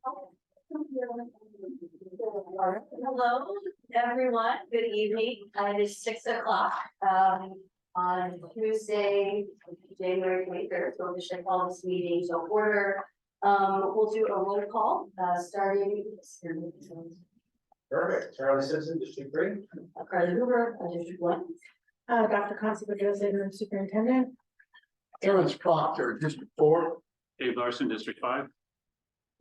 Hello, everyone. Good evening. It is 6 o'clock on Tuesday, January 23rd. So we should call this meeting to order. We'll do a roll call starting. Perfect. Charlie Simpson, District 3. Carly Hoover, District 1. Dr. Constable Joseph, Superintendent. Terrence Proctor, District 4. Dave Larson, District 5.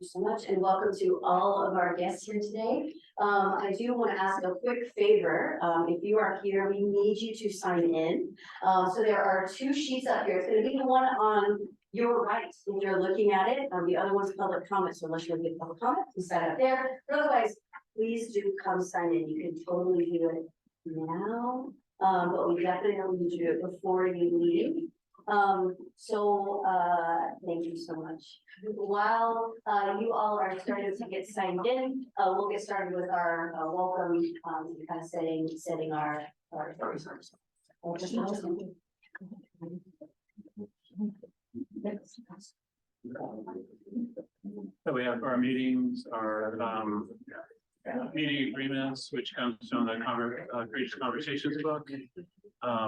Thank you so much, and welcome to all of our guests here today. I do want to ask a quick favor. If you are here, we need you to sign in. So there are 2 sheets up here. It's going to be the one on your right if you're looking at it. The other one's public comment. So unless you want to give public comment, you sign up there. But otherwise, please do come sign in. You can totally do it now, but we definitely need you to do it before you leave. Thank you so much. While you all are starting to get signed in, we'll get started with our welcome, kind of setting our. So we have our meetings, our meeting agreements, which comes from the Courageous Conversations book.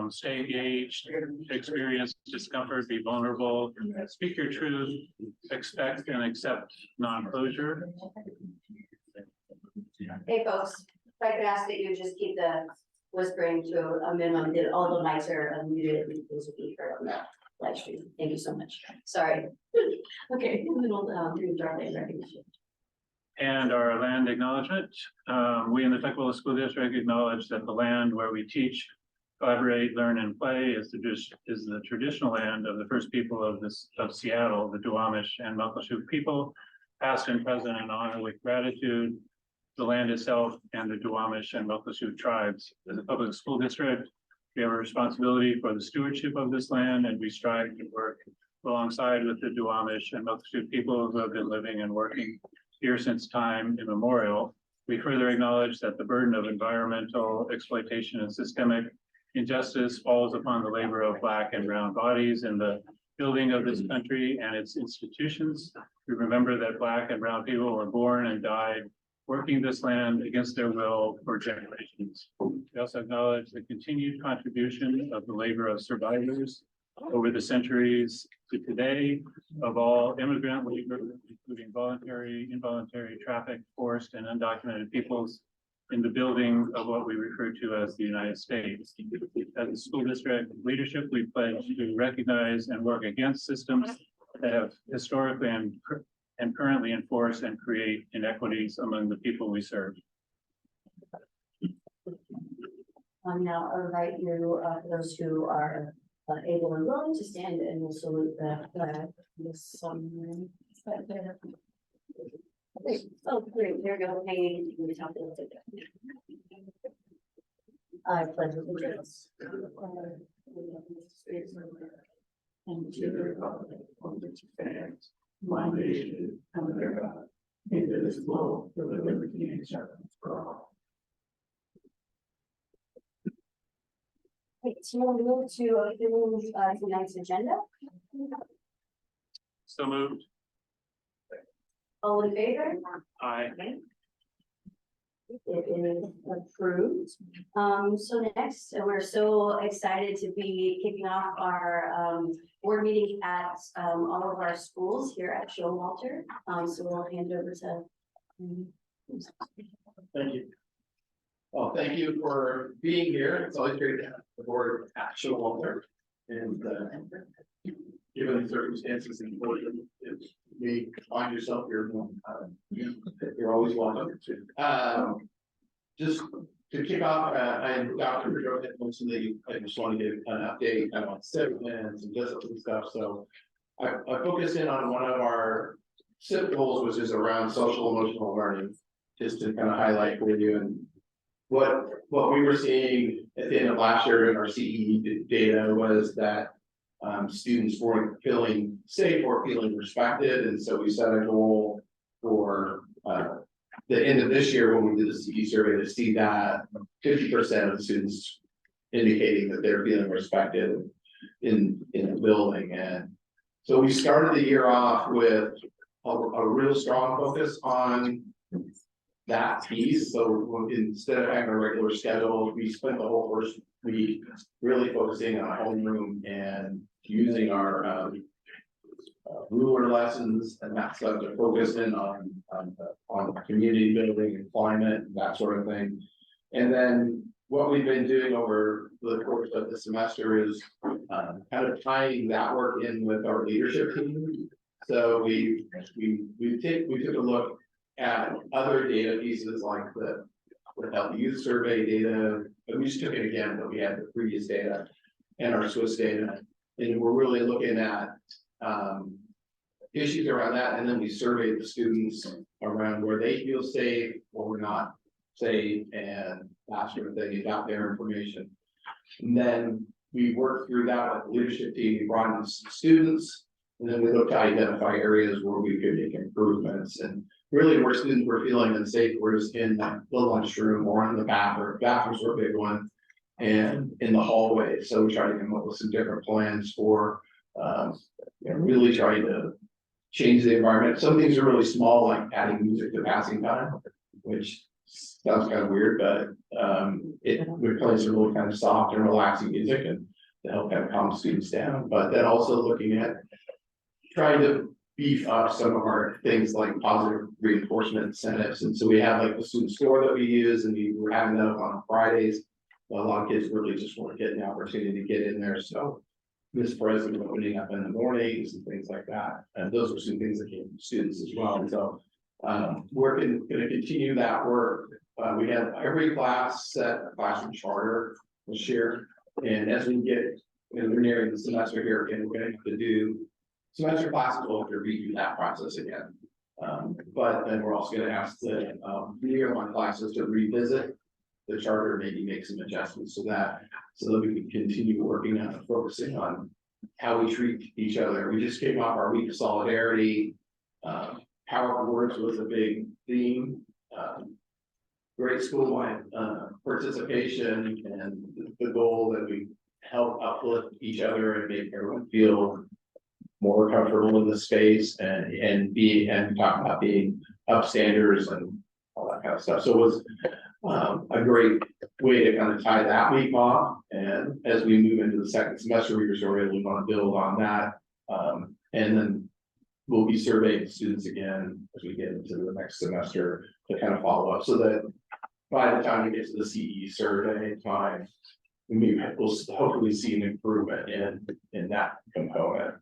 Stay engaged, experience discomfort, be vulnerable, speak your truth, expect and accept non-closure. Hey folks, if I could ask that you just keep the whispering to a minimum, that all the mics are muted, and those will be heard on the live stream. Thank you so much. Sorry. Okay, little darling recognition. And our land acknowledgement. We in the Tukwila School District acknowledge that the land where we teach, collaborate, learn, and play is the traditional land of the first people of Seattle, the Duwamish and Muckleshoot people, past and present, and honor with gratitude the land itself and the Duwamish and Muckleshoot tribes. As a public school district, we have a responsibility for the stewardship of this land, and we strive to work alongside with the Duwamish and Muckleshoot people who have been living and working here since time immemorial. We further acknowledge that the burden of environmental exploitation and systemic injustice falls upon the labor of Black and brown bodies in the building of this country and its institutions. We remember that Black and brown people were born and died working this land against their will for generations. We also acknowledge the continued contribution of the labor of survivors over the centuries to today of all immigrant labor, including voluntary, involuntary, trafficked, forced, and undocumented peoples in the building of what we refer to as the United States. As a school district leadership, we pledge to recognize and work against systems that have historically and currently enforce and create inequities among the people we serve. Now I'll invite you, those who are able and willing to stand, and we'll salute the flag. Oh, great, there we go, hanging in the top of the. I pledge allegiance. And to the republic for which it stands, one nation, under God, indivisible, with liberty and justice for all. Okay, so we'll move to tonight's agenda. So moved. All in favor? Aye. It is approved. So next, we're so excited to be kicking off our board meeting at all of our schools here at Showalter. So we'll hand it over to. Thank you. Well, thank you for being here. It's always great to have the board at Showalter. And given the circumstances and if you find yourself here, you're always welcome. Just to kick off, I'm Dr. Pedro hit most of the, I just want to give an update on SIP plans and discipline stuff. So I focused in on one of our SIP goals, which is around social emotional learning, just to kind of highlight for you and what we were seeing at the end of last year in our CE data was that students weren't feeling safe or feeling respected, and so we set a goal for the end of this year when we did the CE survey to see that 50% of the students indicating that they're feeling respected in the building. And so we started the year off with a real strong focus on that piece, so instead of having a regular schedule, we spent the whole first week really focusing on homeroom and using our ruler lessons and that stuff to focus in on community building and climate, that sort of thing. And then what we've been doing over the course of the semester is kind of tying that work in with our leadership team. So we took a look at other data pieces like the health youth survey data, but we just took it again, but we had the previous data and our Swiss data. And we're really looking at issues around that, and then we surveyed the students around where they feel safe or not safe and that sort of thing, and got their information. And then we worked through that with the leadership team, we brought in some students, and then we looked to identify areas where we could make improvements. And really where students were feeling unsafe was in the lunchroom or in the bathroom. Bathrooms were a big one, and in the hallway. So we tried to come up with some different plans for really trying to change the environment. Some things are really small, like adding music to passing time, which sounds kind of weird, but we're playing some really kind of soft and relaxing music and to help kind of calm students down. But then also looking at trying to beef up some of our things like positive reinforcement incentives. And so we have like the student store that we use, and we were having that up on Fridays. Well, a lot of kids really just want to get an opportunity to get in there. So Miss President opening up in the mornings and things like that. And those are some things that came from students as well. So we're going to continue that work. We have every class set a classroom charter this year. And as we get, we're nearing the semester here, and we're going to have to do semester classes, we'll have to redo that process again. But then we're also going to ask the year one classes to revisit the charter, maybe make some adjustments to that, so that we can continue working on focusing on how we treat each other. We just came off our week of solidarity. Powerful words was a big theme. Great school-wide participation, and the goal that we help uplift each other and make everyone feel more comfortable in the space and talk about being upstanders and all that kind of stuff. So it was a great way to kind of tie that week off. And as we move into the second semester, we really want to build on that. And then we'll be surveying students again as we get into the next semester to kind of follow up, so that by the time we get to the CE survey time, we'll hopefully see an improvement in that component.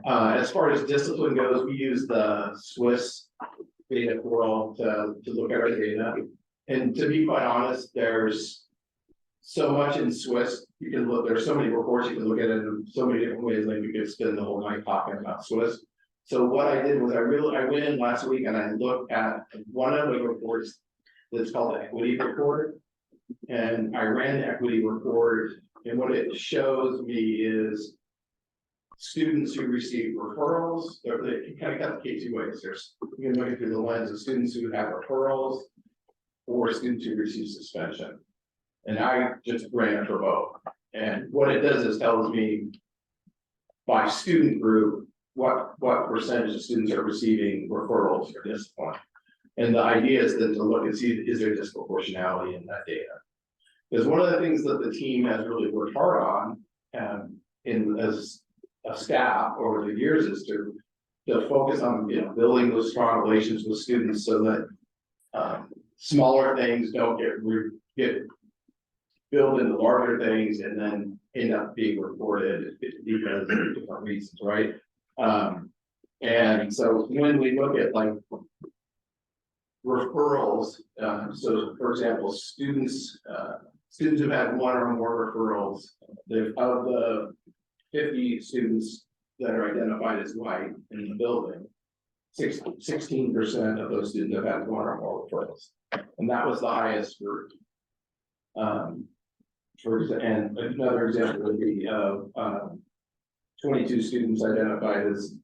As far as discipline goes, we use the Swiss data portal to look at our data. And to be quite honest, there's so much in Swiss, you can look, there's so many reports, you can look at it in so many different ways, like you could spend the whole night talking about Swiss. So what I did was I went in last week and I looked at one of the reports that's called the equity report. And I ran the equity report, and what it shows me is students who receive referrals, they kind of got the K2 ways. There's, you can look at through the lens of students who have referrals or students who receive suspension. And I just ran it for both. And what it does is tells me by student group, what percentage of students are receiving referrals for discipline. And the idea is then to look and see, is there disproportionality in that data? Because one of the things that the team has really worked hard on, as a staff over the years, is to focus on building those strong relations with students, so that smaller things don't get built into larger things and then end up being reported because of different reasons, right? And so when we look at like referrals, so for example, students who've had one or more referrals, of the 50 students that are identified as white in the building, 16% of those students have had one or more referrals, and that was the highest group. And another example would be 22 students identified as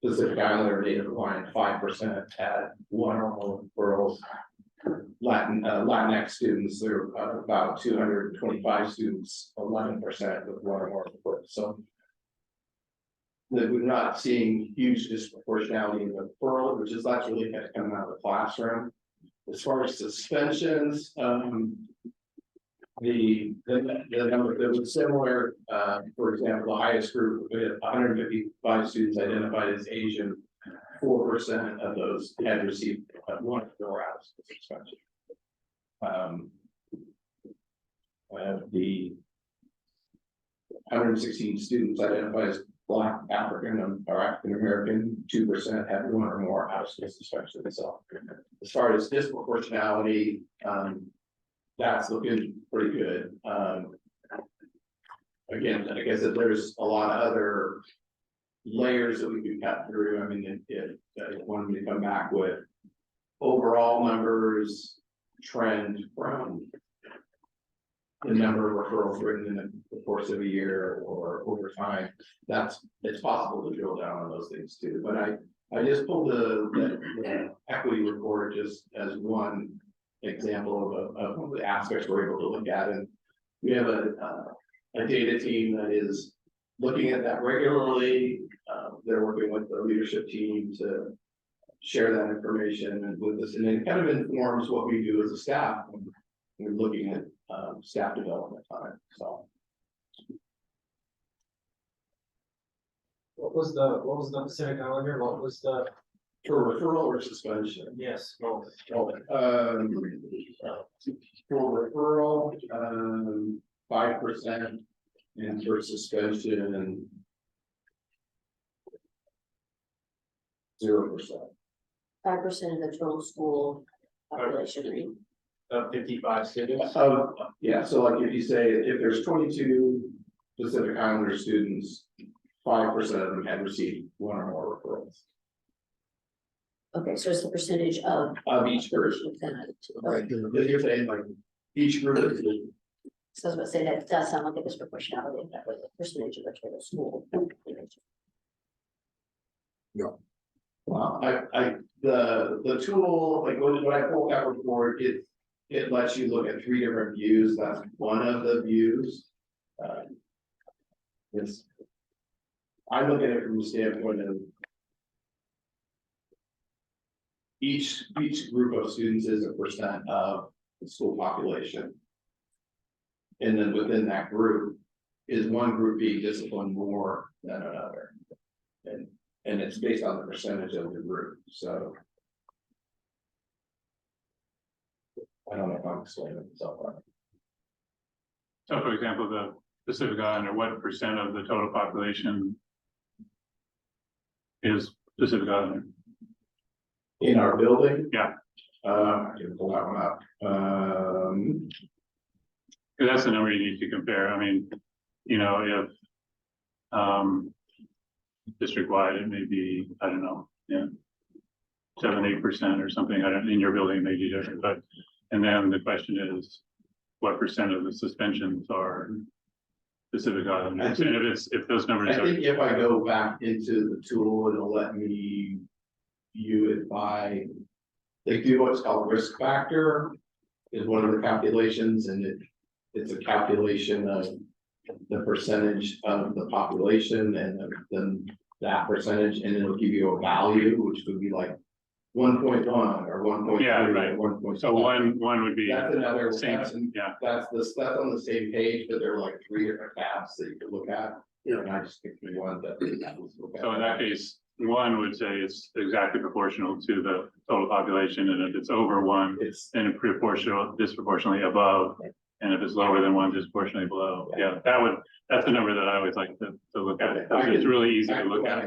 Pacific Islander Native Hawaiian, 5% had one or more referrals. Latinx students, there are about 225 students, 11% with one or more referrals. So that we're not seeing huge disproportionality in the referral, which is that's really kind of coming out of the classroom. As far as suspensions, the number that was similar, for example, the highest group, we had 155 students identified as Asian. 4% of those had received one or more hours of suspension. The 116 students identified as Black, African, or African American, 2% had one or more out of school suspension. So, as far as disproportionality, that's looking pretty good. Again, like I said, there's a lot of other layers that we can cut through. I mean, if wanted to come back with overall numbers, trend from the number of referrals written in the course of a year or over time, it's possible to drill down on those things too. But I just pulled the equity report just as one example of one of the aspects we're able to look at. And we have a data team that is looking at that regularly. They're working with the leadership team to share that information and with us, and it kind of informs what we do as a staff when we're looking at staff development time. So What was the Pacific Islander? What was the, for referral or suspension, yes, both. for referral, 5%, and for suspension, 0%. 5% of the total school population, right? 55 students. Yeah, so like if you say, if there's 22 Pacific Islander students, 5% of them had received one or more referrals Okay, so it's the percentage of. of each person. Okay. Because you're saying like each group is. So I was about to say that does sound like a disproportionality if that was the percentage of the total school. Well, the tool, like when I pulled that report, it lets you look at 3 different views. That's one of the views. I look at it from the standpoint of each group of students is a percent of the school population. And then within that group, is one group being disciplined more than another? And it's based on the percentage of the group, so. I don't know if I'm explaining myself right. So for example, the Pacific Islander, what percent of the total population is Pacific Islander? In our building? Yeah. I can pull that one up. 'Cause that's the number you need to compare. I mean, you know, if district-wide, it may be, I don't know, 7-8% or something. I don't, in your building it may be different, but, and then the question is, what percent of the suspensions are Pacific Islanders? And if those numbers I are, think if I go back into the tool, it'll let me view it by. They do what's called risk factor, is one of the calculations, and it's a calculation of the percentage of the population and then that percentage, and it'll give you a value, which would be like 1.1 or 1.3 Yeah, or right. 1.5. so one would be That's another, same, that's yeah. that's on the same page, but there are like 3 different tabs that you can look at. And I just picked the one that. So in that case, one would say it's exactly proportional to the total population, and if it's over one, It's, then it's disproportionately above. And if it's lower than one, disproportionately below. Yeah, that's the number that I always like to look at. It's really easy to look at.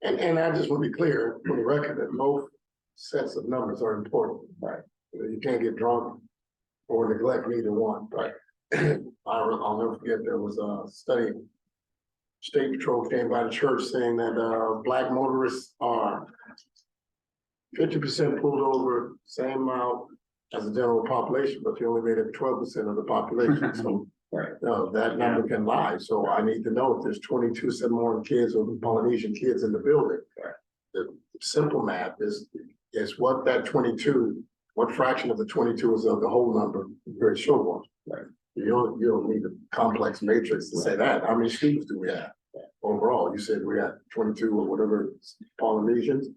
And I just want to be clear for the record that both sets of numbers are important. Right. You can't get drunk or neglect neither one. Right. I'll never forget, there was a study. State Patrol came by the church saying that Black motorists are 50% pulled over, same amount as the general population, but you only made it 12% of the population. So Right. no, that number can lie. So I need to know if there's 22 Samoan kids or Polynesian kids in the building. Right. The simple math is what that 22, what fraction of the 22 is of the whole number, very short one. Right. You don't need a complex matrix to say that. How many students do we have? overall. You said we got 22 or whatever Polynesians.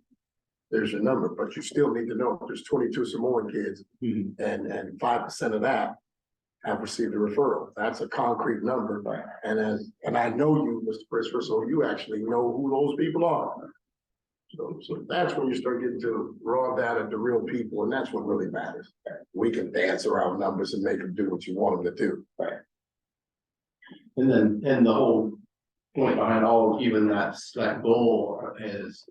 There's your number, but you still need to know there's 22 Samoan kids, and 5% of that have received a referral. That's a concrete number. Right. And I know you, Mr. Christopher, so you actually know who those people are. So that's when you start getting to raw data, the real people, and that's what really matters. We can dance around numbers and make them do what you want them to do. And the whole point behind all, even that goal is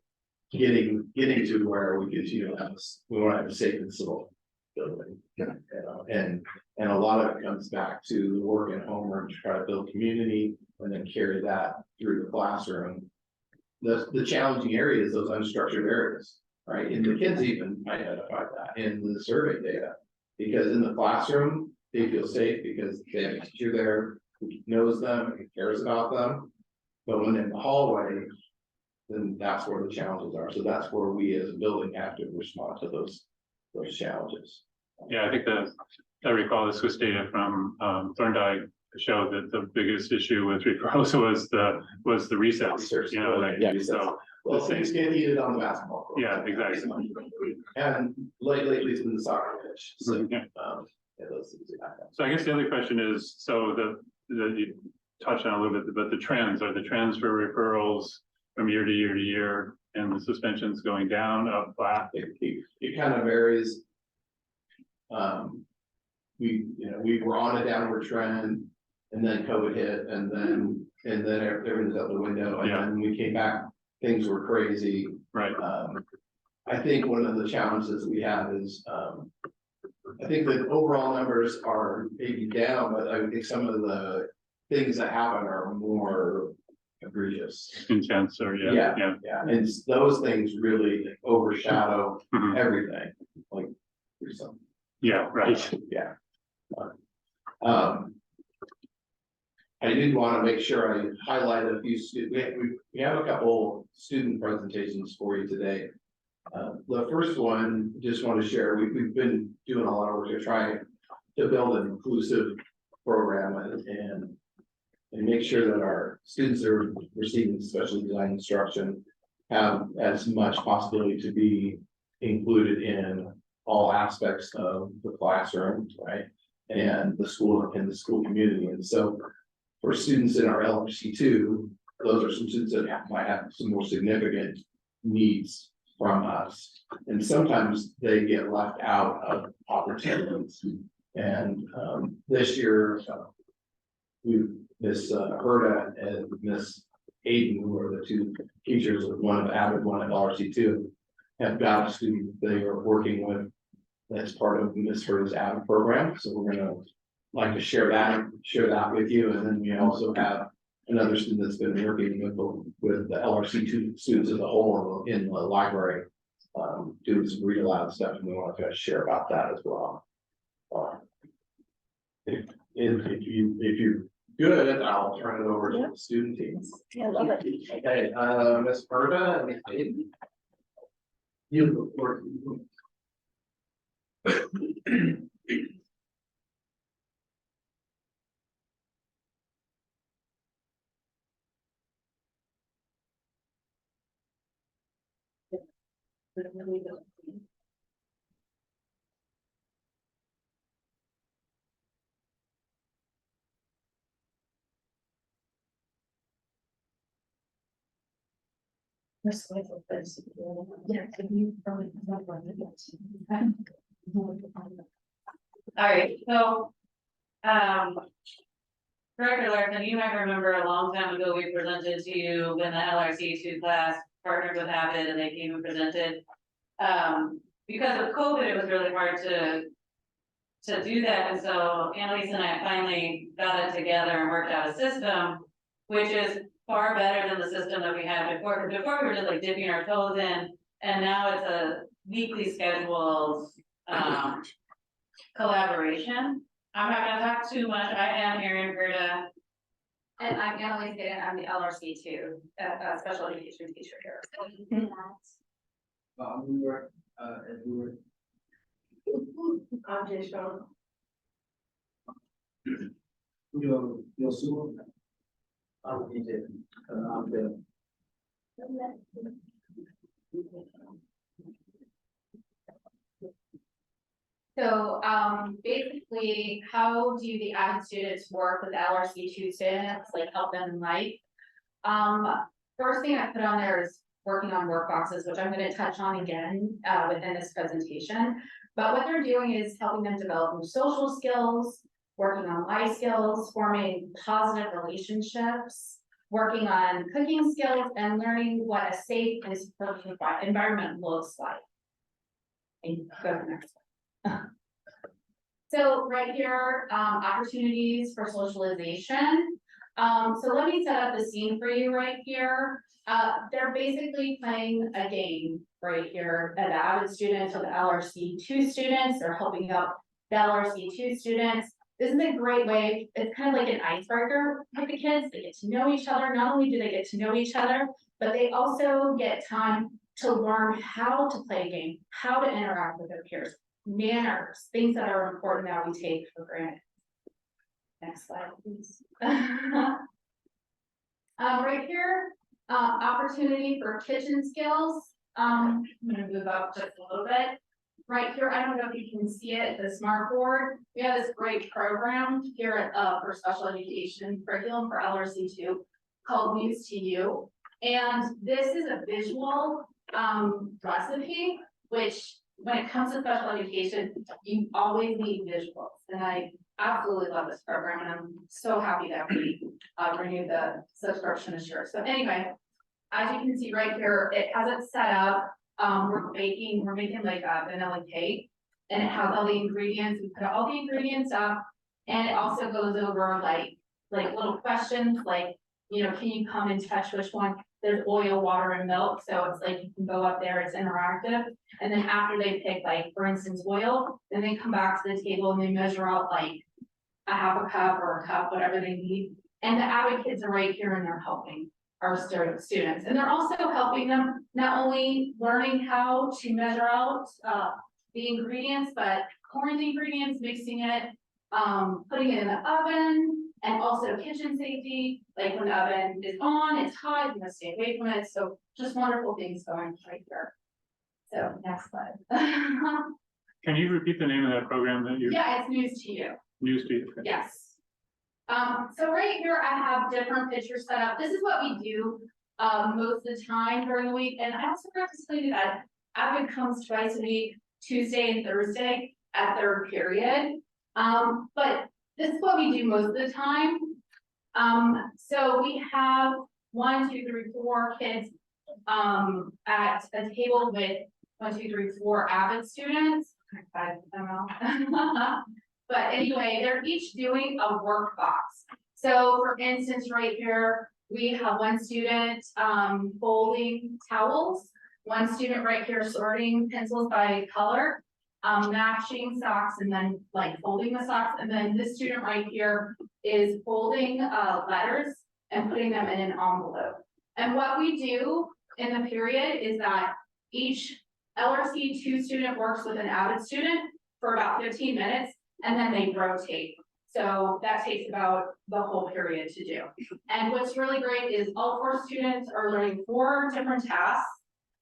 getting to where we continue to have, we want to have a safe and civil building. Yeah. And a lot of it comes back to work at home or to try to build community and then carry that through the classroom. The challenging areas, those unstructured areas, right? And the kids even identified that in the survey data. Because in the classroom, they feel safe because they have a teacher there who knows them and cares about them. But when in the hallway, then that's where the challenges are. So that's where we as a building have to respond to those challenges. Yeah, I think I recall this was data from Thorndike showed that the biggest issue with referrals was the recess. You know, like, Yeah, so, well, things get heated on the basketball court. yeah, exactly. And lately it's been the soccer pitch, so, Yeah. yeah, those things happen. So I guess the other question is, so you touched on a little bit, but the trends, are the trends for referrals from year to year to year and the suspensions going down, up, flat? It kind of varies. We were on a downward trend and then COVID hit and then everything's out the window. And Yeah. then when we came back, things were crazy. Right, I think one of the challenges we have is, I think the overall numbers are maybe down, but I think some of the things that happen are more egregious. intense or yeah. Yeah, and those things really overshadow Mhm. everything, like, or something. Yeah, right. Yeah. I did want to make sure I highlight a few we have a couple student presentations for you today. The first one, just want to share, we've been doing a lot of work to try to build an inclusive program and make sure that our students that are receiving special design instruction have as much possibility to be included in all aspects of the classroom, right? And the school community. And so for students in our LRC two, those are some students that might have some more significant needs from us. And sometimes they get left out of opportunities. And this year, Miss Herda and Miss Aiden, who are the two teachers, one of Avid, one of LRC two, have got a student they are working with that's part of Miss Herda's Avid program. So we're gonna like to share that with you. And then we also have another student that's been working with the LRC two students as a whole in the library, doing some read aloud stuff, and we want to share about that as well. If you're good, I'll turn it over to the student team. I love it. Okay, Ms. Herda and Ms. Aiden. You look. All right, so, Director Larson, you might remember a long time ago, we presented to you when the LRC two class partnered with Avid and they came and presented. Because of COVID, it was really hard to do that, and so Annalise and I finally got it together and worked out a system, which is far better than the system that we had before. Because before we were just like dipping our toes in, and now it's a weekly scheduled collaboration. I'm not gonna talk too much. I am Erin Gerda. And I'm Annalise Gaten, I'm the LRC two, special education teacher here. I'm Jay Strong. You did. I'm good. So, basically, how do the Avid students work with LRC two students, like help them in life? First thing I put on there is working on work boxes, which I'm gonna touch on again, within this presentation. But what they're doing is helping them develop new social skills, working on life skills, forming positive relationships, working on cooking skills, and learning what a safe and supportive environment looks like. And go to the next one. So right here, opportunities for socialization. So let me set up the scene for you right here. They're basically playing a game right here. The Avid students or the LRC two students, they're helping out the LRC two students. This is a great way, it's kind of like an icebreaker with the kids. They get to know each other. Not only do they get to know each other, but they also get time to learn how to play a game, how to interact with their peers, manners, things that are important that we take for granted. Next slide, please. Right here, opportunity for kitchen skills. I'm gonna move up just a little bit. Right here, I don't know if you can see it, the smart board. We have this great program here at for special education curriculum for LRC two called News to You. And this is a visual recipe, which when it comes to special education, you always need visuals. And I absolutely love this program, and I'm so happy that we renewed the subscription this year. So anyway, as you can see right here, it has it set up. We're making like a vanilla cake, and it has all the ingredients. We put all the ingredients up, and it also goes over like little questions, like, you know, can you come and touch which one? There's oil, water, and milk, so it's like you can go up there, it's interactive. And then after they pick, like, for instance, oil, then they come back to the table and they measure out like a half a cup or a cup, whatever they need. And the Avid kids are right here and they're helping our students. And they're also helping them not only learning how to measure out the ingredients, but pouring the ingredients, mixing it, putting it in the oven, and also kitchen safety, like when the oven is on, it's hot, you must stay away from it. So just wonderful things going right here. So next slide. Can you repeat the name of that program that you? Yeah, it's News to You. News to You. Yes. So right here, I have different pictures set up. This is what we do most of the time during the week. And I also forgot to tell you that Avid comes twice a week, Tuesday and Thursday at third period. But this is what we do most of the time. So we have 1, 2, 3, 4 kids at a table with 1, 2, 3, 4 Avid students. I don't know. But anyway, they're each doing a work box. So for instance, right here, we have one student folding towels, one student right here sorting pencils by color, matching socks, and then like folding the socks. And then this student right here is folding letters and putting them in an envelope. And what we do in the period is that each LRC 2 student works with an Avid student for about 15 minutes. And then they rotate. So that takes about the whole period to do. And what's really great is all 4 students are learning 4 different tasks,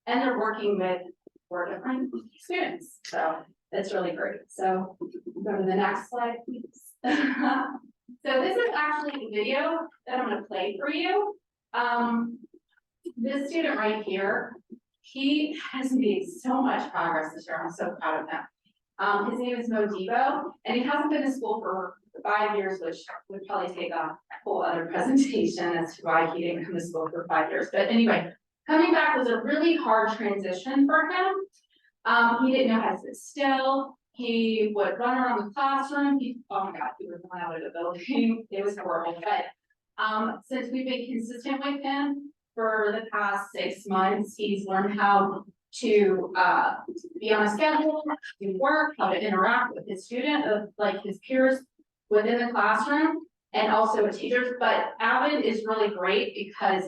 and they're working with 4 different students. So that's really great. So go to the next slide, please. So this is actually a video that I'm going to play for you. This student right here, he has made so much progress this year. I'm so proud of him. His name is Mo Debo, and he hasn't been in school for 5 years, which would probably take a whole other presentation as to why he didn't come to school for 5 years. But anyway, coming back was a really hard transition for him. He didn't know how to sit still. He would run around the classroom. Oh my God, he would run out of the building. It was horrible. But since we've been consistent with him for the past 6 months, he's learned how to be on a schedule, do work, how to interact with his student, like his peers within the classroom, and also with teachers. But Avid is really great because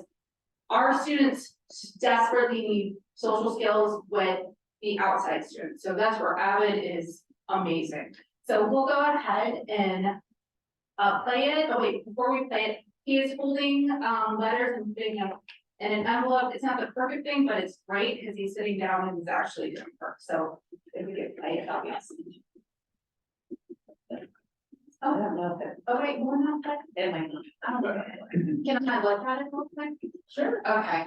our students desperately need social skills with the outside students. So that's where Avid is amazing. So we'll go ahead and play it. Oh wait, before we play it, He is holding, letters and putting them in an envelope. It's not the perfect thing, but it's great because he's sitting down and he's actually doing work. So if we get play it, obviously. I don't know if it, Oh, wait, we're not that. it might not. I don't know. Can I look at it real quick? Sure. Okay.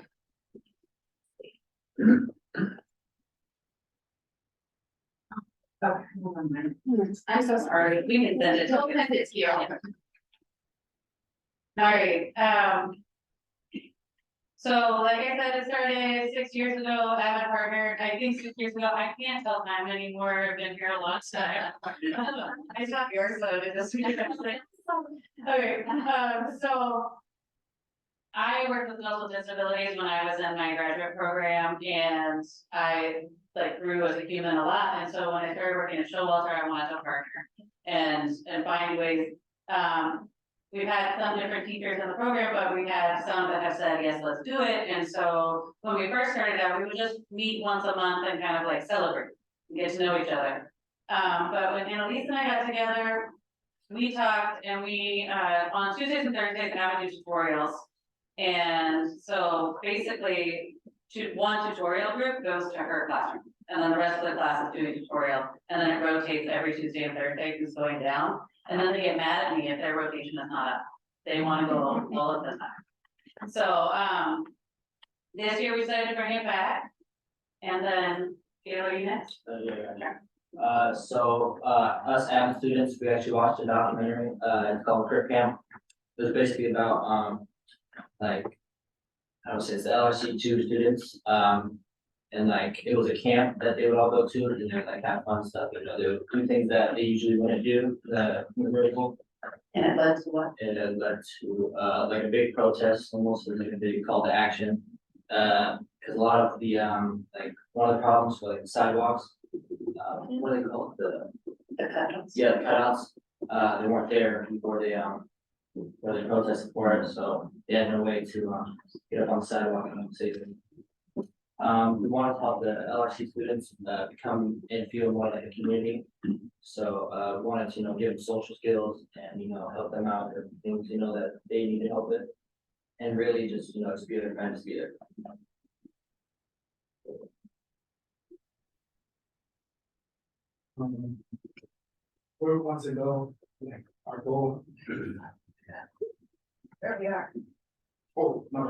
Okay, never mind. I'm so sorry. We can send it. We'll send it to you. Alright, so like I said, it started 6 years ago, I have a partner, I think 6 years ago, I can't tell time anymore, I've been here a long time. I stopped yours, so it just. Okay, so. I worked with adults with disabilities when I was in my graduate program, and I like grew as a human a lot, and so when I started working at Showalter, I wanted to partner. And find ways, we've had some different teachers in the program, but we had some that have said, yes, let's do it. And so when we first started out, we would just meet once a month and kind of like celebrate, get to know each other. But when Annalise and I got together, we talked and we, on Tuesdays and Thursdays, I would do tutorials. And so basically, one tutorial group goes to her classroom. And then the rest of the class is doing a tutorial, and then it rotates every Tuesday and Thursday, who's going down. And then they get mad at me if their rotation is not up. They wanna go all of the time. So, this year we decided to bring it back. And then, Gail, are you next? Us AVID students, we actually watched a documentary, it's called Crip Camp. It was basically about, like, I don't say it's the LRC two students, and like, it was a camp that they would all go to, and they like have fun stuff, you know, they would do things that they usually wouldn't do, really cool. And it led to what? And it led to, like a big protest, almost like a big call to action. Cause a lot of the, like, one of the problems for like sidewalks, what do they call it, The cutouts. the cutouts, they weren't there before they protested for it, so they had no way to, get up on the sidewalk and save them. We wanted to help the LRC students, become and feel more like a community. So, we wanted to, give them social skills and, help them out with things, that they needed help with. And really just, just be their friend, just be there. Where we want to go, like our goal. There we are. Oh, no.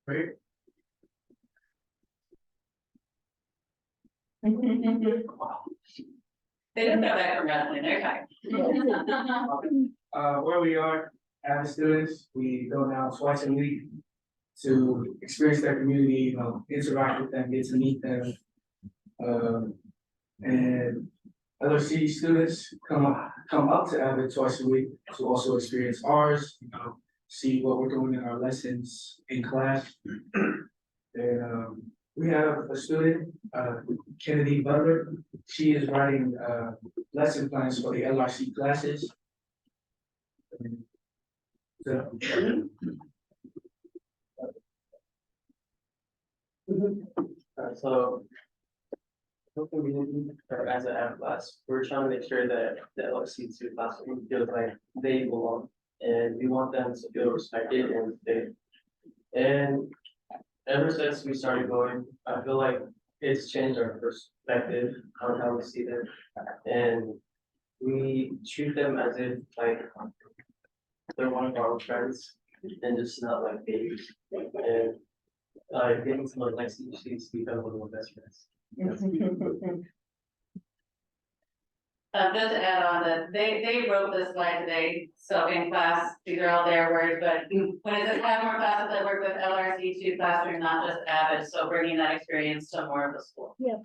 Right, They didn't go back from wrestling, they're tired. where we are as students, we go now twice a week to experience their community, interact with them, get to meet them. And LRC students come up to AVID twice a week to also experience ours, see what we're doing in our lessons in class. And we have a student, Kennedy Butler. She is writing lesson plans for the LRC classes. So hopefully we didn't, or as an AVID class, we're trying to make sure that the LRC two classroom feels like they belong, and we want them to feel respected and safe. And ever since we started going, I feel like it's changed our perspective on how we see them, and we treat them as if like they're one of our friends and just not like babies. And getting someone like CHCs to become one of our best friends. Just to add on that, they wrote this slide today, so in class, these are all their words, but when it says have more classes that work with LRC two classroom, not just AVID, so bringing that experience to more of the school. Yeah.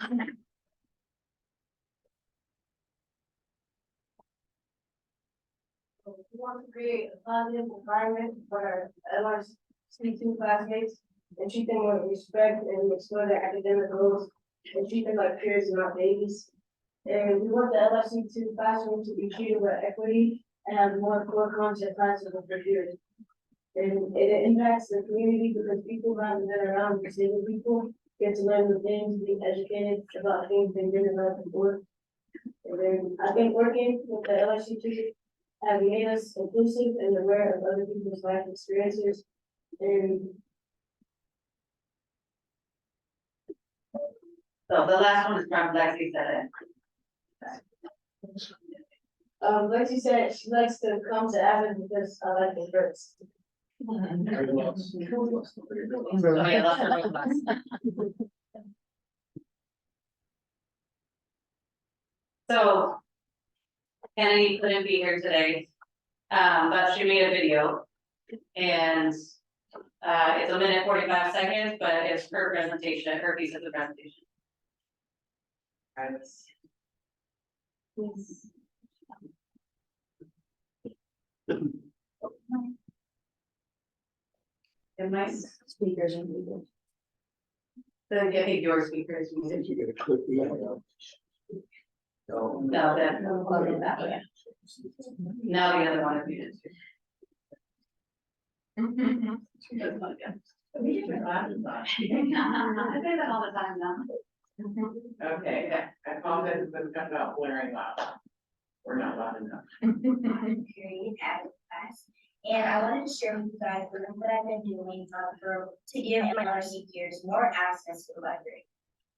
We want to create a positive environment for our LRC2 classmates and treat them with respect and explore their academic goals and treat them like peers and not babies. And we want the LRC2 classroom to be treated with equity and have more core concept classes with their peers. And it impacts the community because people who haven't been around disabled people get to learn the things, be educated about things they didn't know before. And then I think working with the LRC2 have made us inclusive and aware of other people's life experiences. And So the last one is from Lexi said Lexi said she likes to come to Avid because I like the birds. Oh, yeah, that's her request. So. Kennedy couldn't be here today, but she made a video. And, it's 1 minute 45 seconds, but it's her presentation, her piece of the presentation. And my speakers are muted. So I think your speakers muted. You get a clip, yeah. No, that, that way. Now the other one is muted. That's not good. I say that all the time now. Okay, I apologize if I'm kind of blaring loud. We're not loud enough. Period at class. And I wanted to share with you guys the work that I've been doing to give MLRC peers more access to the library.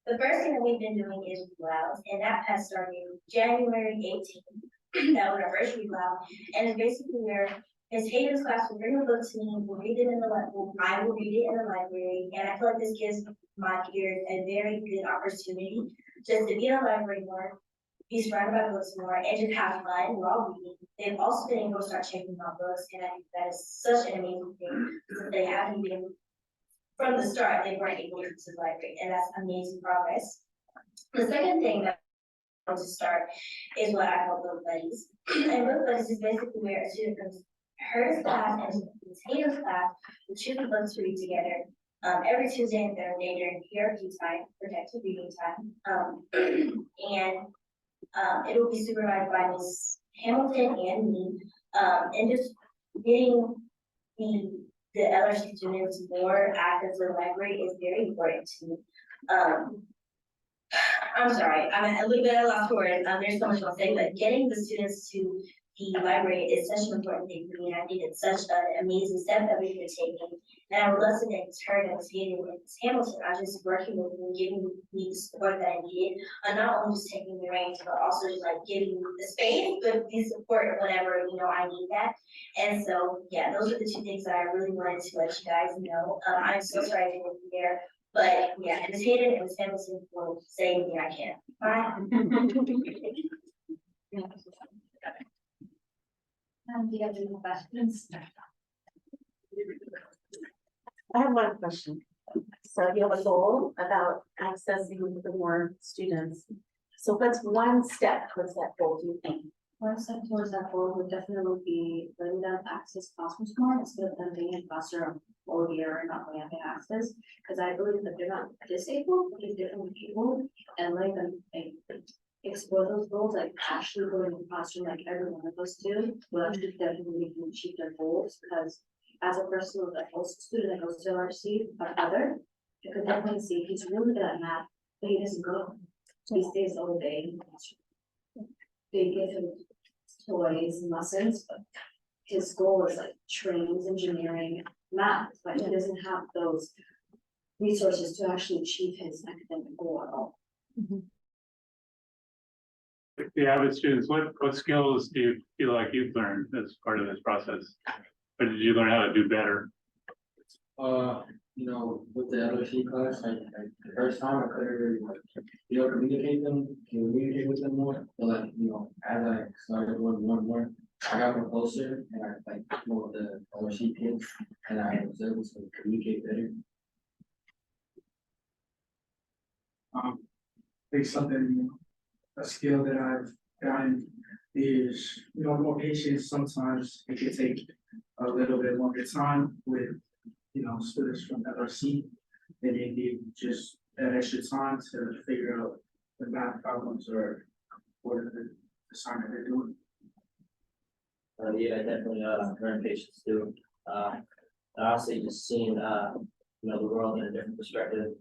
The first thing that we've been doing is Read Loud, and that has started January 18th. That was our first Read Loud, and it's basically where Ms. Hayden's class will bring a book to me, we'll read it in the library, I will read it in the library, and I feel like this gives my peers a very good opportunity just to be in the library more, be surrounded by books more, and just have fun while reading. They've also been able to start checking out books, and I think that is such an amazing thing, because they haven't been, from the start, they weren't able to use the library, and that's amazing progress. The second thing that I want to start is what I call Book Buddies. And Book Buddies is basically where a student comes her class and Taylor's class, we choose the books to read together every Tuesday and Thursday during PRP time, protected reading time. It will be supervised by Ms. Hamilton and me, and just getting the LRC students more active to the library is very important to me. I'm sorry, I'm a little bit at a loss for words. There's so much I'll say, but getting the students to the library is such an important thing for me, and I think it's such an amazing step that we've been taking. And I would love to thank her and Ms. Hayden and Ms. Hamilton on just working with me, giving me the support that I needed, and not only just taking the reins, but also just like giving me the space, but the support whenever I need that. And so, yeah, those are the two things that I really wanted to let you guys know. I'm so sorry I didn't be there, but yeah, Ms. Hayden and Ms. Hamilton will say anything I can. Bye. Do you have any questions? I have one question. So you have a goal about accessing the more students. So what's one step towards that goal, do you think? One step towards that goal would definitely be letting them access classrooms more instead of them being in classroom all year and not really having access. Because I believe that they're not disabled, but they're different people, and letting them explore those goals, like actually going to the classroom like every one of us do, will actually definitely make them achieve their goals. Because as a person with a student that goes to LRC or other, you could definitely see he's really good at math, but he doesn't go. He stays all day in the classroom. They give him toys and lessons, but his goal is like trains, engineering, math, but he doesn't have those resources to actually achieve his academic goal at all. The avid students, what skills do you feel like you've learned as part of this process? Or did you learn how to do better? With the LRC class, the first time I couldn't really, communicate with them more. But as I started learning more, I got more closer and I more with the LRC kids, and I was able to communicate better. I think something, a skill that I've gotten is, more patience. Sometimes it can take a little bit longer time with, students from LRC. They may need just that extra time to figure out the math problems or what the assignment they're doing. Yeah, I definitely learned patience too. Honestly, just seeing the world in a different perspective,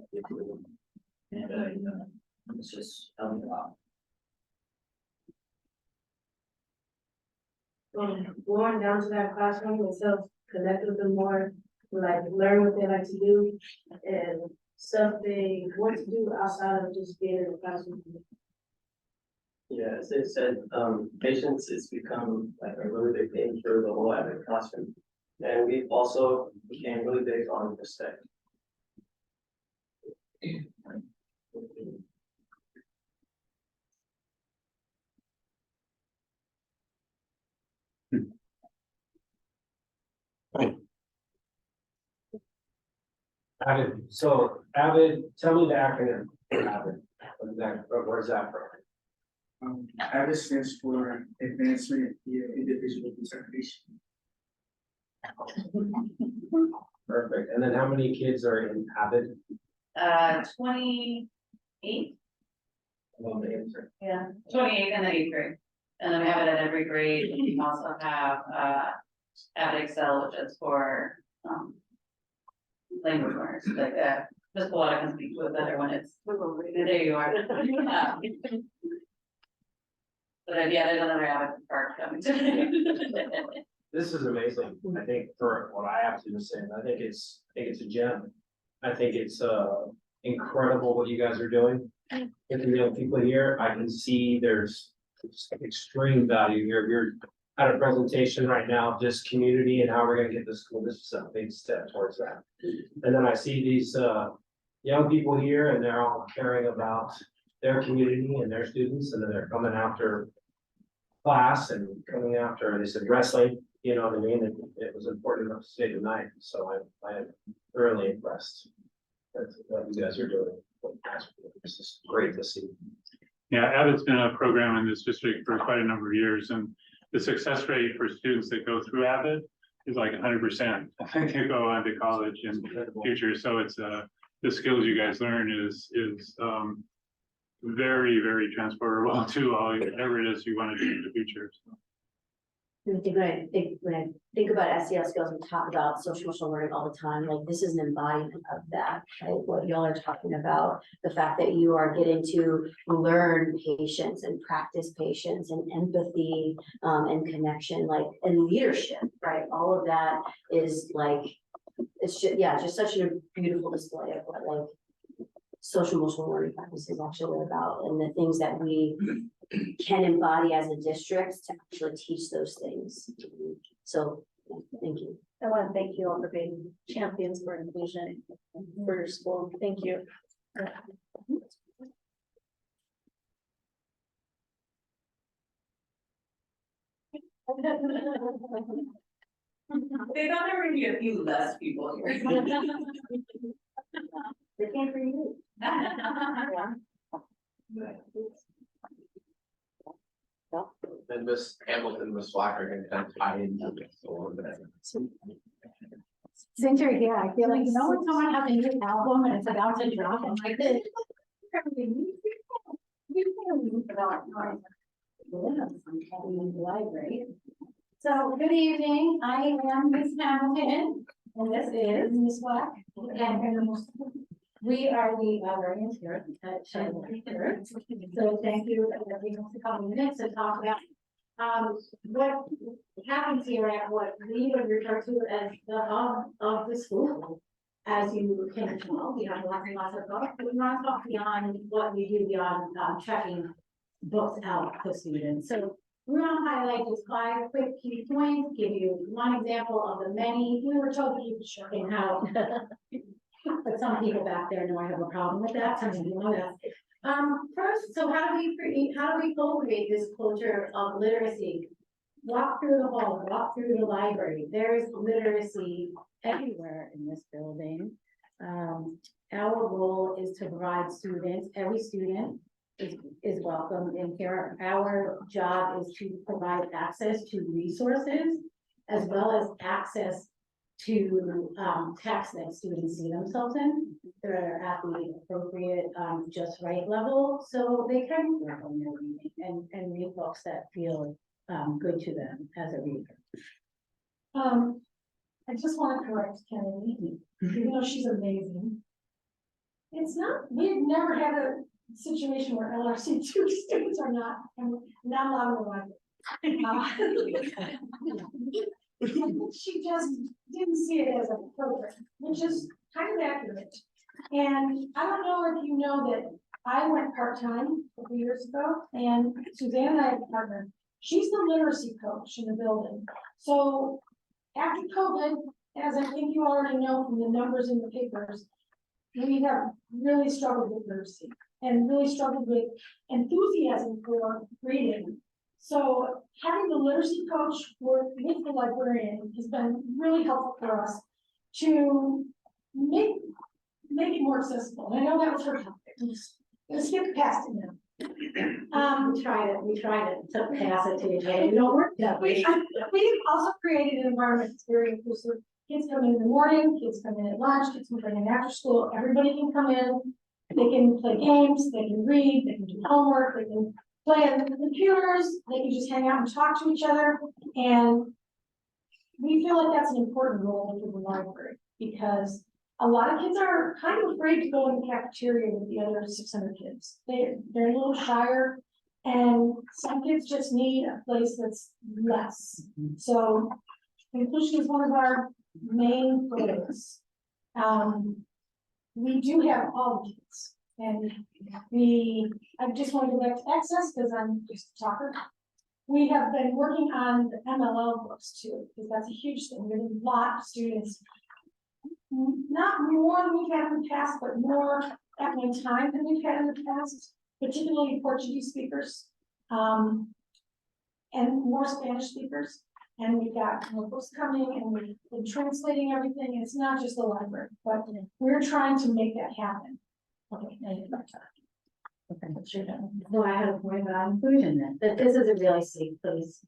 and it's just helping a lot. going down to that classroom and self-connect with them more, like learn what they like to do and stuff they want to do outside of just being in the classroom. Yeah, as I said, patience has become like a really big thing for the whole Avid classroom. And we've also became really big on respect. Avid, so Avid, tell me the acronym for Avid. Where's that from? Avid stands for Advancement via Individual Determination. Perfect. And then how many kids are in Avid? 28, Well, the answer. yeah, 28 in the 8th grade. And then we have it at every grade, and we also have, Avid Excel, which is for, language learners, like, Ms. Pallotta can speak to it better when it's, there you are. But I've added another Avid part coming today. This is amazing. I think for what I have to say, I think it's a gem. I think it's incredible what you guys are doing. If the young people here, I can see there's extreme value here. You're at a presentation right now of just community and how we're gonna get this school. This is a big step towards that. And then I see these young people here and they're all caring about their community and their students, and then they're coming after class and coming after, they said wrestling, you know what I mean? It was important enough to stay tonight, so I am thoroughly impressed. That's what you guys are doing. This is great to see. Yeah, Avid's been a program in this district for quite a number of years, and the success rate for students that go through Avid is like 100%. I think they go on to college in the future, so it's the skills you guys learn is very, very transferable to all whatever it is you want to do in the future. So. When I think about SEL skills, we talk about social emotional learning all the time, like this is an embodiment of that, right? What y'all are talking about, the fact that you are getting to learn patience and practice patience and empathy, and connection, like, and leadership, right? All of that is like, it's just, yeah, just such a beautiful display of what like social emotional learning practice is actually about, and the things that we can embody as a district to actually teach those things. So, thank you. I want to thank you all for being champions for inclusion for your school. Thank you. They thought there would be a few less people here. They can't for you. And Miss Hamilton, Miss Black are gonna kind of tie into this a little bit. Since you're here, I feel like, you know, when someone has a new album and it's about to drop, I'm like this. So, good evening, I am Miss Hamilton, and this is Miss Black, and we are the librarians here at Shiloh. So thank you for giving us a couple minutes to talk about what happens here at what we would refer to as the hub of the school. As you can tell, we have lots and lots of books, but we want to talk beyond what we do beyond checking books out to students. So we want to highlight just 5 quick key points, give you one example of the many. We were told to keep it short and how, but some people back there know I have a problem with that. Some of you know that. First, so how do we cultivate this culture of literacy? Walk through the hall, walk through the library. There is literacy everywhere in this building. Our role is to provide students, every student is welcome in here. Our job is to provide access to resources as well as access to texts that students see themselves in. They're at the appropriate just right level, so they can work on their reading and read books that feel good to them as a reader. I just want to correct Kennedy, even though she's amazing. It's not, we've never had a situation where LRC2 students are not allowed in the library. She just didn't see it as a program, which is kind of accurate. And I don't know if you know that I went part-time a few years ago, and Suzanne and I have partnered. She's the literacy coach in the building. So after COVID, as I think you already know from the numbers in the papers, we have really struggled with literacy and really struggled with enthusiasm for reading. So having the literacy coach work with the librarian has been really helpful for us to make it more accessible. And I know that was her topic. Let's skip past it now. We tried to pass it to each other. We don't work that way. We've also created an environment that's very inclusive. Kids come in the morning, kids come in at lunch, kids come in after school. Everybody can come in. They can play games, they can read, they can do homework, they can play on the computers, they can just hang out and talk to each other. And we feel like that's an important role for the library because a lot of kids are kind of afraid to go in the cafeteria with the other 600 kids. They're a little shyer, and some kids just need a place that's less. So inclusion is one of our main goals. We do have all the kids, and I just want to go back to access because I'm just a talker. We have been working on the MLL books too, because that's a huge thing. There's a lot of students, not more than we've had in the past, but more at one time than we've had in the past, particularly Portuguese speakers, and more Spanish speakers. And we've got more books coming, and we've been translating everything. And it's not just the library, but we're trying to make that happen. Okay, now you can talk. Okay, sure. No, I had a point about inclusion then, that this is a really safe place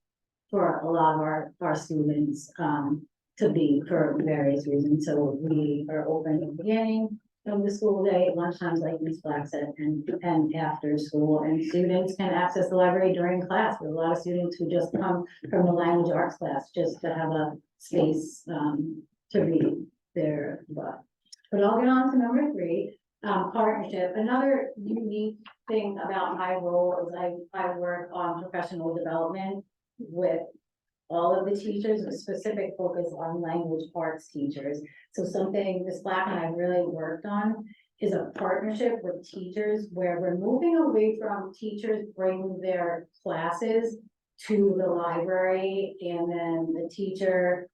for a lot of our students to be for various reasons. So we are open at the beginning of the school day, lunchtimes like Ms. Black said, and after school, and students can access the library during class. There are a lot of students who just come from the language arts class just to have a space to read their book. But I'll get on to number 3. Partnership. Another unique thing about my role is I work on professional development with all of the teachers, with specific focus on language arts teachers. So something Ms. Black and I really worked on is a partnership with teachers where we're moving away from teachers bringing their classes to the library, and then the teacher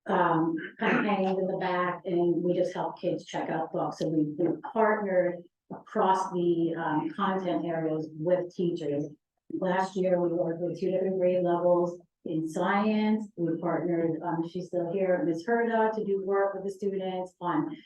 kind of hangs in the back, and we just help kids check out books. So we've partnered across the content areas with teachers. Last year, we worked with 2 different grade levels in science. We partnered, she's still here, Ms. Herda, to do work with the students on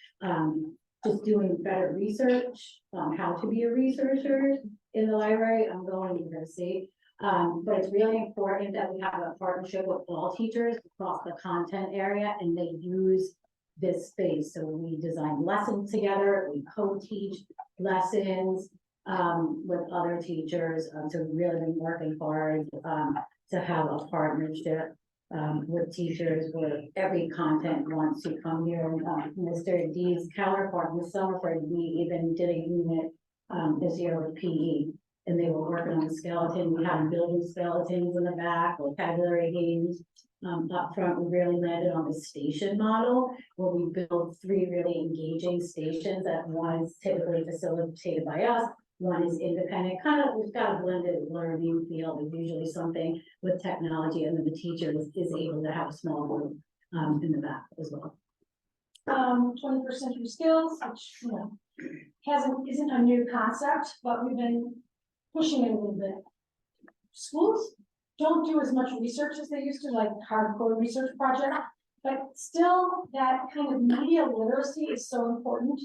just doing better research, how to be a researcher in the library. I'm going to go see. But it's really important that we have a partnership with all teachers across the content area, and they use this space. So we design lessons together, we co-teach lessons with other teachers. So we've really been working hard to have a partnership with teachers where every content wants to come here. Mr. D's counterpart, Ms. Summerford, we even did a unit this year with PE. And they were working on the skeleton. We had building skeletons in the back, vocabulary games. Up front, we really landed on the station model where we build 3 really engaging stations. That one is typically facilitated by us. One is independent, we've got a blended learning feel. There's usually something with technology, and then the teacher is able to have a small group in the back as well. 21st century skills, which isn't a new concept, but we've been pushing it a little bit. Schools don't do as much research as they used to, like hardcore research project, but still that kind of media literacy is so important.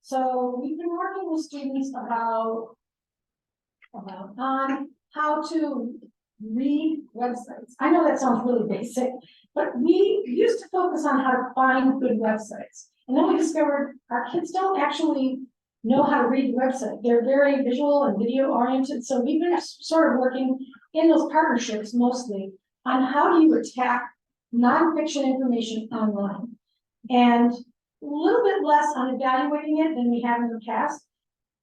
So we've been working with students about how to read websites. I know that sounds really basic, but we used to focus on how to find good websites. And then we discovered our kids don't actually know how to read the website. They're very visual and video oriented. So we've been sort of working in those partnerships mostly on how do you attack nonfiction information online, and a little bit less on evaluating it than we have in the past,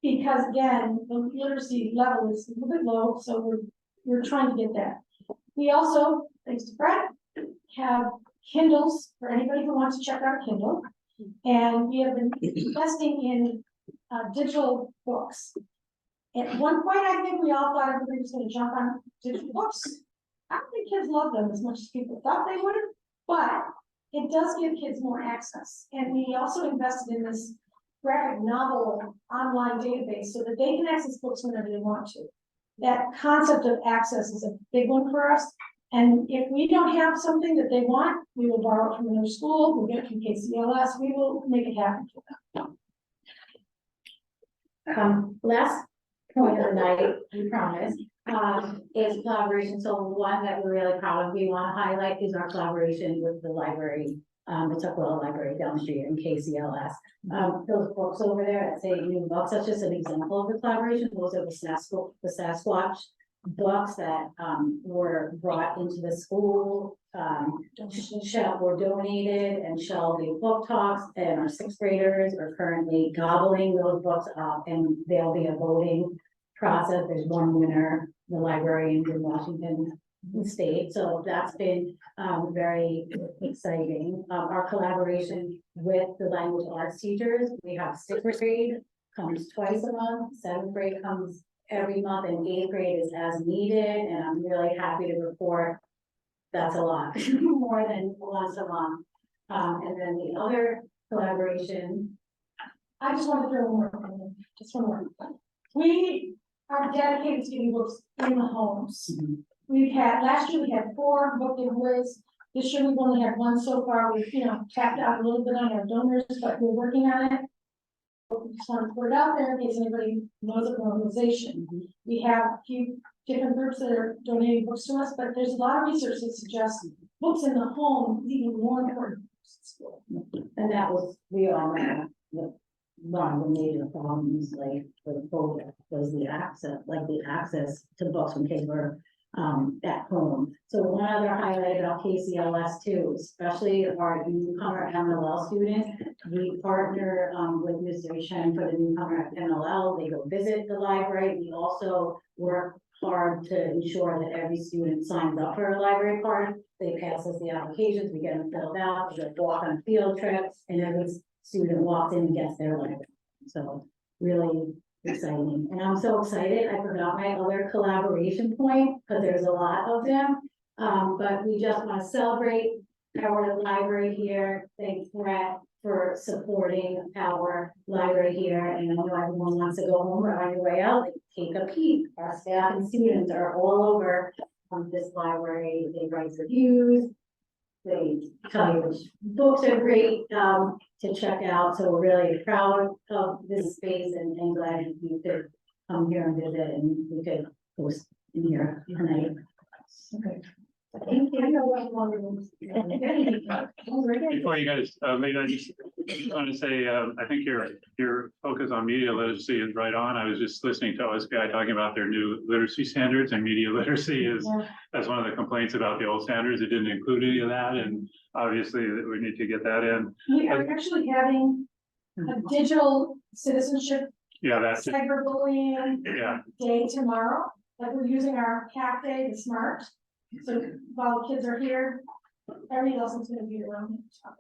because again, the literacy level is a little bit low. So we're trying to get that. We also, thanks to Brett, have Kindles for anybody who wants to check out Kindle. And we have been investing in digital books. At one point, I think we all thought everybody was gonna jump on digital books. I don't think kids love them as much as people thought they would, but it does give kids more access. And we also invested in this graphic novel online database so that they can access books whenever they want to. That concept of access is a big one for us. And if we don't have something that they want, we will borrow it from another school, we'll get it from KCLS, we will make it happen for them. Last point of the night, we promise, is collaboration. So one that we're really proud of, we want to highlight is our collaboration with the library, the Tukwila Library down the street in KCLS. Those books over there that say new books, that's just an example of the collaboration. Those are the Sasquatch books that were brought into the school, were donated and shelved in book talks, and our sixth graders are currently gobbling those books up, and there'll be a voting process. There's one winner, the librarians in Washington State, so that's been very exciting. Our collaboration with the language arts teachers, we have sixth grade comes twice a month, seventh grade comes every month, and eighth grade is as needed, and I'm really happy to report that's a lot, more than once a month. And then the other collaboration, I just want to throw one more thing in, just one more. We are dedicated to getting books in the homes. We've had, last year we had 4 book giveaways. This year we've only had 1 so far. We've, tapped out a little bit on our donors, but we're working on it. We just want to put it out there in case anybody knows of an organization. We have a few different groups that are donating books to us, but there's a lot of research that suggests books in the home is even more important than books at school. and that was, we all know, that one of the major problems, like, for the COVID was the access to books when kids were at home. So one other highlight about KCLS too, especially our newcomer MLL students, we partner with Mr. Shen for the newcomer MLL. They go visit the library. We also work hard to ensure that every student signs up for a library card. They pass us the applications, we get them filled out, they walk on field trips, and every student walks in and gets their library. So really exciting, and I'm so excited, I forgot my other collaboration point, because there's a lot of them. But we just want to celebrate our library here. Thanks, Brett, for supporting our library here, and I know everyone wants to go home or on your way out, take a peek. Our staff and students are all over this library. They write reviews, they tell you which books are great to check out. So we're really proud of this space and glad you could come here and visit, and we could host in here tonight. Okay. Thank you. Before you guys, maybe I just want to say, I think your focus on media literacy is right on. I was just listening to OSBI talking about their new literacy standards, and media literacy is, that's one of the complaints about the old standards. It didn't include any of that, and obviously we need to get that in. We are actually having a digital citizenship cyberbullying day tomorrow. Like, we're using our half day, the SMART. So while the kids are here, every lesson's gonna be around this topic.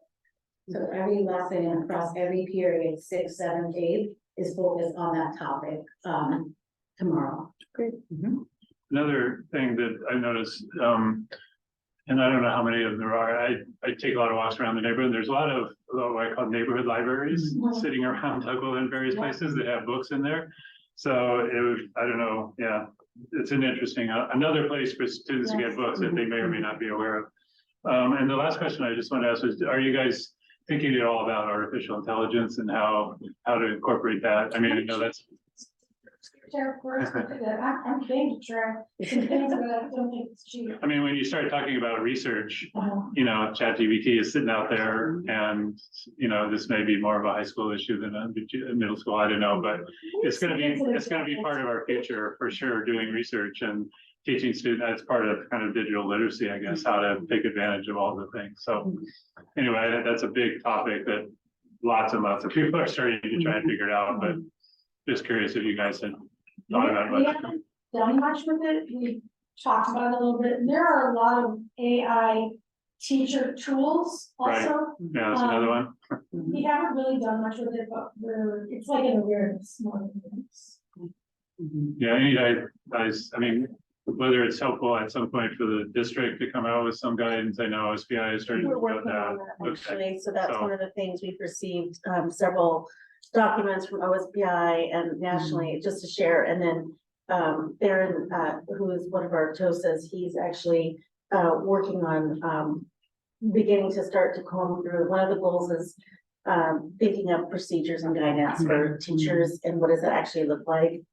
So every lesson across every period, 6th, 7th, 8th, is focused on that topic tomorrow. Great. Another thing that I noticed, and I don't know how many of them there are, I take a lot of walks around the neighborhood. There's a lot of what I call neighborhood libraries sitting around Tukwila in various places that have books in there. So it was, I don't know, it's an interesting, another place for students to get books that they may or may not be aware of. And the last question I just want to ask was, are you guys thinking at all about artificial intelligence and how to incorporate that? I mean, I know that's. I'm game to try some things, but I don't think it's cheap. I mean, when you start talking about research, ChatGPT is sitting out there, and this may be more of a high school issue than a middle school. I don't know, but it's going to be part of our future for sure. Doing research and teaching students as part of kind of digital literacy, I guess, how to take advantage of all the things. So anyway, that's a big topic that lots and lots of people are starting to try and figure it out. But just curious if you guys had thought about it. We haven't done much with it. We talked about it a little bit, there are a lot of AI teacher tools Right. also. Yeah, that's another one. We haven't really done much with it, but it's like an awareness more than this. Yeah, I mean, whether it's helpful at some point for the district to come out with some guidance, I know SBI is starting to We're do working that. on that Okay. actually, so that's So- one of the things we've received, several documents from OSBI and nationally, just to share, and then. Darren, who is one of our TOSAs, he's actually, working on, beginning to start to comb through, one of the goals is. Thinking of procedures and guidance for teachers and what does that actually look like?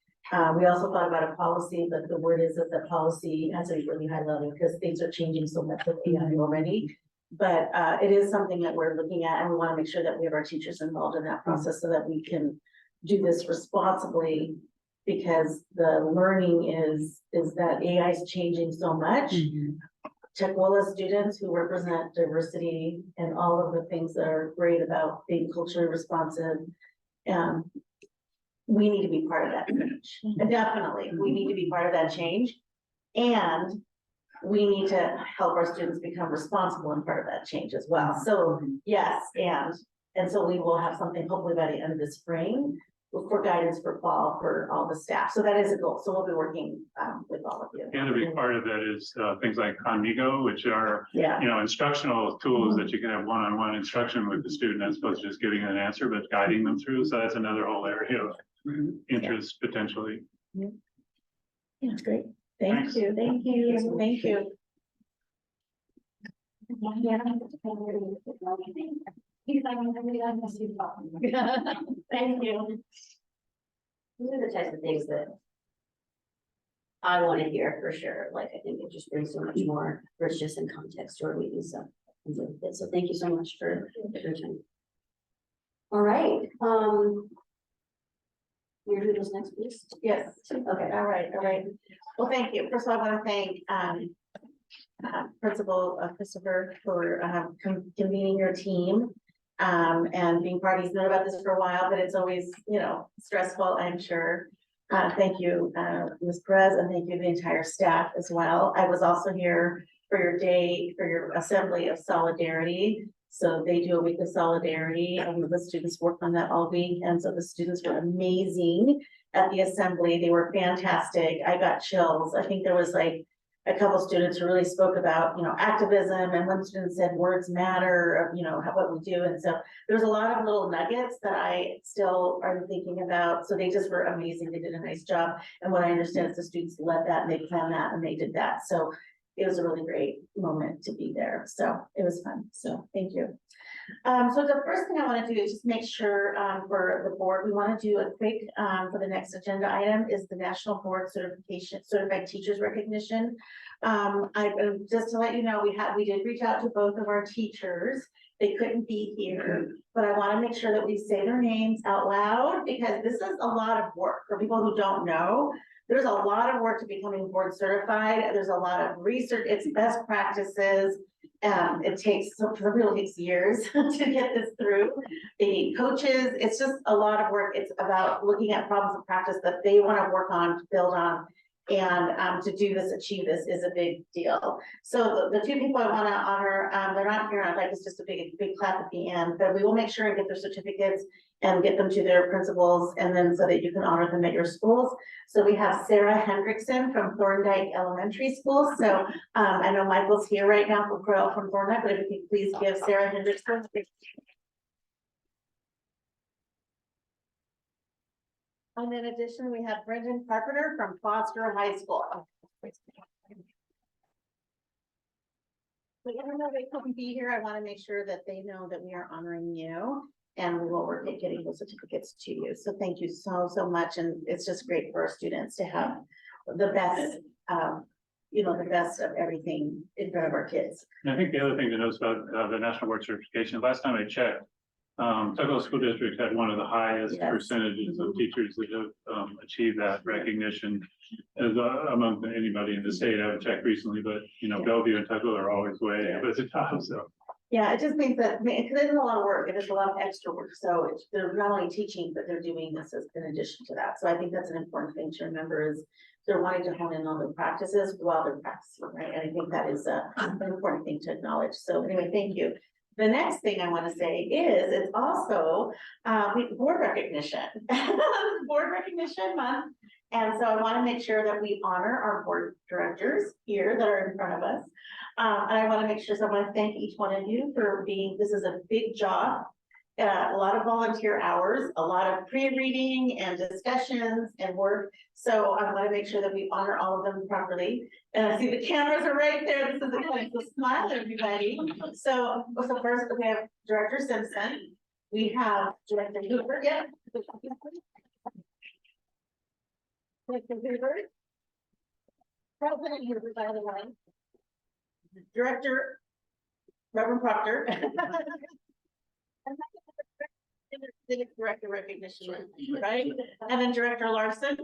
We also thought about a policy, but the word is that the policy has a really high level because things are changing so much with AI already. But it is something that we're looking at, and we want to make sure that we have our teachers involved in that process so that we can do this responsibly. Because the learning is that AI is changing so much. Tukwila students who represent diversity and all of the things that are great about being culturally responsive. We need to be part of that change. And definitely, we need to be part of that change. And we need to help our students become responsible and part of that change as well. So yes, and so we will have something hopefully by the end of the spring for guidance for fall for all the staff. So that is a goal. So we'll be working with all of you. And a big part of that is things like Conmigo, which are, Yeah. you know, instructional tools that you can have one-on-one instruction with the student as opposed to just giving an answer, but guiding them through. So that's another whole area of interest potentially. Yeah, that's great. Thank Thanks. you, thank you, thank you. Thank you. These are the types of things that I want to hear for sure. Like, I think it just brings so much more richness and context to our meetings. So thank you so much for your time. All right, you're doing this next, please? Yes, Okay. all right. Well, thank you. First of all, I want to thank Principal Christopher for convening your team and being part. He's known about this for a while, but it's always, you know, stressful, I'm sure. Thank you, Ms. Perez, and thank you the entire staff as well. I was also here for your day, for your assembly of solidarity. So they do a week of solidarity, and the students worked on that all week, and so the students were amazing at the assembly. They were fantastic. I got chills. I think there was like a couple students who really spoke about, you know, activism, and one student said words matter, you know, what we do. And so there's a lot of little nuggets that I still am thinking about. So they just were amazing. They did a nice job. And what I understand is the students led that and they planned that and they did that. So it was a really great moment to be there. So it was fun. So thank you. So the first thing I want to do is just make sure for the board, we want to do a quick for the next agenda item is the National Board Certification, Certified Teachers Recognition. Just to let you know, we did reach out to both of our teachers. They couldn't be here, but I want to make sure that we say their names out loud because this is a lot of work for people who don't know. There's a lot of work to becoming board certified. There's a lot of research. It's best practices. It takes, some people it takes years to get this through. They need coaches. It's just a lot of work. It's about looking at problems of practice that they want to work on, build on. And to do this, achieve this is a big deal. So the two people I want to honor, they're not here. I'd like it's just a big clap at the end, but we will make sure and get their certificates and get them to their principals, and then so that you can honor them at your schools. So we have Sarah Hendrickson from Thorndike Elementary School. So I know Michael's here right now from Thorndike, but if you could please give Sarah Hendrickson. And in addition, we have Brendan Carpenter from Foster High School. But even though they couldn't be here, I want to make sure that they know that we are honoring you. And we will work at getting those certificates to you. So thank you so much. And it's just great for our students to have the best, you know, the best of everything in front of our kids. And I think the other thing to note about the National Board Certification, last time I checked, Tukwila School District had one of the highest percentages of teachers that have achieved that recognition as among anybody in the state. I haven't checked recently, but you know, Bellevue and Tukwila are always way up at the top. So Yeah, it just means that, because it's a lot of work, it is a lot of extra work, so they're not only teaching, but they're doing this as in addition to that, so I think that's an important thing to remember is. They're wanting to hone in on the practices while they're practicing, right, and I think that is an important thing to acknowledge, so anyway, thank you. The next thing I wanna say is, it's also, board recognition. Board recognition month, and so I wanna make sure that we honor our board directors here that are in front of us. And I wanna make sure, so I wanna thank each one of you for being, this is a big job. A lot of volunteer hours, a lot of pre-reading and discussions and work. So I wanna make sure that we honor all of them properly. And I see the cameras are right there. This is a place to smile, everybody. So first we have Director Simpson. We have Director Hoover, yeah. Director Hoover. President Hoover, by the way. Director Reverend Proctor. Director recognition, right? And then Director Larson.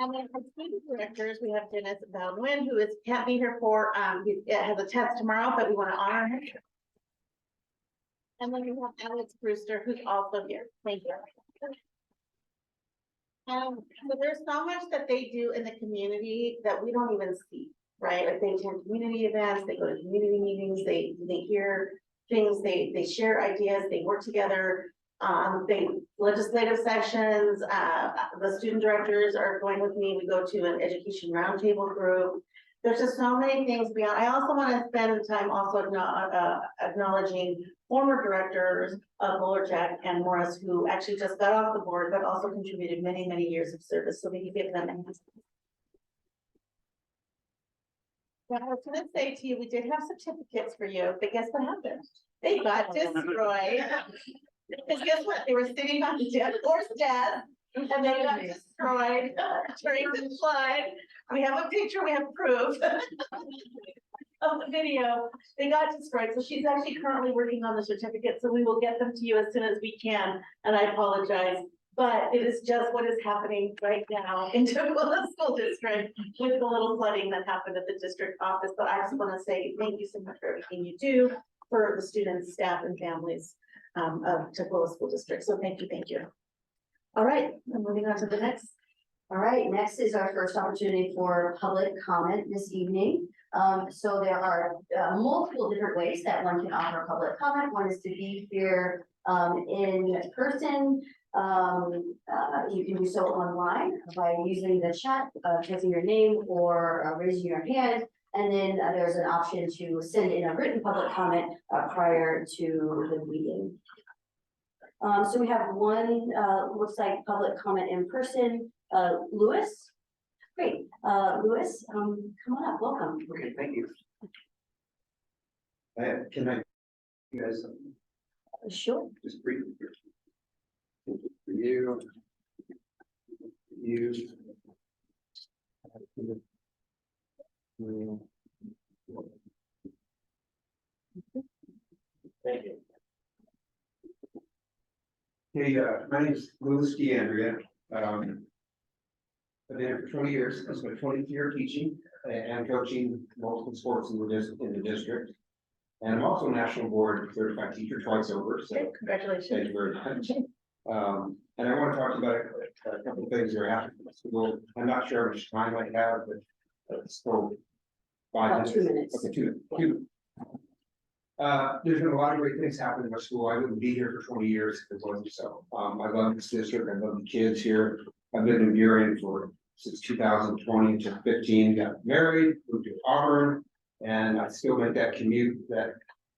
And then from student directors, we have Dennis Baldwin, who can't be here for, he has a test tomorrow, but we want to honor him. And then we have Alex Brewster, who's also here. Thank you. So there's so much that they do in the community that we don't even see, right? Like they attend community events, they go to community meetings, they hear things, they share ideas, they work together. They legislative sessions, the student directors are going with me. We go to an education roundtable group. There's just so many things beyond. I also want to spend time also acknowledging former directors of Muller, Jack and Morris, who actually just got off the board, but also contributed many, many years of service. So we can give them a hand. What I was gonna say to you, we did have certificates for you, but guess what happened? They got destroyed. Because guess what? They were sitting on the course desk and they got destroyed during the flood. We have a picture, we have proof of the video. They got destroyed. So she's actually currently working on the certificate. So we will get them to you as soon as we can. And I apologize, but it is just what is happening right now in Tukwila School District with the little flooding that happened at the district office. But I just want to say thank you so much for everything you do for the students, staff, and families of Tukwila School District. So thank you, thank you. All right, I'm moving on to the next. All right, next is our first opportunity for public comment this evening. So there are multiple different ways that one can offer public comment. One is to be here in person. You can do so online by using the chat, typing your name or raising your hand. And then there's an option to send in a written public comment prior to the meeting. So we have one, looks like public comment in person. Lewis? Great. Lewis, come on up. Welcome. Okay, thank you. Can I, you guys, Sure. just briefly? For you. You. Thank you. Hey, my name is Louis DeAndrea. I've been here for 20 years. I spent 20 years teaching and coaching multiple sports in the district. And I'm also a national board certified teacher twice over. So congratulations. thank you very much. And I want to talk about a couple of things that are happening in the school. I'm not sure how much time I have, but it's still 5 About minutes. 2 minutes. Okay, 2 minutes. There's been a lot of great things happening in my school. I wouldn't be here for 20 years if it wasn't so. I love this district. I love the kids here. I've been in Burien since 2020 to 15, got married, moved to Auburn, and I still make that commute, that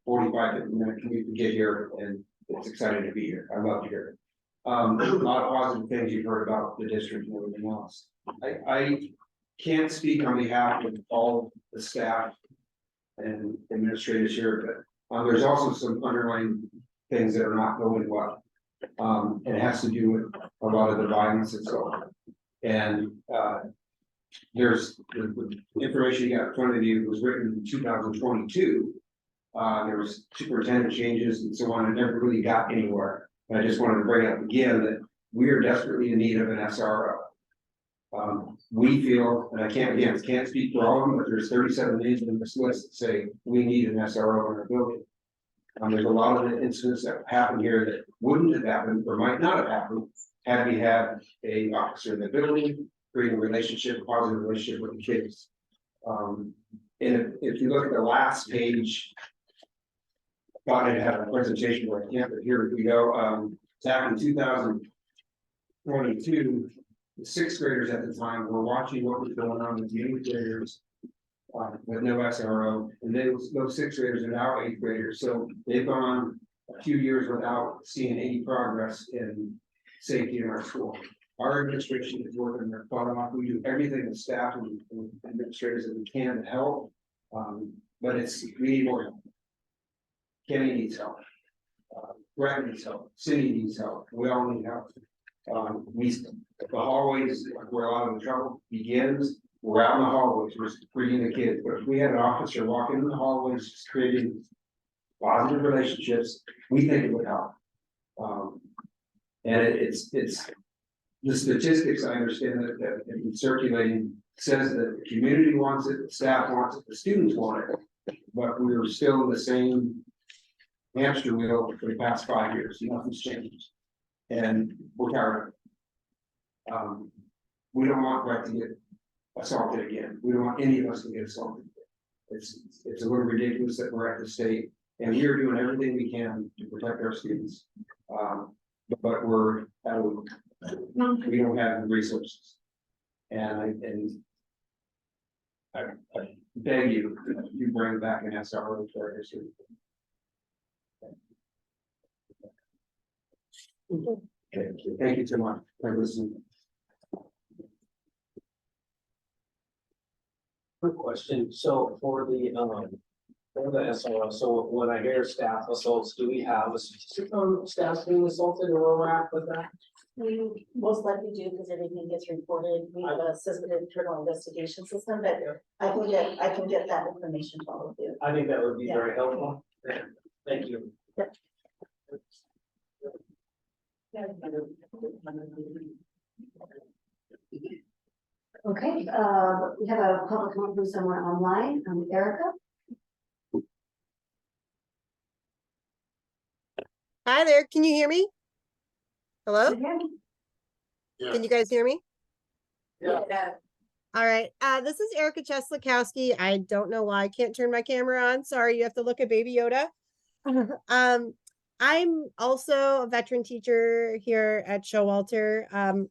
45-minute commute to get here, and it's exciting to be here. I love it here. A lot of positive things you've heard about the district and everything else. I can't speak on behalf of all the staff and administrators here, but there's also some underlying things that are not going well. And it has to do with a lot of the violence and so on. And there's the information you got in front of you was written in 2022. There was superintendent changes and so on, and never really got anywhere. And I just wanted to bring up again that we are desperately in need of an SRO. We feel, and I can't speak for all of them, but there's 37 names in this list that say we need an SRO in our building. There's a lot of the incidents that happen here that wouldn't have happened or might not have happened had we had a officer in the building, creating a relationship, a positive relationship with the kids. And if you look at the last page, I thought I'd have a presentation where I can't, but here we go. Back in 2022, the sixth graders at the time were watching what was going on with the eighth graders. With no SRO, and those sixth graders are now eighth graders, so they've gone a few years without seeing any progress in safety in our school. Our administration is working their butt off. We do everything with staff and administrators that we can to help. But we need more help. Kenny needs help. Brad needs help. Cindy needs help. We all need help. The hallways where a lot of the trouble begins. We're out in the hallways, we're bringing the kids, but if we had an officer walking in the hallways, just creating positive relationships, we think it would help. And it's the statistics, I understand that have been circulating, says that the community wants it, the staff wants it, the students want it, but we're still in the same hamster wheel for the past 5 years, nothing's changed. And we're tired of it. We don't want Brett to get assaulted again. We don't want any of us to get assaulted. It's a little ridiculous that we're at the state, and we are doing everything we can to protect our students. But we don't have the resources. And I beg you, you bring back an SRO to our history. Okay, thank you so much for listening. Quick question, so for the SRO, so when I hear staff assaults, do we have a statistic on staff being assaulted or where we're at with that? We most likely do because everything gets reported. We have a system, internal investigation system, but I can get that information to all of you. I think that would be very helpful. Yeah. Thank you. Yep. Okay, we have a public comment from someone online, Erica. Hi there, can you hear me? Hello? Yeah. Can you guys hear me? Yeah. All right, this is Erica Cheslakowski. I don't know why I can't turn my camera on. Sorry, you have to look at Baby Yoda. I'm also a veteran teacher here at Showalter.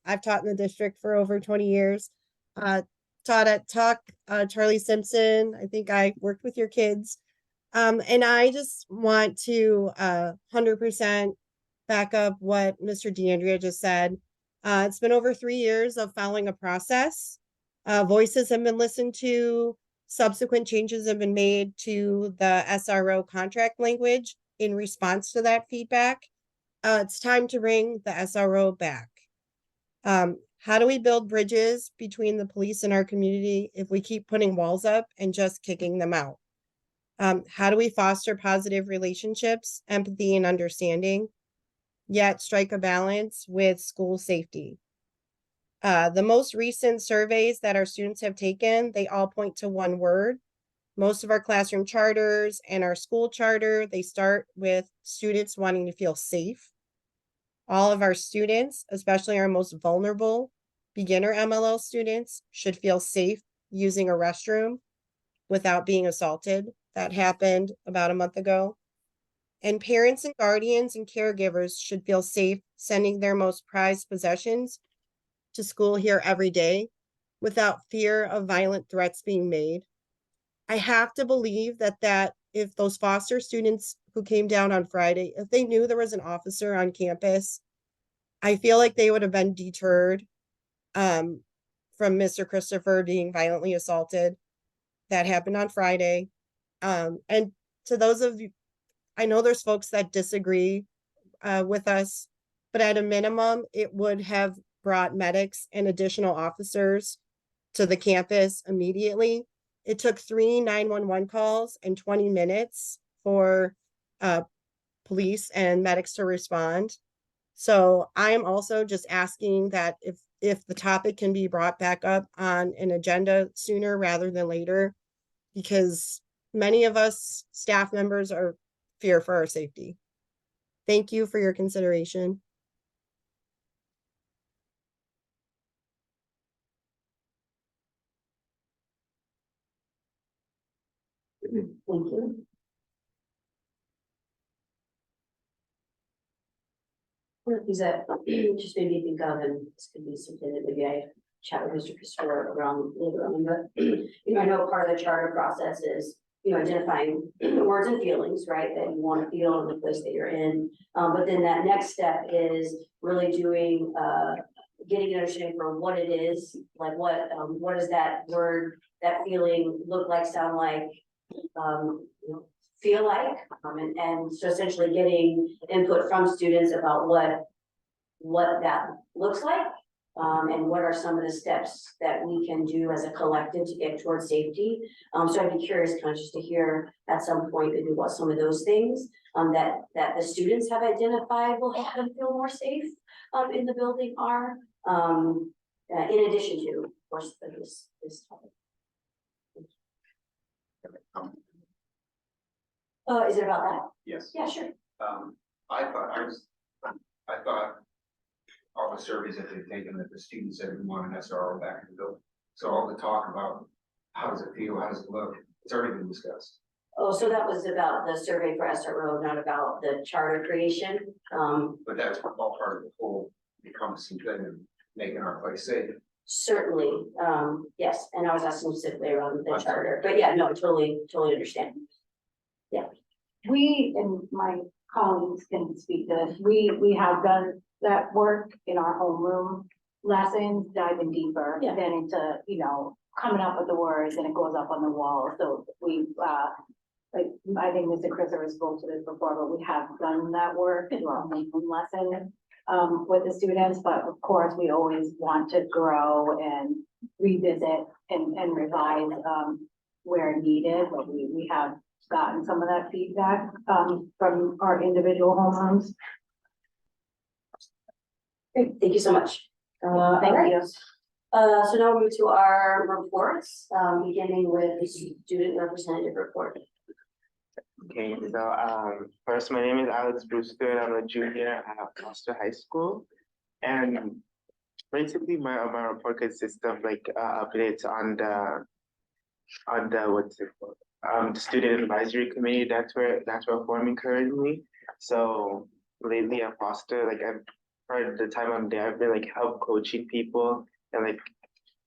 I've taught in the district for over 20 years. Taught at Tuck, Charlie Simpson. I think I worked with your kids. And I just want to 100% back up what Mr. DeAndrea just said. It's been over 3 years of following a process. Voices have been listened to. Subsequent changes have been made to the SRO contract language in response to that feedback. It's time to bring the SRO back. How do we build bridges between the police and our community if we keep putting walls up and just kicking them out? How do we foster positive relationships, empathy, and understanding, yet strike a balance with school safety? The most recent surveys that our students have taken, they all point to one word. Most of our classroom charters and our school charter, they start with students wanting to feel safe. All of our students, especially our most vulnerable beginner MLL students, should feel safe using a restroom without being assaulted. That happened about a month ago. And parents and guardians and caregivers should feel safe sending their most prized possessions to school here every day without fear of violent threats being made. I have to believe that if those foster students who came down on Friday, if they knew there was an officer on campus, I feel like they would have been deterred from Mr. Christopher being violently assaulted. That happened on Friday. And to those of you, I know there's folks that disagree with us, but at a minimum, it would have brought medics and additional officers to the campus immediately. It took 3 911 calls and 20 minutes for police and medics to respond. So I am also just asking that if the topic can be brought back up on an agenda sooner rather than later, because many of us staff members are fear for our safety. Thank you for your consideration. Thank you. One of the things that just made me think of, and this could be something that maybe I chat with Mr. Christopher around later on, but I know part of the charter process is, identifying words and feelings, right, that you want to feel in the place that you're in. But then that next step is really doing, getting an understanding for what it is, like what does that word, that feeling look like, sound like, feel like, and so essentially getting input from students about what that looks like, and what are some of the steps that we can do as a collective to get towards safety. So I'd be curious kind of just to hear at some point maybe what some of those things that the students have identified will help them feel more safe in the building are, in addition to, of course, this topic. Is it about that? Yes. Yeah, sure. I thought all the surveys that they've taken that the students said we want an SRO back in the building. So all the talk about how does it feel, how does it look, it's already been discussed. Oh, so that was about the survey for SRO, not about the charter creation. But that's all part of the whole encompassing thing and making our place safe. Certainly, yes, and I was asking specifically around the charter, but yeah, no, totally understand. Yeah. We, and my colleagues can speak to this, we have done that work in our homeroom lessons, diving deeper Yeah. than into, coming up with the words and it goes up on the wall. So we, like, I think Mr. Christopher spoke to this before, but we have done that work in our homeroom lesson with the students, but of course, we always want to grow and revisit and revise where needed, but we have gotten some of that feedback from our individual homerooms. Great, thank you so much. Thank you. So now we'll move to our reports, beginning with the student representative report. Okay, so first, my name is Alex Brewster, and I'm a junior at Foster High School. And basically, my report consists of like updates on the what's it called? The student advisory committee that's we're forming currently. So lately at Foster, like I've heard the time I'm there, I've been like help coaching people and like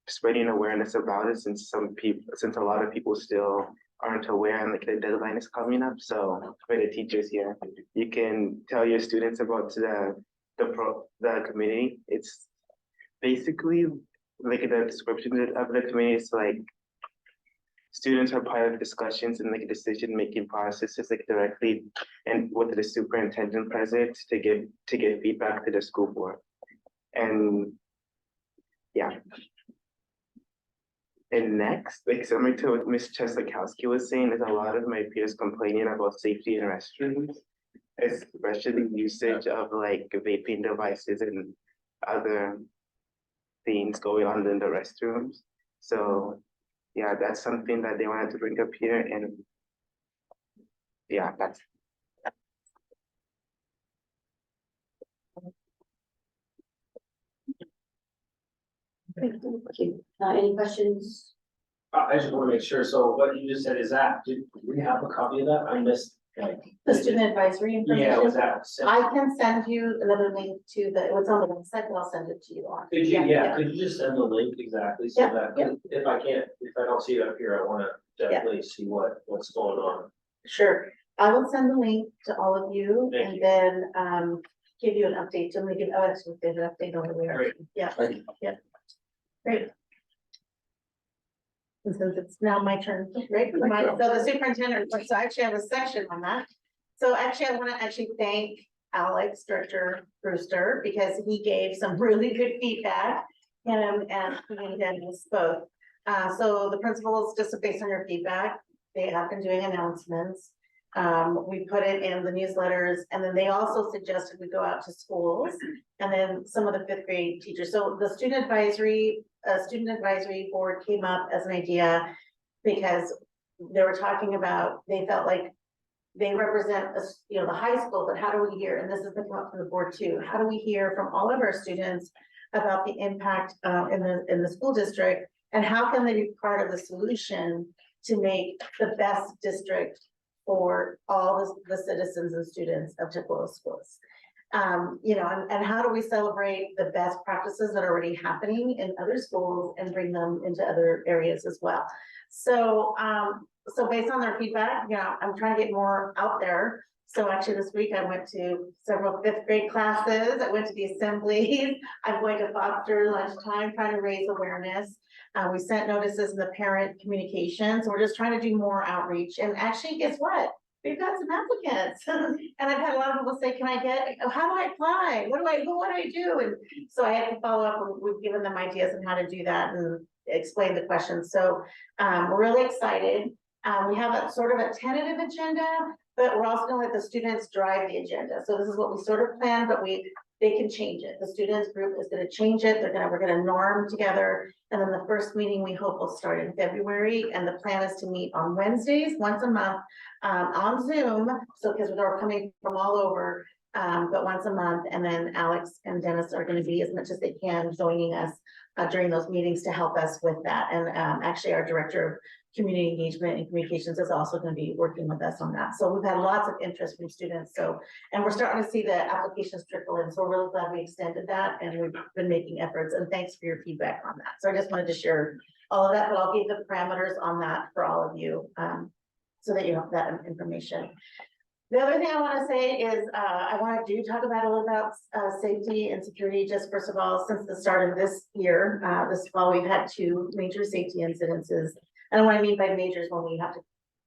spreading awareness about it since a lot of people still aren't aware and like the deadline is coming up. So for the teachers here, you can tell your students about the committee. It's basically like the description of the committee is like students are part of discussions and like decision-making processes like directly and with the superintendent present to give feedback to the school board. And yeah. And next, like similar to what Ms. Cheslakowski was saying, there's a lot of my peers complaining about safety in restrooms, especially usage of like vaping devices and other things going on in the restrooms. So yeah, that's something that they wanted to bring up here, and yeah, that's. Thank you. Any questions? I just want to make sure, so what you just said is that, did we have a copy of that? I missed, like. The student advisory information. Yeah, was that? I can send you another link to what's on the website, and I'll send it to you on. Could you, could you just send the link exactly so Yeah, that, if I don't see it up here, I wanna definitely see what's going on. Sure, I will send the link to all of you Thank and you. then give you an update, so we can, actually, there's an update over there. Great. Yeah, Thank you. yeah, great. And since it's now my turn, right? So the superintendent, so I actually have a section on that. So actually, I want to actually thank Alex, Director Brewster, because he gave some really good feedback. And Dennis both. So the principals, just based on your feedback, they have been doing announcements. We put it in the newsletters, and then they also suggested we go out to schools. And then some of the fifth grade teachers, so the student advisory board came up as an idea. Because they were talking about, they felt like they represent us, you know, the high school, but how do we hear, and this has been come up from the board too, how do we hear from all of our students about the impact in the school district, and how can they be part of the solution to make the best district for all the citizens and students of Tukwila schools? You know, and how do we celebrate the best practices that are already happening in other schools and bring them into other areas as well? So, so based on their feedback, you know, I'm trying to get more out there. So actually this week I went to several fifth grade classes. I went to the assemblies. I'm going to Foster lunchtime, trying to raise awareness. We sent notices in the parent communication. So we're just trying to do more outreach. And actually, guess what? We've got some applicants. And I've had a lot of people say, can I get, how do I apply? What do I do? And so I had to follow up, and we've given them ideas on how to do that and explain the questions. So we're really excited. We have a sort of a tentative agenda, but we're also gonna let the students drive the agenda. So this is what we sort of planned, but they can change it. The students group is gonna change it. We're gonna norm together. And then the first meeting we hope will start in February. And the plan is to meet on Wednesdays, once a month, on Zoom. So, because they're coming from all over, but once a month. And then Alex and Dennis are gonna be, as much as they can, joining us during those meetings to help us with that. And actually our director of community engagement and communications is also going to be working with us on that. So we've had lots of interest from students. So, and we're starting to see the applications trickle in. So we're really glad we extended that, and we've been making efforts, and thanks for your feedback on that. So I just wanted to share all of that, but I'll give the parameters on that for all of you, so that you have that information. The other thing I want to say is I want to talk about a little about safety and security. Just first of all, since the start of this year, this fall, we've had 2 major safety incidences. And what I mean by majors, when we have to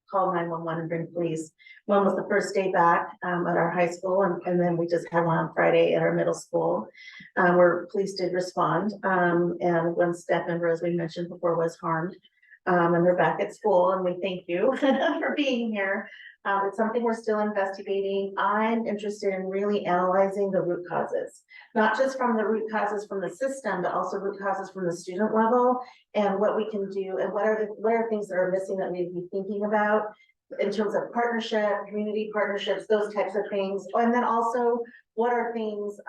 call 911 and bring police. One was the first day back at our high school, and then we just had one on Friday at our middle school, where police did respond. And one staff member, as we mentioned before, was harmed. And they're back at school, and we thank you for being here. It's something we're still investigating. I'm interested in really analyzing the root causes, not just from the root causes from the system, but also root causes from the student level, and what we can do, and what are things that are missing that we need to be thinking about in terms of partnership, community partnerships, those types of things. And then also, what are things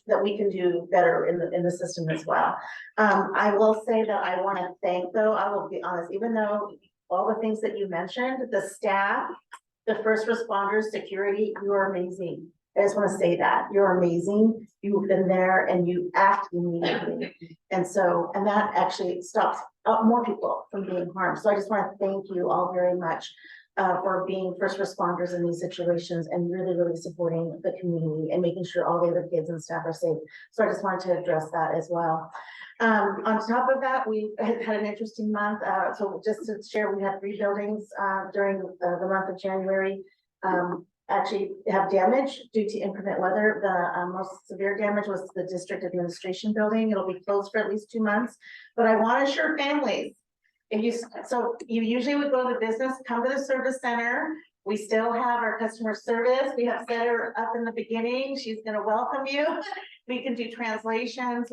that we can do better in the system as well. I will say that I want to thank, though, I will be honest, even though all the things that you mentioned, the staff, the first responders, security, you are amazing. I just want to say that you're amazing. You've been there and you act immediately. And that actually stops more people from being harmed. So I just want to thank you all very much for being first responders in these situations and really, really supporting the community and making sure all the other kids and staff are safe. So I just wanted to address that as well. On top of that, we had an interesting month. So just to share, we had 3 buildings during the month of January actually have damage due to inclement weather. The most severe damage was the district administration building. It'll be closed for at least 2 months. But I want to assure families, you usually would go to business, come to the service center. We still have our customer service. We have set her up in the beginning. She's going to welcome you. We can do translations.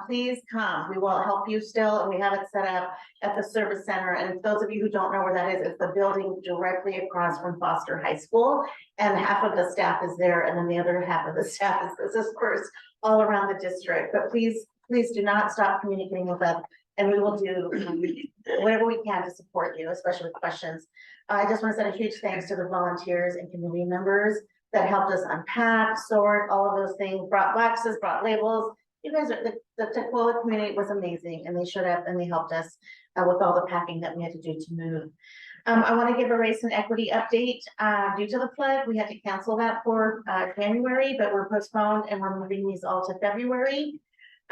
Please come. We will help you still, and we have it set up at the service center. And those of you who don't know where that is, it's the building directly across from Foster High School. And half of the staff is there, and then the other half of the staff is dispersed all around the district. But please do not stop communicating with us, and we will do whatever we can to support you, especially with questions. I just want to send a huge thanks to the volunteers and community members that helped us unpack, sort, all of those things, brought boxes, brought labels. You guys are, the Tukwila community was amazing, and they showed up and they helped us with all the packing that we had to do to move. I want to give a race and equity update. Due to the flood, we had to cancel that for January, but we're postponed and we're moving these all to February.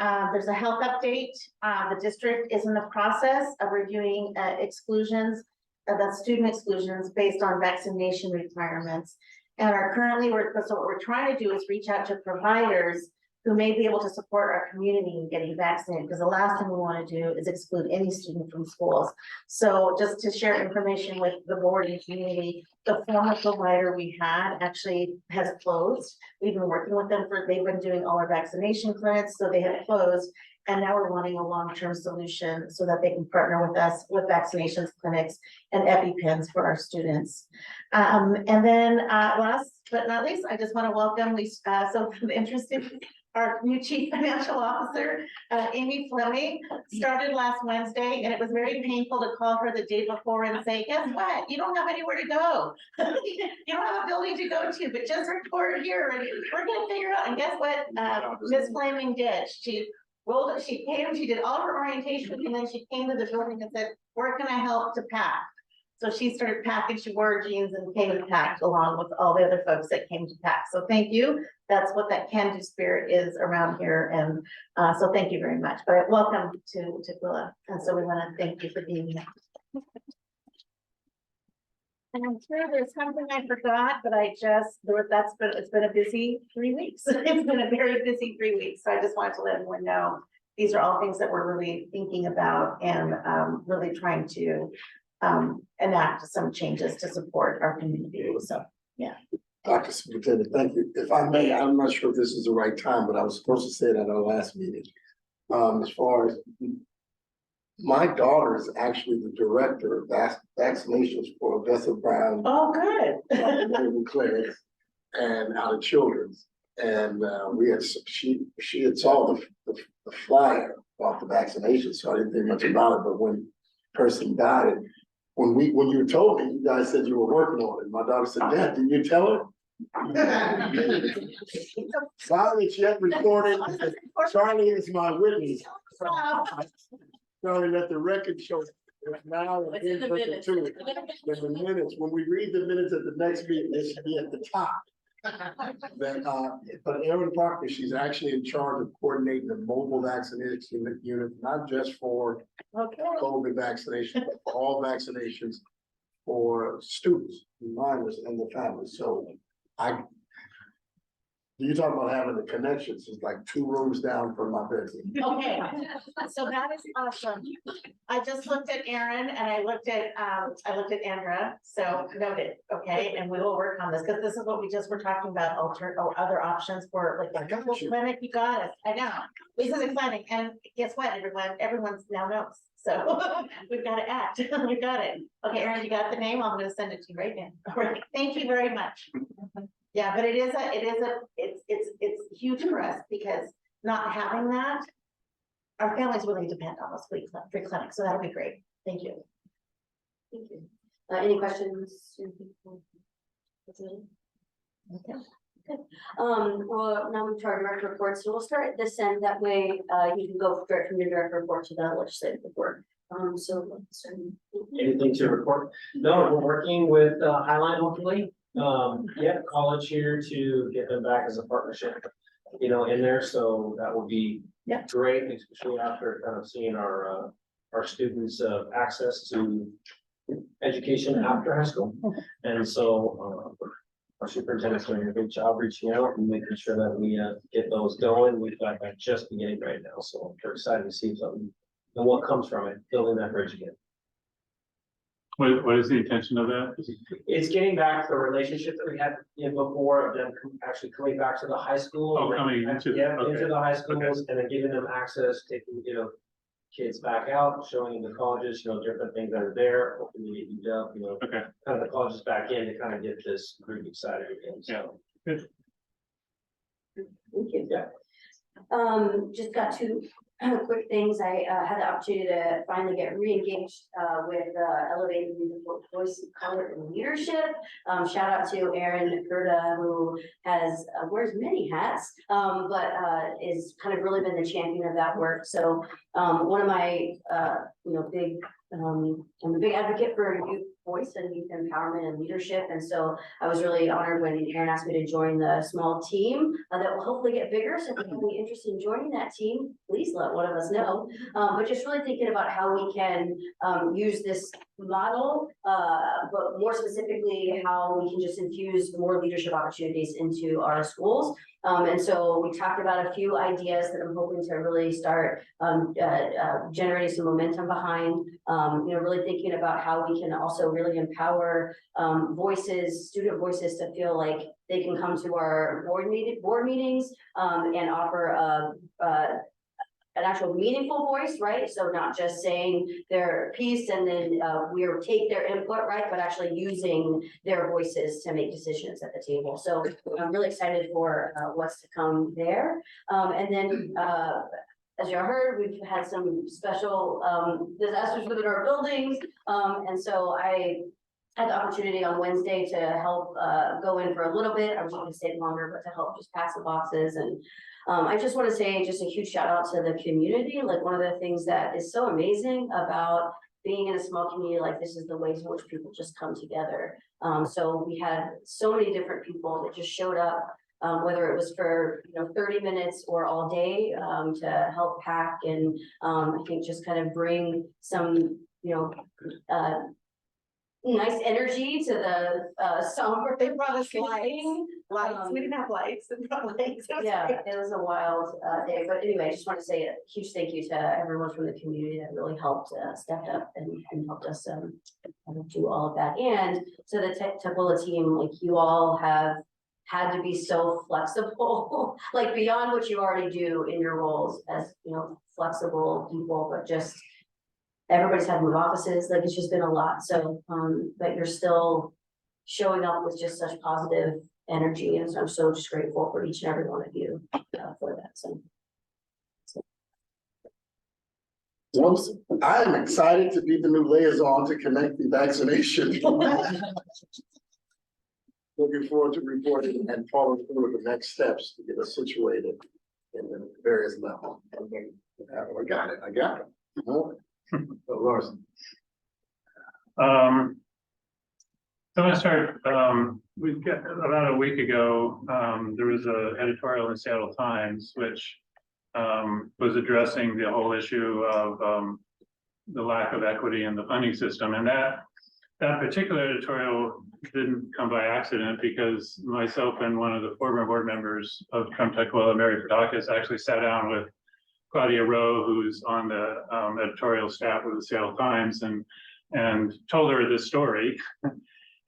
There's a health update. The district is in the process of reviewing exclusions, the student exclusions based on vaccination requirements. And currently, so what we're trying to do is reach out to providers who may be able to support our community in getting vaccinated, because the last thing we want to do is exclude any student from schools. So just to share information with the board and community, the former provider we had actually has closed. We've been working with them they've been doing all our vaccination clinics, so they have closed. And now we're wanting a long-term solution so that they can partner with us with vaccinations clinics and EpiPens for our students. And then last but not least, I just want to welcome some interested, our new Chief Financial Officer, Amy Fleming, started last Wednesday, and it was very painful to call her the day before and say, guess what? You don't have anywhere to go. You don't have a building to go to, but just report here and we're gonna figure out. And guess what Ms. Fleming did? She came, she did all her orientation, and then she came to the building and said, where can I help to pack? So she started packing, she wore jeans and came and packed along with all the other folks that came to pack. So thank you. That's what that can-do spirit is around here. And so thank you very much. But welcome to Quilla. And so we want to thank you for being here. And I'm sure there's something I forgot, but it's been a busy 3 weeks. It's been a very busy 3 weeks. So I just wanted to let everyone know, these are all things that we're really thinking about and really trying to enact some changes to support our community. So, yeah. Dr. Superintendent, thank you. If I may, I'm not sure if this is the right time, but I was supposed to say it at our last meeting. As far as my daughter is actually the director of vaccinations for Odessa Brown. Oh, good. Clinics and out of Children's. And she had saw the flyer about the vaccination, so I didn't think much about it. But when person got it, when you told me, you guys said you were working on it. My daughter said, Dad, did you tell her? Silence yet recorded. Charlie is my witness. Charlie, let the record show. Now It's in the minutes. in the minutes. When we read the minutes at the next meeting, they should be at the top. But Erin Proctor, she's actually in charge of coordinating the mobile vaccination unit, not just for COVID vaccination, but for all vaccinations for students, minors, and the families. So you talk about having the connections, it's like 2 rooms down from my bedroom. Okay, so that is awesome. I just looked at Erin and I looked at Andra, so noted, okay, and we will work on this, because this is what we just were talking about, other options for like a mobile clinic. You got us, I know, this is exciting, and guess what, everyone's now knows, so we've got to act, we got it. Okay, Erin, you got the name, I'm gonna send it to you right now. All right, thank you very much. Yeah, but it's huge for us, because not having that, our families really depend on those free clinics, so that'll be great. Thank you. Thank you. Any questions? Okay. Good. Well, now we turn to direct reports, so we'll start at this end. That way, you can go straight from your direct report to the legislative report. Anything to report? No, we're working with Highline hopefully. College here to get them back as a partnership, in there, so that will be great, especially after kind of seeing our students access to education after high school. And so our superintendent's doing a good job reaching out and making sure that we get those going. We've got that just beginning right now, so we're excited to see something and what comes from it, building that bridge again. What is the intention of that? It's getting back to the relationship that we had before of them actually coming back to the high school. Oh, coming into into the high schools, and then giving them access, taking, kids back out, showing them the colleges, different things that are there, hoping to get you up, kind of the colleges back in to kind of get this group excited again. So. Yeah. Good. Thank you. Yeah. Just got 2 quick things. I had the opportunity to finally get re-engaged with Elevating Voice, Color, and Leadership. Shout out to Erin Gerda, who wears many hats, but is kind of really been the champion of that work. So one of my I'm a big advocate for youth voice and youth empowerment and leadership. And so I was really honored when Erin asked me to join the small team that will hopefully get bigger. So if you have any interest in joining that team, please let one of us know. But just really thinking about how we can use this model, but more specifically, how we can just infuse more leadership opportunities into our schools. And so we talked about a few ideas that I'm hoping to really start generating some momentum behind. Really thinking about how we can also really empower student voices to feel like they can come to our board meetings and offer an actual meaningful voice, right? So not just saying their piece and then we take their input, right? But actually using their voices to make decisions at the table. So I'm really excited for what's to come there. And then as you heard, we've had some special disasters within our buildings. And so I had the opportunity on Wednesday to help go in for a little bit. I was going to stay longer, but to help just pass the boxes. And I just want to say just a huge shout out to the community. Like one of the things that is so amazing about being in a small community like this is the ways in which people just come together. So we had so many different people that just showed up, whether it was for 30 minutes or all day to help pack and I think just kind of bring some nice energy to the summer. They brought us lights. We didn't have lights. They brought lights. Yeah, it was a wild day, but anyway, I just want to say a huge thank you to everyone from the community that really helped, stepped up and helped us do all of that. And to the Tukwila team, like you all have had to be so flexible, like beyond what you already do in your roles as flexible people, but just everybody's had to move offices, like it's just been a lot. So, but you're still showing up with just such positive energy. And so I'm so just grateful for each and every one of you for that. So. Well, I'm excited to be the new liaison to connect the vaccination. Looking forward to reporting and following through with the next steps to get us situated in the various levels. I got it. So Larson. So I'm gonna start, we've got about a week ago, there was an editorial in Seattle Times, which was addressing the whole issue of the lack of equity in the funding system. And that particular editorial didn't come by accident because myself and one of the former board members of Trump Tukwila, Mary Fadakis, actually sat down with Claudia Rowe, who's on the editorial staff of the Seattle Times, and told her this story.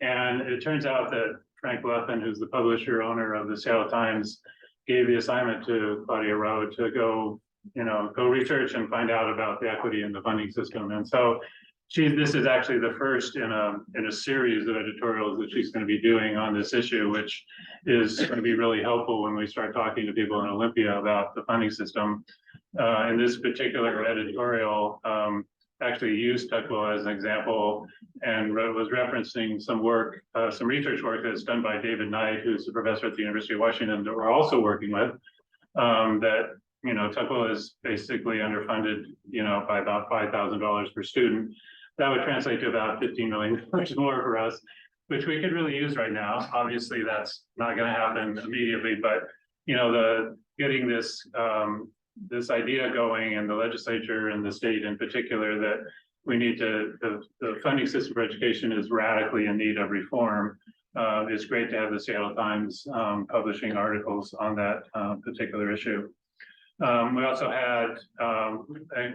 And it turns out that Frank Luffin, who's the publisher owner of the Seattle Times, gave the assignment to Claudia Rowe to go research and find out about the equity in the funding system. And so this is actually the first in a series of editorials that she's going to be doing on this issue, which is going to be really helpful when we start talking to people in Olympia about the funding system. In this particular editorial, actually used Tukwila as an example and was referencing some work, some research work that's done by David Knight, who's a professor at the University of Washington that we're also working with, that Tukwila is basically underfunded, by about $5,000 per student. That would translate to about $15 million more for us, which we could really use right now. Obviously, that's not going to happen immediately, but getting this idea going in the legislature and the state in particular that we need the funding system for education is radically in need of reform. It's great to have the Seattle Times publishing articles on that particular issue. We also had,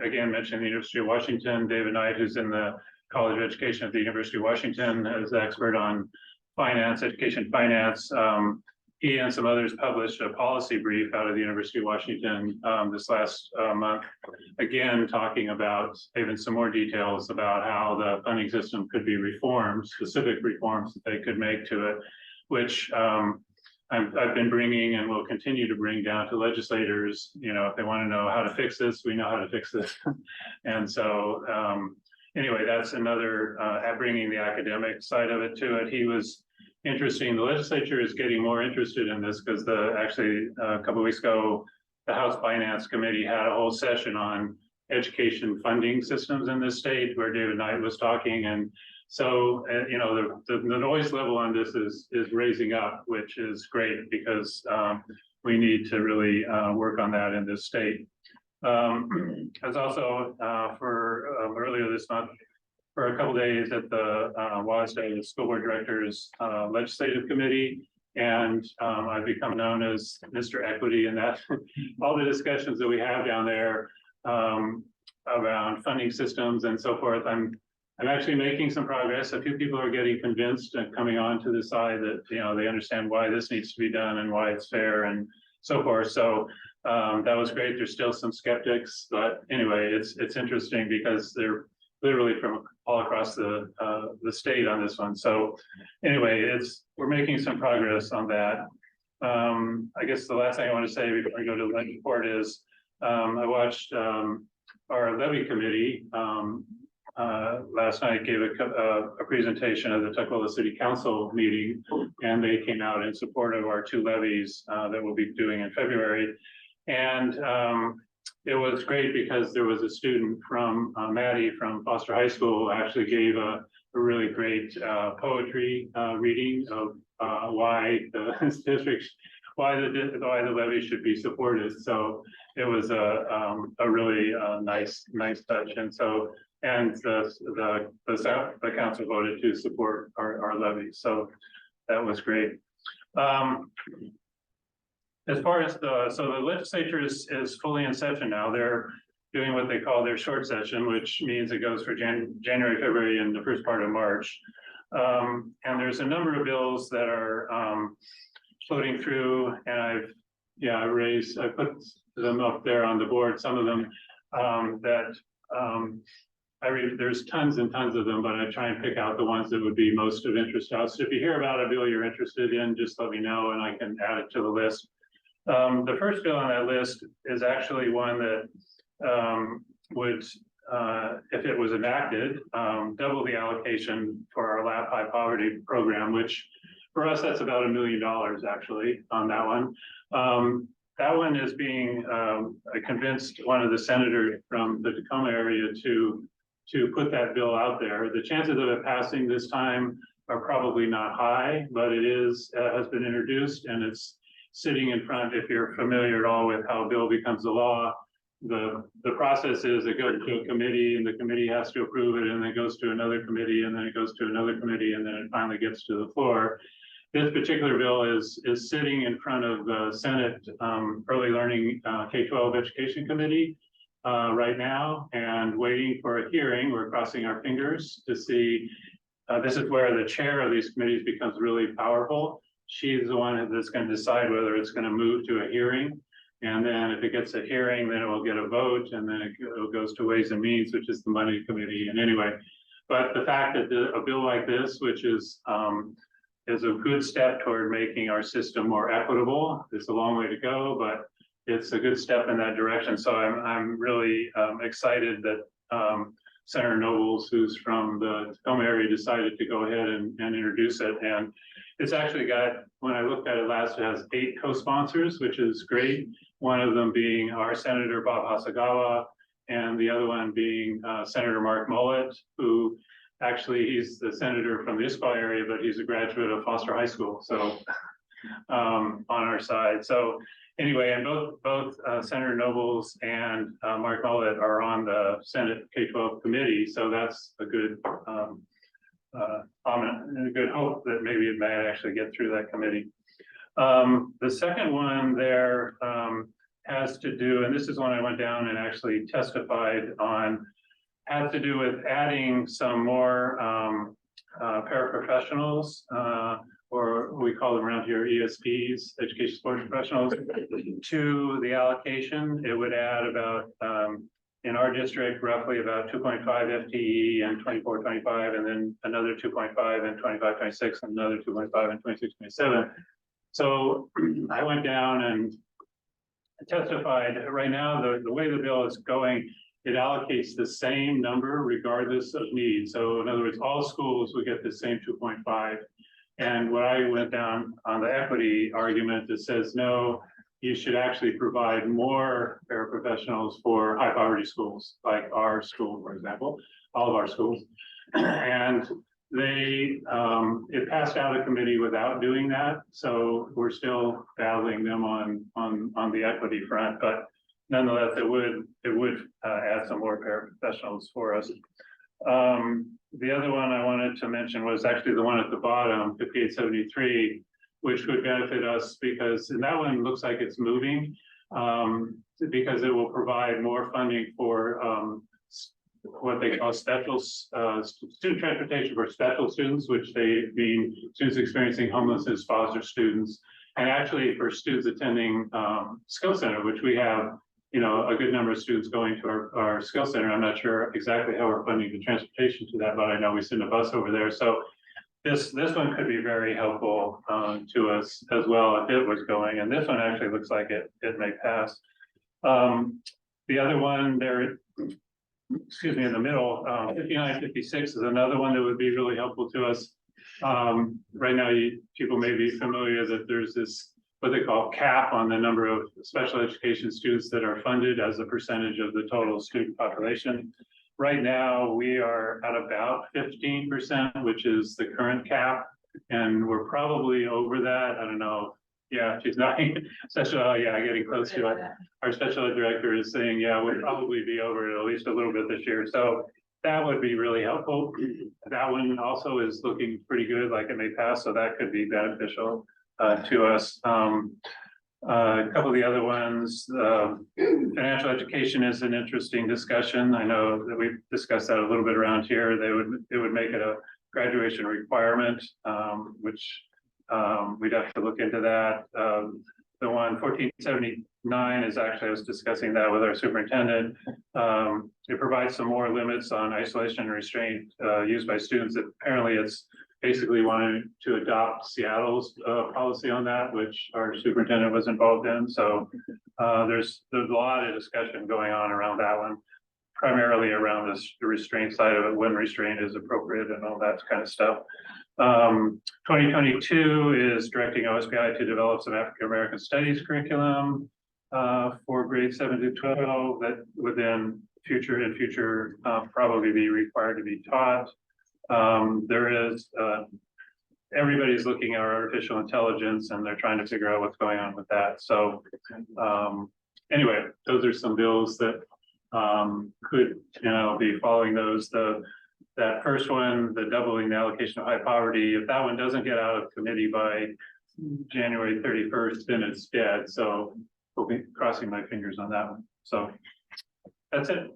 again, mentioned the University of Washington, David Knight, who's in the College of Education at the University of Washington as an expert on finance, education finance. He and some others published a policy brief out of the University of Washington this last month, again, talking about even some more details about how the funding system could be reformed, specific reforms that they could make to it, which I've been bringing and will continue to bring down to legislators. If they want to know how to fix this, we know how to fix this. And so anyway, that's another bringing the academic side of it to it. He was interesting. The legislature is getting more interested in this because actually a couple of weeks ago, the House Finance Committee had a whole session on education funding systems in this state where David Knight was talking. And so, the noise level on this is raising up, which is great because we need to really work on that in this state. As also for earlier this month, for a couple days at the WASDA, the School Board Directors Legislative Committee, And I've become known as Mr. Equity, and that all the discussions that we have down there around funding systems and so forth, I'm actually making some progress. A few people are getting convinced and coming on to the side that, you know, they understand why this needs to be done and why it's fair and so forth. So that was great. There's still some skeptics, but anyway, it's interesting because they're literally from all across the state on this one. So anyway, we're making some progress on that. I guess the last thing I want to say before I go to the levy report is I watched our levy committee last night gave a presentation at the Tukwila City Council meeting, and they came out in support of our 2 levies that we'll be doing in February. And it was great because there was a student from Maddie from Foster High School who actually gave a really great poetry reading of why the district, why the levy should be supported. So it was a really nice touch. And so the council voted to support our levy. So that was great. As far as the legislature is fully in session now. They're doing what they call their short session, which means it goes for January, February, and the first part of March. And there's a number of bills that are floating through, and I put them up there on the board. Some of them there's tons and tons of them, but I try and pick out the ones that would be most of interest to us. So if you hear about a bill you're interested in, just let me know and I can add it to the list. The first bill on that list is actually one that would, if it was enacted, double the allocation for our LAP High Poverty program, which for us, that's about $1 million actually on that one. That one is being, I convinced one of the senators from the Tacoma area to put that bill out there. The chances of it passing this time are probably not high, but it has been introduced and it's sitting in front. If you're familiar at all with how a bill becomes a law, the process is it goes to a committee and the committee has to approve it, and then it goes to another committee, and then it goes to another committee, and then it finally gets to the floor. This particular bill is sitting in front of the Senate Early Learning K-12 Education Committee right now and waiting for a hearing. We're crossing our fingers to see. This is where the chair of these committees becomes really powerful. She's the one that's going to decide whether it's going to move to a hearing. And then if it gets a hearing, then it will get a vote, and then it goes to Ways and Means, which is the money committee. And anyway, but the fact that a bill like this, which is a good step toward making our system more equitable. It's a long way to go, but it's a good step in that direction. So I'm really excited that Senator Nobles, who's from the Tacoma area, decided to go ahead and introduce it. And it's actually got, when I looked at it last, it has 8 co-sponsors, which is great. One of them being our Senator Bob Hasagawa, and the other one being Senator Mark Mullet, who actually he's the senator from the Issaquah area, but he's a graduate of Foster High School, so on our side. So anyway, and both Senator Nobles and Mark Mullet are on the Senate K-12 committee, so that's a good hope that maybe it may actually get through that committee. The second one there has to do, and this is one I went down and actually testified on, has to do with adding some more paraprofessionals, or we call them around here ESPs, education support professionals, to the allocation. It would add about, in our district, roughly about 2.5 FTE and 24-25, and then another 2.5 and 25-26, and another 2.5 and 26-27. So I went down and testified. Right now, the way the bill is going, it allocates the same number regardless of need. So in other words, all schools would get the same 2.5. And when I went down on the equity argument that says, no, you should actually provide more paraprofessionals for high poverty schools, like our school, for example, all of our schools. And it passed out of committee without doing that. So we're still battling them on the equity front, but nonetheless, it would add some more paraprofessionals for us. The other one I wanted to mention was actually the one at the bottom, 5873. which would benefit us because, and that one looks like it's moving. Because it will provide more funding for, what they call special, student transportation for special students, which they mean students experiencing homelessness, foster students, and actually for students attending, skill center, which we have, a good number of students going to our skill center. I'm not sure exactly how we're funding the transportation to that, but I know we send a bus over there. So this one could be very helpful to us as well if it was going, and this one actually looks like it may pass. The other one there, excuse me, in the middle, 5956 is another one that would be really helpful to us. Right now, people may be familiar that there's this, what they call cap on the number of special education students that are funded as a percentage of the total student population. Right now, we are at about 15%, which is the current cap, and we're probably over that. I don't know. Yeah, she's not getting close to it. Our special ed director is saying, yeah, we'll probably be over it at least a little bit this year. So that would be really helpful. That one also is looking pretty good, like it may pass, so that could be beneficial to us. A couple of the other ones, financial education is an interesting discussion. I know that we've discussed that a little bit around here. It would make it a graduation requirement, which we'd have to look into that. The one 1479 is actually, I was discussing that with our superintendent. It provides some more limits on isolation and restraint used by students. Apparently it's basically wanting to adopt Seattle's policy on that, which our superintendent was involved in. So there's a lot of discussion going on around that one, primarily around the restraint side of it, when restraint is appropriate and all that kind of stuff. 2022 is directing OSBI to develop some African American studies curriculum for grades 7 to 12 that would then future probably be required to be taught. There is everybody's looking at artificial intelligence and they're trying to figure out what's going on with that. So anyway, those are some bills that could be following those. That first one, the doubling the allocation of high poverty, if that one doesn't get out of committee by January 31st, then it's dead. So we'll be crossing my fingers on that one. So that's it.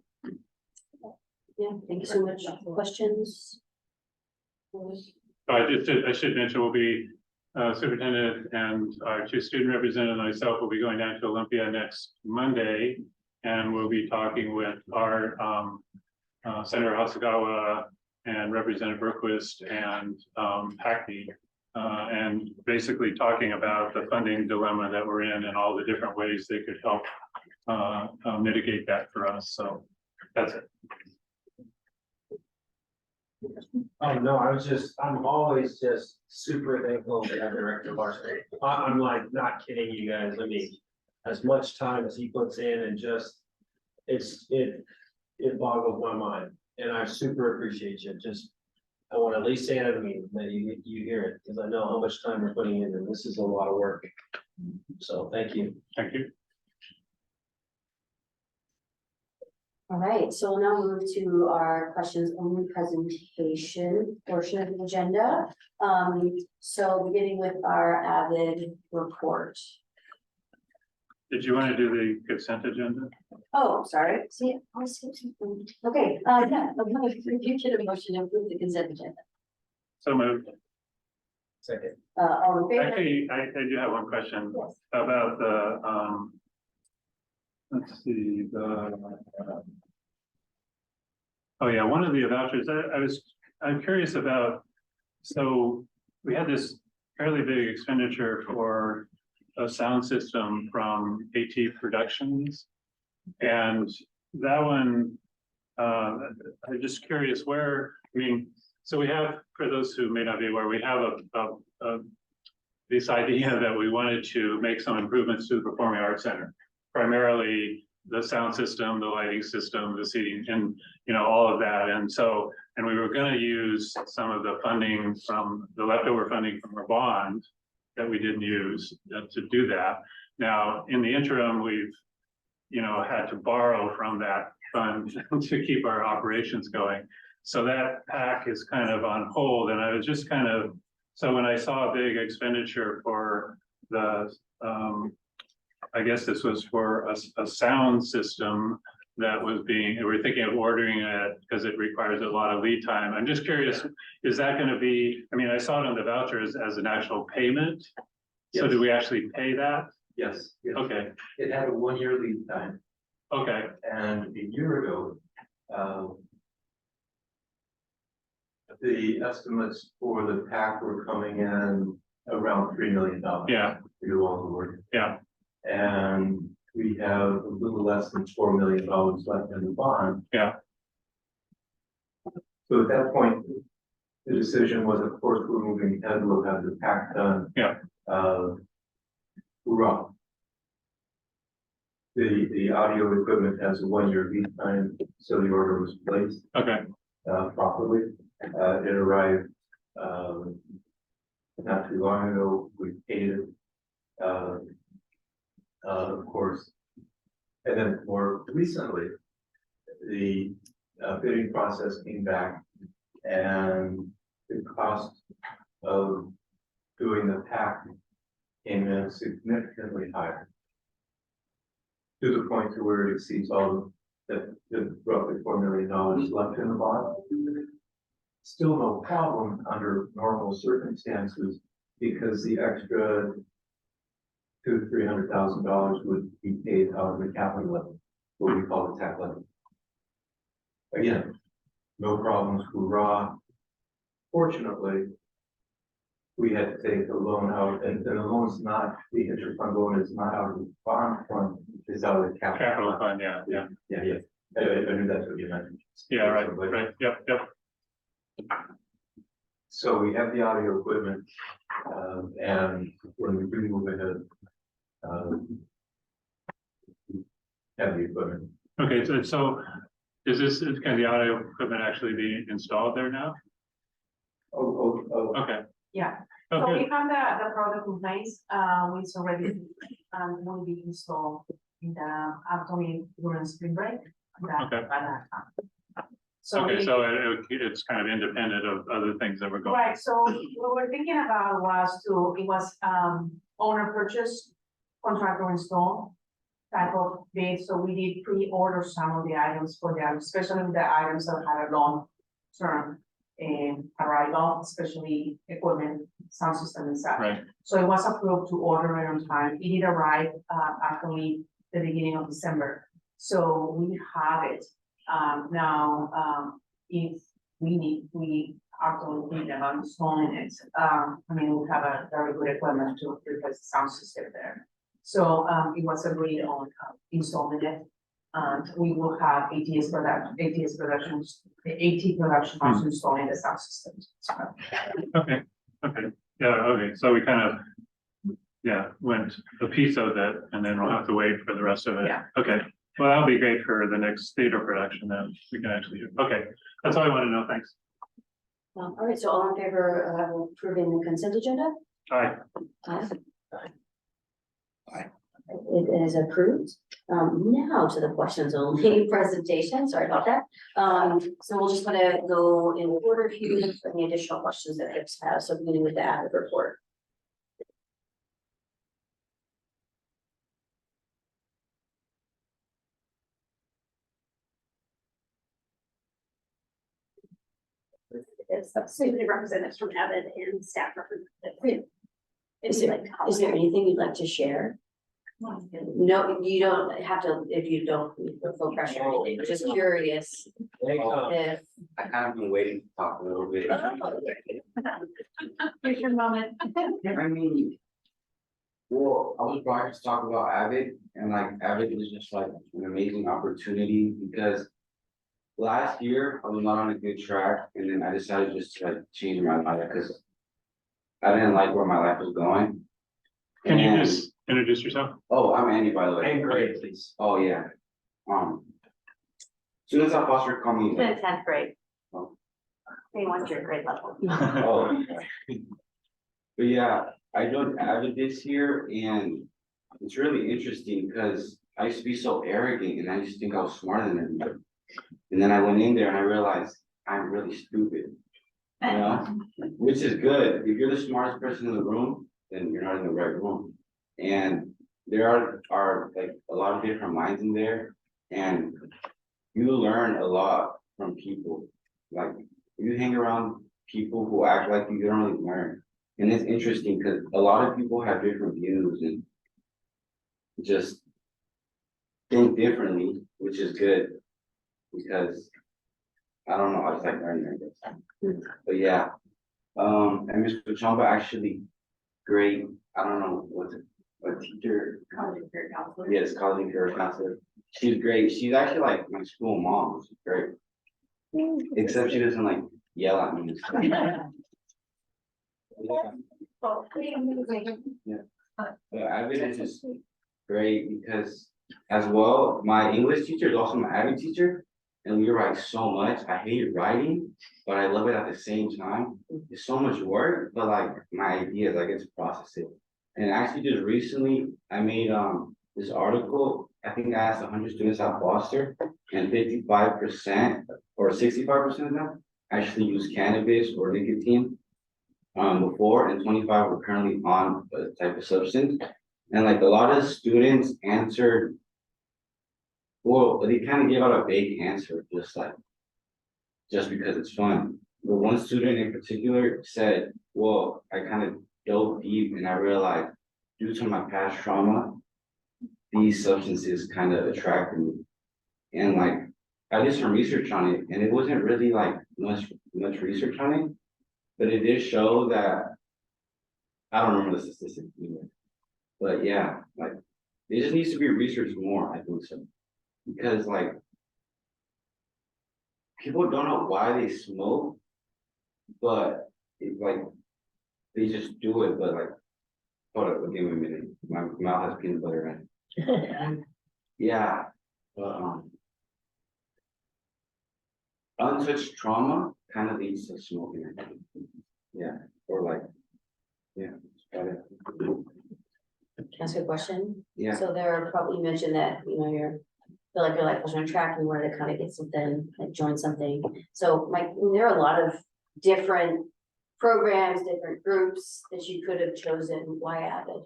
Yeah, thank you so much. Questions? I should mention we'll be superintendent and our two student representatives and myself will be going down to Olympia next Monday, and we'll be talking with our Senator Hasagawa and Representative Berquist and Hackney, and basically talking about the funding dilemma that we're in and all the different ways they could help mitigate that for us. So that's it. Oh, no, I'm always just super thankful to have Director Larson. I'm like, not kidding you guys. I mean, as much time as he puts in and just, it boggles my mind. And I super appreciate you. I want to at least say it at a meeting that you hear it, because I know how much time we're putting in, and this is a lot of work. So thank you. Thank you. All right, so we'll now move to our questions only presentation portion of the agenda. So beginning with our AVID report. Did you want to do the consent agenda? Oh, sorry. See, I skipped something. Okay, yeah, you should have motion to approve the consent agenda. So moved. Second. All in favor? Actually, I do have one question about the, let's see, oh yeah, one of the vouchers, I'm curious about, so we had this fairly big expenditure for a sound system from AT Productions. And that one, I'm just curious where, so we have, for those who may not be aware, we have this idea that we wanted to make some improvements to the Performing Arts Center, primarily the sound system, the lighting system, the seating, and all of that. And we were going to use some of the funding from the leftover funding from our bond that we didn't use to do that. Now, in the interim, we've had to borrow from that fund to keep our operations going. So that PAC is kind of on hold, and I was just kind of So when I saw a big expenditure for the, I guess this was for a sound system that was being, we're thinking of ordering it because it requires a lot of lead time. I'm just curious, is that gonna be, I mean, I saw it on the vouchers as an actual payment. So do we actually pay that? Yes, yes. Okay, It had a 1 year lead time, okay, and a year ago, the estimates for the PAC were coming in around $3 million. yeah, To do all the work. yeah, And we have a little less than $4 million left in the bond. yeah, So at that point, the decision was, of course, we're moving ahead, we'll have the PAC done. yeah, Hoorah. The audio equipment has a 1 year lead time, so the order was placed okay, properly. It arrived not too long ago. We paid it, of course. And then more recently, the bidding process came back, and the cost of doing the PAC came in significantly higher, to the point to where it exceeds all the roughly $4 million left in the bond. Still no problem under normal circumstances, because the extra $200,000-300,000 would be paid out of the capital level, what we call the TAC level. Again, no problems, hoorah. Fortunately, we had to take a loan out, and the loan's not, the interfund loan is not out of the bond fund, it's out of the capital fund, yeah, yeah, Yeah, yeah. I knew that's what you meant. yeah, right, yep, yep, So we have the audio equipment, and when we do move ahead, have the equipment. okay, so is this, can the audio equipment actually be installed there now? Oh, Okay, Yeah, so okay, we have the product in place, it's already, will be installed in the upcoming during spring break. Okay. By that time. So okay, we- so it's kind of independent of other things that were going. Right, so what we're thinking about it was owner purchase, contractor install type of bid, so we did pre-order some of the items for them, especially the items that had a long term arrival, especially equipment, sound system and such. Right, So it was approved to order it on time. It did arrive actually the beginning of December. So we have it. Now, if we are going to think about installing it, I mean, we have a very good equipment to replace the sound system there. So it was agreed on installing it. We will have AT Productions also installing the sound systems. okay, okay, yeah, okay, so we kind of, yeah, went a piece of it, and then we'll have to wait for the rest of it. Yeah. Okay, well, that'll be great for the next theater production, then we can actually do, okay, that's all I want to know, thanks. All right, so all in favor of approving the consent agenda? Aye. Aye. It is approved. Now to the questions only presentation, sorry about that. So we'll just want to go in order here for any additional questions that folks have, so beginning with the AVID report. It's student representatives from AVID and staff representatives. Is there anything you'd like to share? No, you don't have to, if you don't feel pressure or anything, just curious. If I kind of been waiting to talk a little bit. Here's your moment. I mean, well, I was brought to talk about AVID, and like AVID was just like an amazing opportunity, because last year I was not on a good track, and then I decided just to like change my life because I didn't like where my life was going. Can you just introduce yourself? Oh, I'm Andy, by the way. And grade, please. Oh, yeah. Students at Foster call me. It's in 10th grade. Oh. They want your grade level. Oh, okay. But yeah, I joined AVID this year, and it's really interesting because I used to be so arrogant, and I used to think I was smarter than everybody. And then I went in there and I realized I'm really stupid. You know, which is good. If you're the smartest person in the room, then you're not in the right room. And there are like a lot of different minds in there, and you learn a lot from people. Like, if you hang around people who act like you don't really learn. And it's interesting because a lot of people have different views and just think differently, which is good because I don't know, I just like learning, I guess. But yeah, and Mr. Chamba actually great. I don't know what teacher. College career counselor. Yes, college career counselor. She's great. She's actually like my school mom. She's great. Except she doesn't like yell at me and stuff. Yeah. But Avid is just great because as well, my English teacher is also my Avid teacher. And we write so much. I hate writing, but I love it at the same time. It's so much work, but like my ideas, I get to process it. And actually just recently, I made this article. I think I asked 100 students at Foster, and 55% or 65% of them actually use cannabis or nicotine before, and 25 were currently on a type of substance. And like a lot of students answered, well, they kind of gave out a vague answer, just because it's fun. But one student in particular said, well, I kind of dove deep and I realized due to my past trauma, these substances kind of attracted me. And like, I did some research on it, and it wasn't really like much research on it, but it did show that, I don't remember the statistics either. But yeah, like, it just needs to be researched more, I think so. Because like, people don't know why they smoke, but it's like, they just do it, but like, hold up, give me a minute, my mouth has peanut butter in it. Yeah, but untouched trauma kind of leads to smoking, I think. Yeah, or like, yeah, that's about it. Can I ask you a question? Yeah. So there, probably mentioned that, you know, feel like your life was on track and wanted to kind of get something, like join something. So Mike, there are a lot of different programs, different groups that you could have chosen. Why Avid?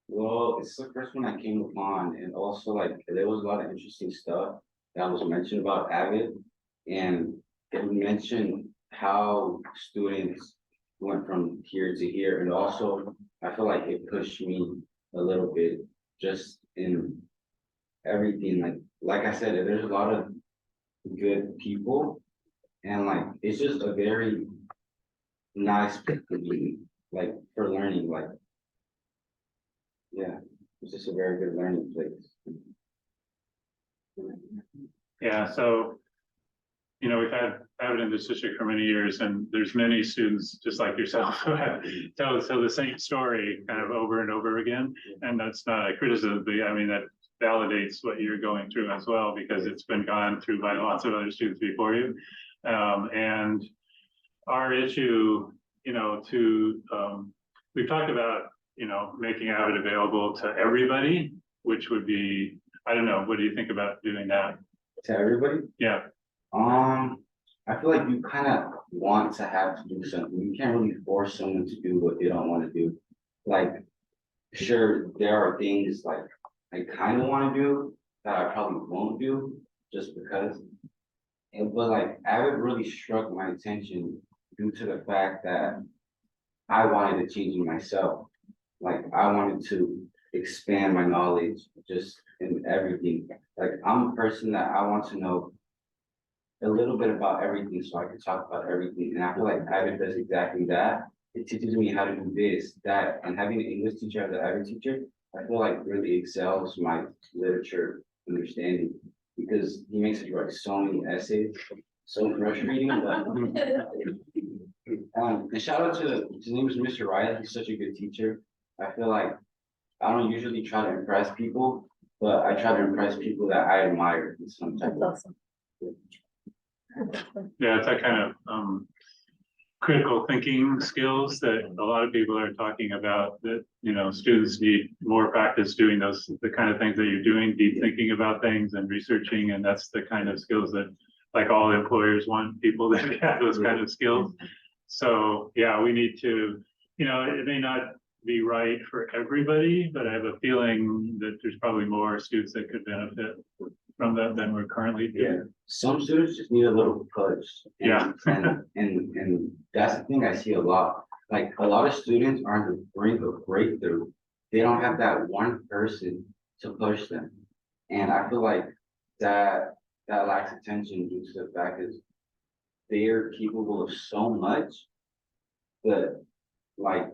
Well, it's the first one I came upon, and also like there was a lot of interesting stuff that was mentioned about Avid, and it mentioned how students went from here to here, and also I feel like it pushed me a little bit just in everything. Like I said, there's a lot of good people, and like it's just a very nice place to be, like for learning, like. Yeah, it's just a very good learning place. Yeah, so, you know, we've had Avid in this district for many years, and there's many students just like yourself who have tell the same story kind of over and over again. And that's not a criticism, but I mean, that validates what you're going through as well, because it's been gone through by lots of other students before you. And our issue, you know, we've talked about, you know, making Avid available to everybody, which would be, I don't know, what do you think about doing that? To everybody? Yeah. I feel like you kind of want to have to do something. You can't really force someone to do what they don't want to do. Like, sure, there are things like I kind of want to do that I probably won't do just because. But like, Avid really struck my attention due to the fact that I wanted to change myself. Like, I wanted to expand my knowledge just in everything. Like, I'm a person that I want to know a little bit about everything so I can talk about everything. And I feel like Avid does exactly that. It teaches me how to do this, that, and having an English teacher as an Avid teacher, I feel like really excels my literature understanding, because he makes me write so many essays, so frustrating. But and shout out to his name is Mr. Riley. He's such a good teacher. I feel like I don't usually try to impress people, but I try to impress people that I admire in some type of. Yeah, it's that kind of critical thinking skills that a lot of people are talking about, that, you know, students need more practice doing those, the kind of things that you're doing, deep thinking about things and researching, and that's the kind of skills that like all employers want people that have those kind of skills. So, yeah, we need to, it may not be right for everybody, but I have a feeling that there's probably more students that could benefit from that than we're currently doing. Some students just need a little push. Yeah. And that's the thing I see a lot. Like a lot of students are on the brink of breakthrough. They don't have that one person to push them. And I feel like that lacks attention due to the fact that they're capable of so much, but like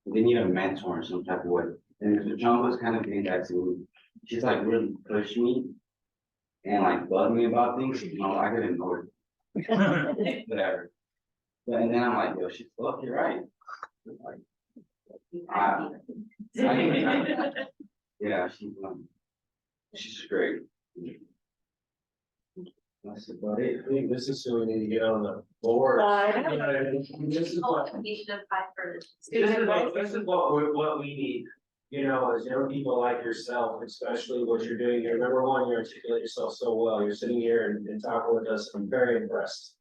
they need a mentor in some type of way. And Mr. John was kind of doing that too. She's like really pushed me and like bug me about things. I could ignore it. Whatever. But and then I'm like, yo, she's look, you're right. Like, yeah, she's great. That's about it. I think this is who we need to get on the board. This is what, this is what we need, as young people like yourself, especially what you're doing here. Number one, you articulate yourself so well. You're sitting here and talking with us. I'm very impressed.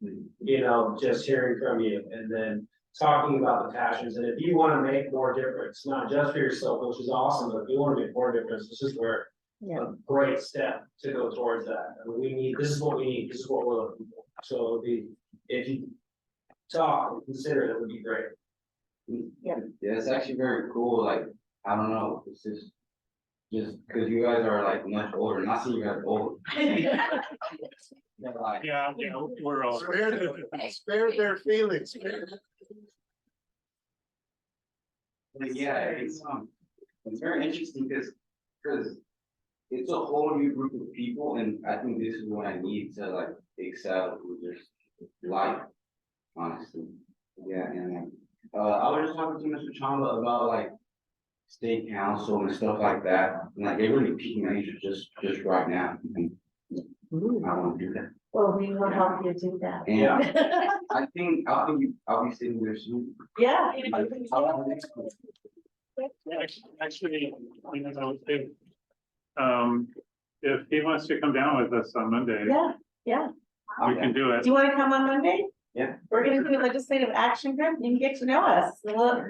Just hearing from you and then talking about the passions. And if you want to make more difference, not just for yourself, which is awesome, but if you want to make more difference, this is where a great step to go towards that. I mean, this is what we need, this is what we're looking for. So it would be, if you talk and consider it, it would be great. Yeah, it's actually very cool. Like, I don't know, it's just because you guys are like much older, not saying you guys are old. Yeah, we're all. Spare their feelings. But yeah, it's very interesting because it's a whole new group of people, and I think this is what I need to like excel with this life, honestly. Yeah, and I was just talking to Mr. Chamba about like state council and stuff like that, and like it really piqued my interest just right now. And I want to do that. Well, we will help you do that. And I think I'll be sitting there soon. Yeah. Actually, if he wants to come down with us on Monday. Yeah. We can do it. Do you want to come on Monday? Yeah. We're gonna do a legislative action group, you can get to know us, we'll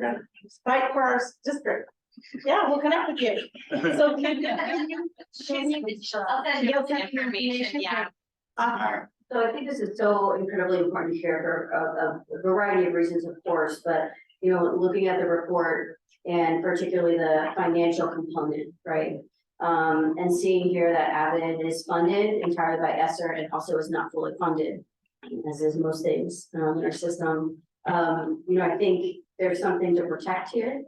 fight for our district. Yeah, we'll connect with you. So can you? You'll send your information, yeah. So I think this is so incredibly important here for a variety of reasons, of course, but looking at the report and particularly the financial component, right? And seeing here that Avid is funded entirely by ESSER and also is not fully funded, as is most things in our system. I think there's something to protect here.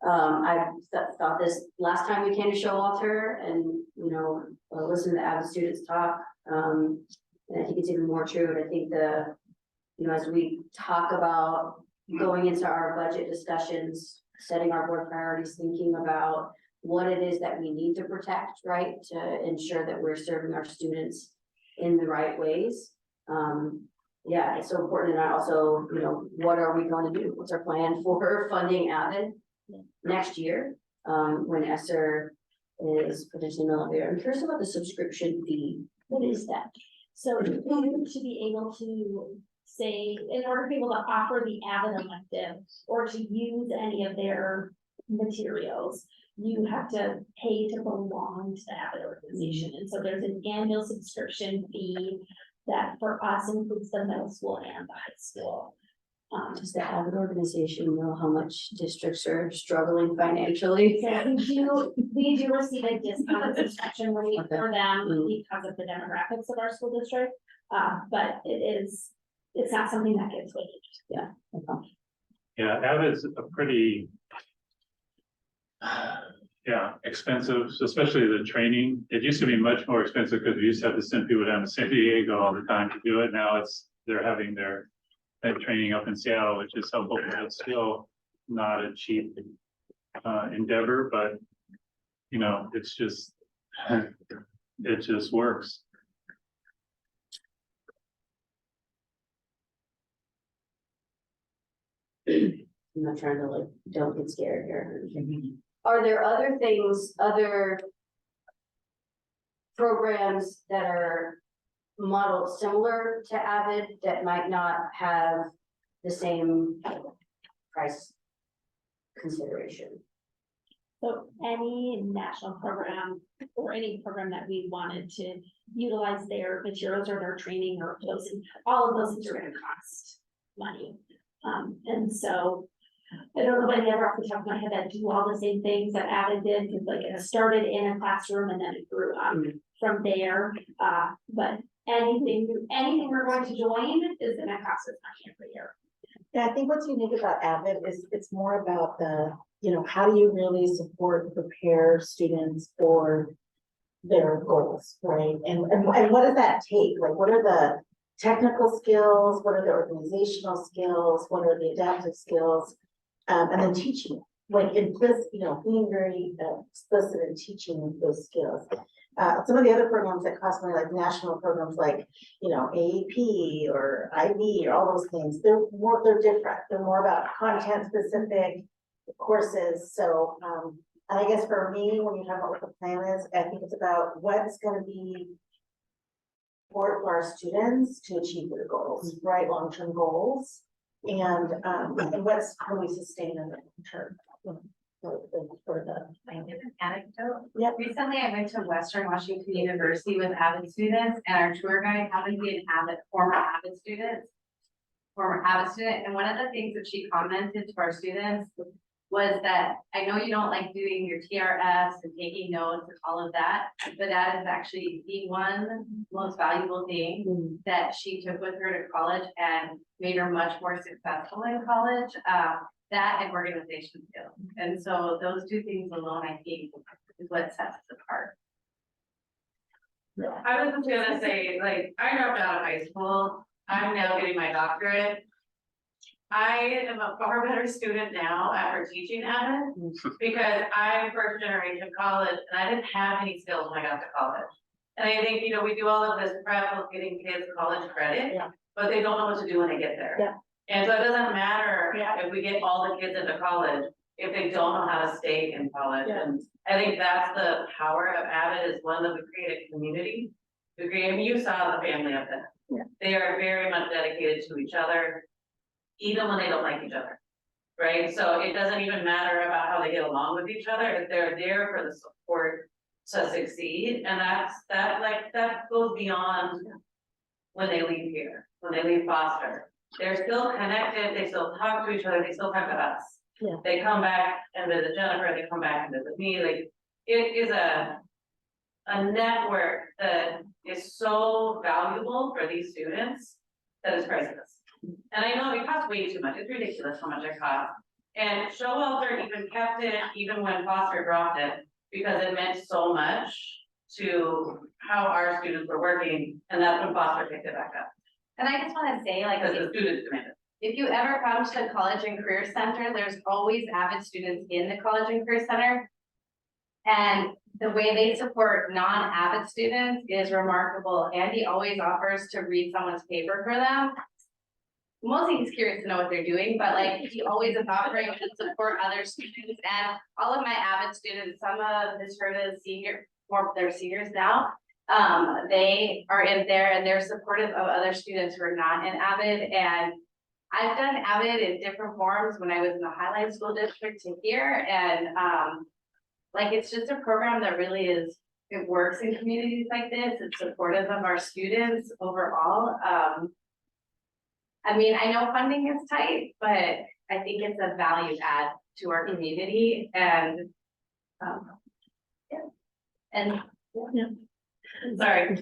I thought this last time we came to Showalter and, listened to Avid students talk. And I think it's even more true. And I think as we talk about going into our budget discussions, setting our board priorities, thinking about what it is that we need to protect, right? To ensure that we're serving our students in the right ways. Yeah, it's so important. And I also, what are we going to do? What's our plan for funding Avid next year? When ESSER is potentially no longer. I'm curious about the subscription fee. What is that? So you should be able to say, in order to be able to offer the Avid elective or to use any of their materials, you have to pay to belong to the Avid organization. And so there's an annual subscription fee that for us includes the middle school and the high school. Does the Avid organization know how much districts are struggling financially? So we do receive a discounted subscription rate for them because of the demographics of our school district. But it's not something that gets waived. Yeah. Yeah, Avid's a pretty expensive, especially the training. It used to be much more expensive because we used to have to send people down to San Diego all the time to do it. Now they're having their training up in Seattle, which is helpful, but it's still not a cheap endeavor, but it's just it just works. I'm not trying to don't get scared here. Are there other things, other programs that are model similar to Avid that might not have the same price consideration. So any national program or any program that we wanted to utilize their materials or their training or those, all of those things are gonna cost money. And so I don't know any other off the top of my head that do all the same things that Avid did, because like it started in a classroom and then it grew up from there. But anything we're going to join is gonna cost us money every year. Yeah, I think what's unique about Avid is it's more about the, you know, how do you really support and prepare students for their goals, right? And what does that take? Like, what are the technical skills? What are the organizational skills? What are the adaptive skills? And then teaching, like implicit, you know, being very explicit in teaching those skills. Some of the other programs that cost money, like national programs like, you know, AAP or IB or all those things, they're different. They're more about content specific courses. So, and I guess for me, when you talk about what the plan is, I think it's about what's gonna be support for our students to achieve their goals, right? Long-term goals. And what's really sustainable in the term. For the I give an anecdote. Yep. Recently, I went to Western Washington University with Avid students, and our tour guide happened to be an former Avid student. And one of the things that she commented to our students was that, I know you don't like doing your TRS and taking notes and all of that, but that is actually the one most valuable thing that she took with her to college and made her much more successful in college. That and organization skills. And so those two things alone, I think, is what sets us apart. I was just gonna say, like, I dropped out of high school. I'm now getting my doctorate. I am a far better student now after teaching at it, because I'm first generation college and I didn't have any skills when I got to college. And I think, you know, we do all of this prep of getting kids college credit, but they don't know what to do when they get there. And so it doesn't matter if we get all the kids into college, if they don't know how to stay in college. And I think that's the power of Avid, is one, that we create a community. We create, I mean, you saw the family of them. They are very much dedicated to each other, even when they don't like each other, right? So it doesn't even matter about how they get along with each other, if they're there for the support to succeed. And that goes beyond when they leave here, when they leave Foster. They're still connected, they still talk to each other, they still talk to us. They come back and visit Jennifer, they come back and visit me, like, it is a network that is so valuable for these students that is priceless. And I know it costs way too much, it's ridiculous how much it costs. And Showalter even kept it, even when Foster dropped it, because it meant so much to how our students were working, and that's when Foster picked it back up. And I just wanna say, like, Because the students demanded. if you ever come to the College and Career Center, there's always Avid students in the College and Career Center. And the way they support non-Avid students is remarkable. Andy always offers to read someone's paper for them. Mostly he's curious to know what they're doing, but like, he always is offering to support other students. And all of my Avid students, some of this for the senior, more they're seniors now. They are in there and they're supportive of other students who are not in Avid. And I've done Avid in different forms when I was in the Highline School District to here, and like, it's just a program that really is, it works in communities like this. It's supportive of our students overall. I mean, I know funding is tight, but I think it's a value add to our community, and sorry.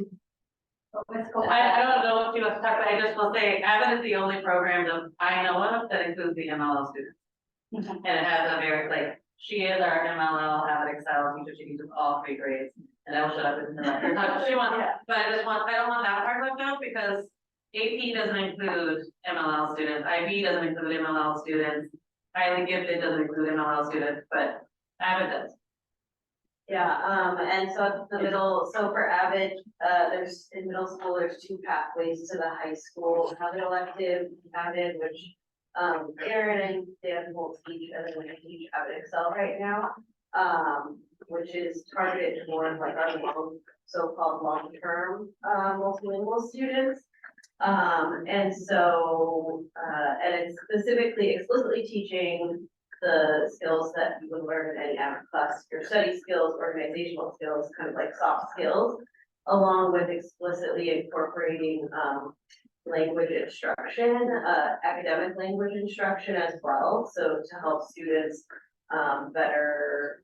I don't know what you want to talk about, I just will say, Avid is the only program that I know of that includes the MLL students. And it has a very, like, she is our MLL Avid Excel teacher, she teaches all 3 grades, and I will shut up in the record. She wants, but I don't want that part left out, because AP doesn't include MLL students, IB doesn't include MLL students, highly gifted doesn't include MLL students, but Avid does. Yeah, and so the middle, so for Avid, there's, in middle school, there's 2 pathways to the high school, Avid elective, Avid, which Aaron and Dan both teach, and then I teach Avid Excel right now, which is targeted towards like our so-called long-term, multilingual students. And so, and it's specifically explicitly teaching the skills that you would learn in any AVID class, your study skills, organizational skills, kind of like soft skills, along with explicitly incorporating, language instruction, academic language instruction as well. So to help students, better,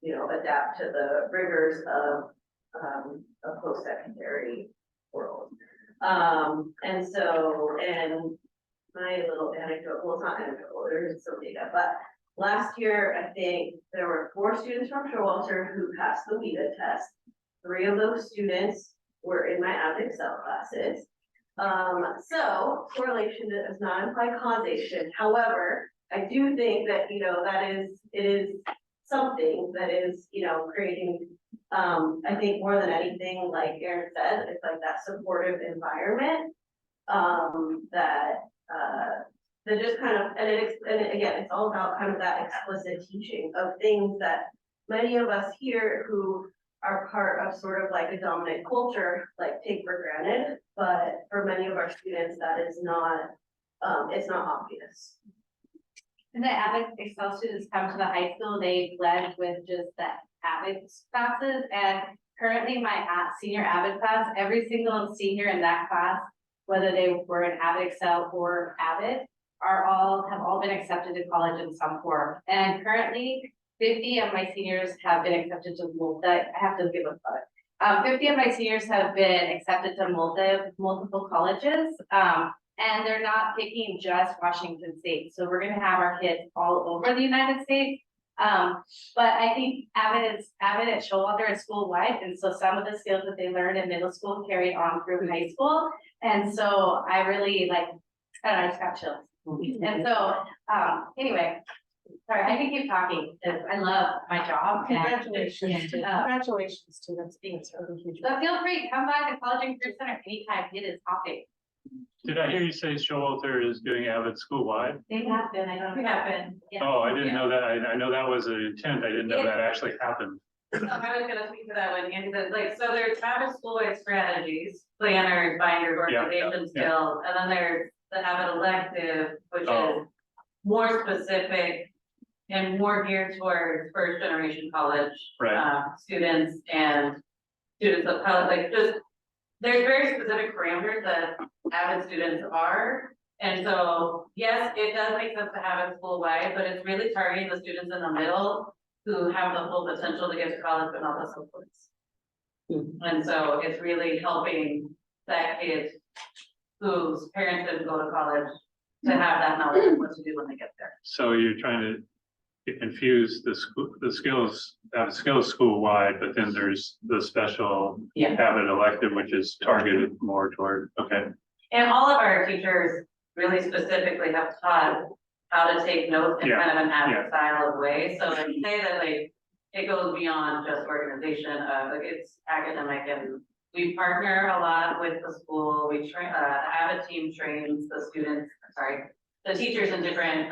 you know, adapt to the rigors of, a post-secondary world. And so, and my little anecdote, well, it's not anecdotal, there's some data, but last year, I think there were 4 students from Showalter who passed the WIDA test. 3 of those students were in my AVID Excel classes. So correlation does not imply causation. However, I do think that, you know, it is something that is, you know, creating, I think more than anything, like Erin said, it's like that supportive environment, that just kind of, and again, it's all about kind of that explicit teaching of things that many of us here who are part of sort of like a dominant culture, like take for granted, but for many of our students, that is not, it's not obvious. And the AVID Excel students come to the high school, they blend with just the AVID classes, and currently my senior AVID class, every single senior in that class, whether they were in AVID Excel or AVID, have all been accepted to college in some form. And currently, 50 of my seniors have been accepted to I have to give a plug. 50 of my seniors have been accepted to multiple colleges. And they're not picking just Washington State. So we're gonna have our kids all over the United States. But I think AVID at Showalter is school-wide, and so some of the skills that they learned in middle school carried on through high school. And so I really like, I don't know, I just got chills. And so, anyway, sorry, I can keep talking, because I love my job. Congratulations, congratulations to the students, really huge. So feel free, come by the College and Career Center anytime, it is hopping. Did I hear you say Showalter is doing AVID school-wide? They have been, I don't know. Have been. Yeah. Oh, I didn't know that. I know that was an intent. I didn't know that actually happened. So I was gonna speak to that one, Andy said, like, so there's AVID school-wide strategies, planners, binders, organization skills, and then there's the AVID elective, which is more specific and more geared towards first generation college students and students of color, like just, there's very specific parameters that AVID students are. And so, yes, it does make sense to have it school-wide, but it's really targeting the students in the middle who have the full potential to get to college but not the supports. And so it's really helping that kid whose parents didn't go to college to have that knowledge of what to do when they get there. So you're trying to infuse the skills school-wide, but then there's the special AVID elective, which is targeted more toward, okay. And all of our teachers really specifically have taught how to take notes in kind of an AVID style of way. So like say that like it goes beyond just organization, like it's academic, and we partner a lot with the school. We train, the AVID team trains the students, the teachers in different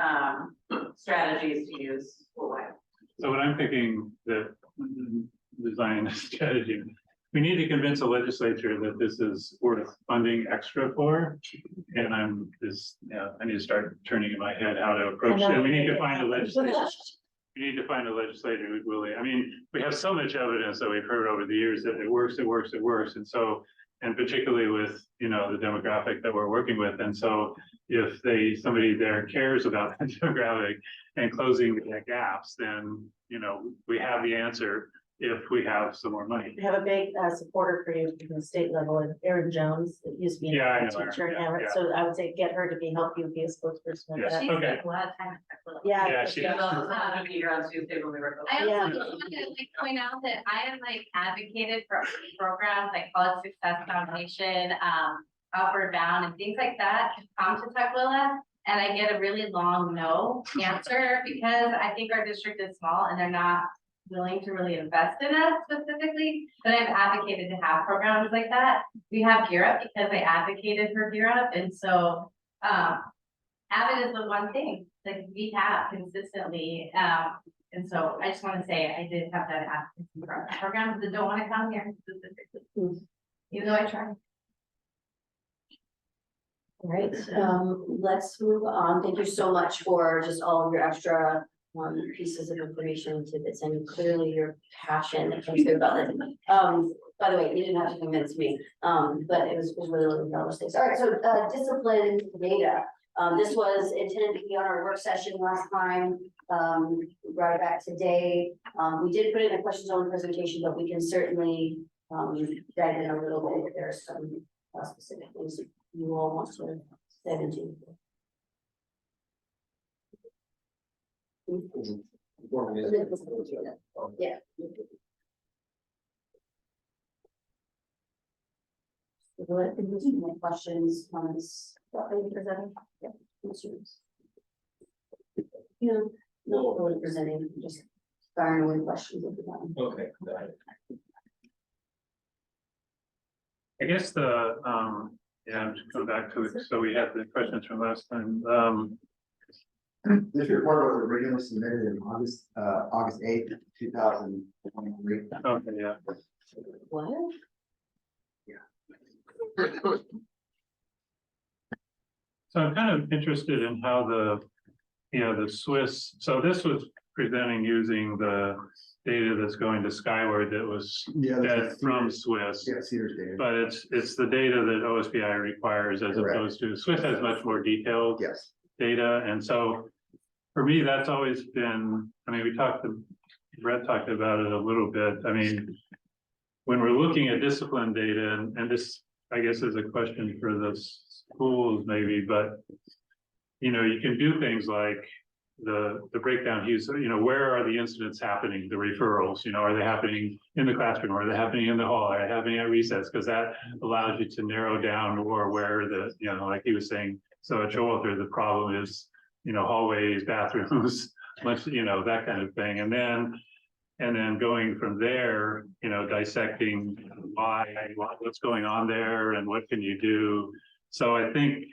strategies to use school-wide. So what I'm thinking that design strategy, we need to convince the legislature that this is worth funding extra for. And I need to start turning in my head how to approach it. We need to find a legislator. We need to find a legislator who's willing. I mean, we have so much evidence that we've heard over the years that it works. And so, and particularly with, you know, the demographic that we're working with. And so if somebody there cares about the demographic and closing the gaps, then, you know, we have the answer if we have some more money. We have a big supporter for you from the state level, and Erin Jones, that used to be a teacher. So I would say get her to help you be a spokesperson. Yes, She's okay. like a lot of time. Yeah. She was also on here on Tuesday when we were. I also just wanted to like point out that I am like advocated for programs like College Success Foundation, Outward Bound, and things like that to come to Tukwila. And I get a really long no answer because I think our district is small and they're not willing to really invest in us specifically, but I've advocated to have programs like that. We have Gear Up because I advocated for Gear Up, and so AVID is the one thing that we have consistently. And so I just want to say, I did have that advocacy program that don't want to come here specifically, even though I tried. All right, let's move on. Thank you so much for just all of your extra pieces of information, tidbits, and clearly your passion that comes through about it. By the way, you didn't have to convince me, but it was really looking for all those things. All right, so discipline data. This was intended to be on our work session last time. Brought it back today. We did put it in a questions only presentation, but we can certainly dive in a little bit if there are some specific things you all want to dive into. Yeah. What questions, comments, what are you presenting? Yeah, questions. You know, not really presenting, just firing away questions at the time. Okay, got it. I guess the, yeah, I'm just going back to it, so we had the questions from last time, This report was originally submitted in August 8th, 2023. okay, yeah. What? So I'm kind of interested in how the Swiss, so this was presenting using the data that's going to Skyward that was fed from Swiss. Yeah, Cedars data. But it's the data that OSBI requires as Correct. opposed to, Swiss has much more detailed data, and so for me, that's always been, I mean, Brett talked about it a little bit, I mean, when we're looking at discipline data, and this, I guess, is a question for the schools maybe, but you know, you can do things like the breakdown here, so, you know, where are the incidents happening, the referrals, you know, are they happening in the classroom, are they happening in the hall, are they happening at recess, because that allows you to narrow down or where the, you know, like he was saying, so at Showalter, the problem is, you know, hallways, bathrooms, much, you know, that kind of thing, and then going from there, you know, dissecting what's going on there and what can you do. So I think,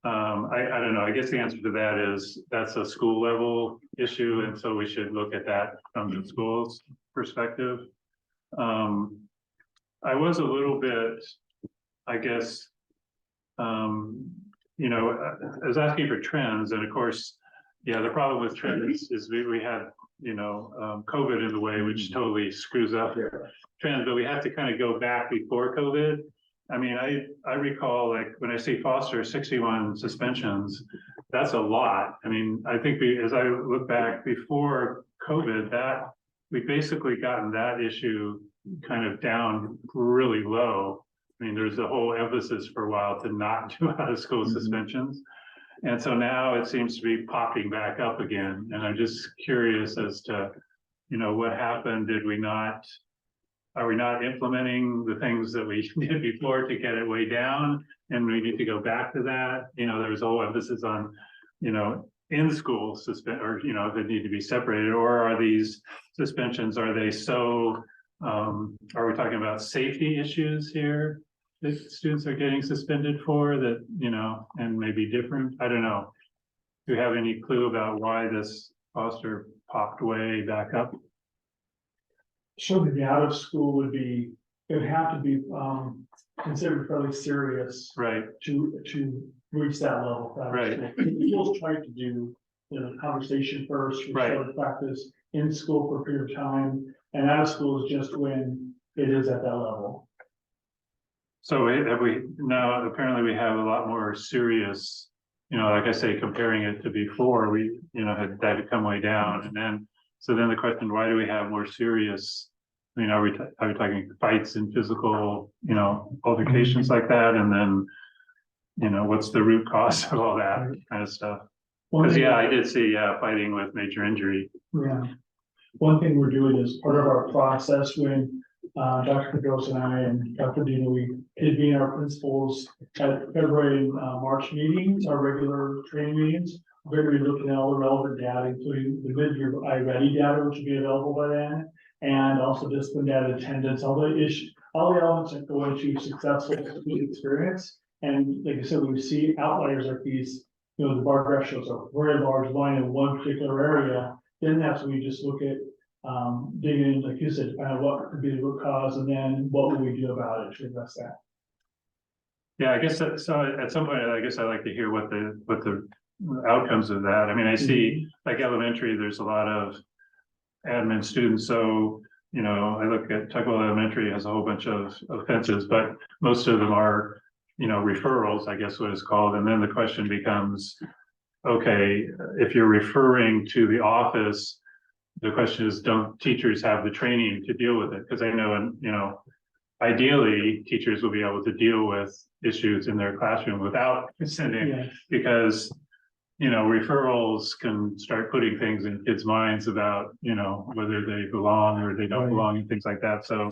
I don't know, I guess the answer to that is that's a school level issue. And so we should look at that from the school's perspective. I was a little bit, I guess, you know, I was asking for trends, and of course, yeah, the problem with trends is we had, you know, COVID in the way, which totally screws up trends, but we have to kind of go back before COVID. I mean, I recall, like, when I see Foster 61 suspensions, that's a lot. I mean, I think as I look back before COVID, that we basically gotten that issue kind of down really low. I mean, there's a whole emphasis for a while to not do out of school suspensions. And so now it seems to be popping back up again. And I'm just curious as to, you know, what happened? Are we not implementing the things that we did before to get it way down? And we need to go back to that. You know, there was a whole emphasis on, you know, in school suspend, or, you know, they need to be separated, or are these suspensions, are they so, are we talking about safety issues here that students are getting suspended for that, you know, and maybe different? I don't know. Do you have any clue about why this Foster popped way back up? Something the out of school would have to be considered fairly serious. Right. To reach that level. Right. Schools try to do, you know, conversation first, Right. practice in school for a period of time, and out of school is just when it is at that level. So now apparently we have a lot more serious, you know, like I say, comparing it to before, we, you know, that had come way down, and then, so then the question, why do we have more serious? I mean, are we talking fights and physical, you know, altercations like that? And then, you know, what's the root cause of all that kind of stuff? Because yeah, I did see fighting with major injury. Yeah. One thing we're doing is part of our process when Dr. Pedrosa and I and Dr. Dino, we convene our principals at February and March meetings, our regular training meetings. We're going to be looking at all the relevant data, including the mid-year iReady data, which will be available by then, and also discipline data, attendance, all the elements that go into successful student experience. And like I said, we see outliers like these, you know, the bar graph shows a very large line in one particular area. then that's when we just look at, digging in, like you said, find out what could be the root cause, and then what will we do about it to address that. Yeah, I guess that, so at some point, I guess I'd like to hear what the outcomes of that. I mean, I see like elementary, there's a lot of admin students, so, you know, I look at Tuckwell Elementary has a whole bunch of offenses, but most of them are, you know, referrals, I guess what it's called, and then the question becomes, okay, if you're referring to the office, the question is, don't teachers have the training to deal with it? Because I know, and you know, ideally, teachers will be able to deal with issues in their classroom without sending, because, you know, referrals can start putting things in kids' minds about, you know, whether they belong or they don't belong and things like that. So,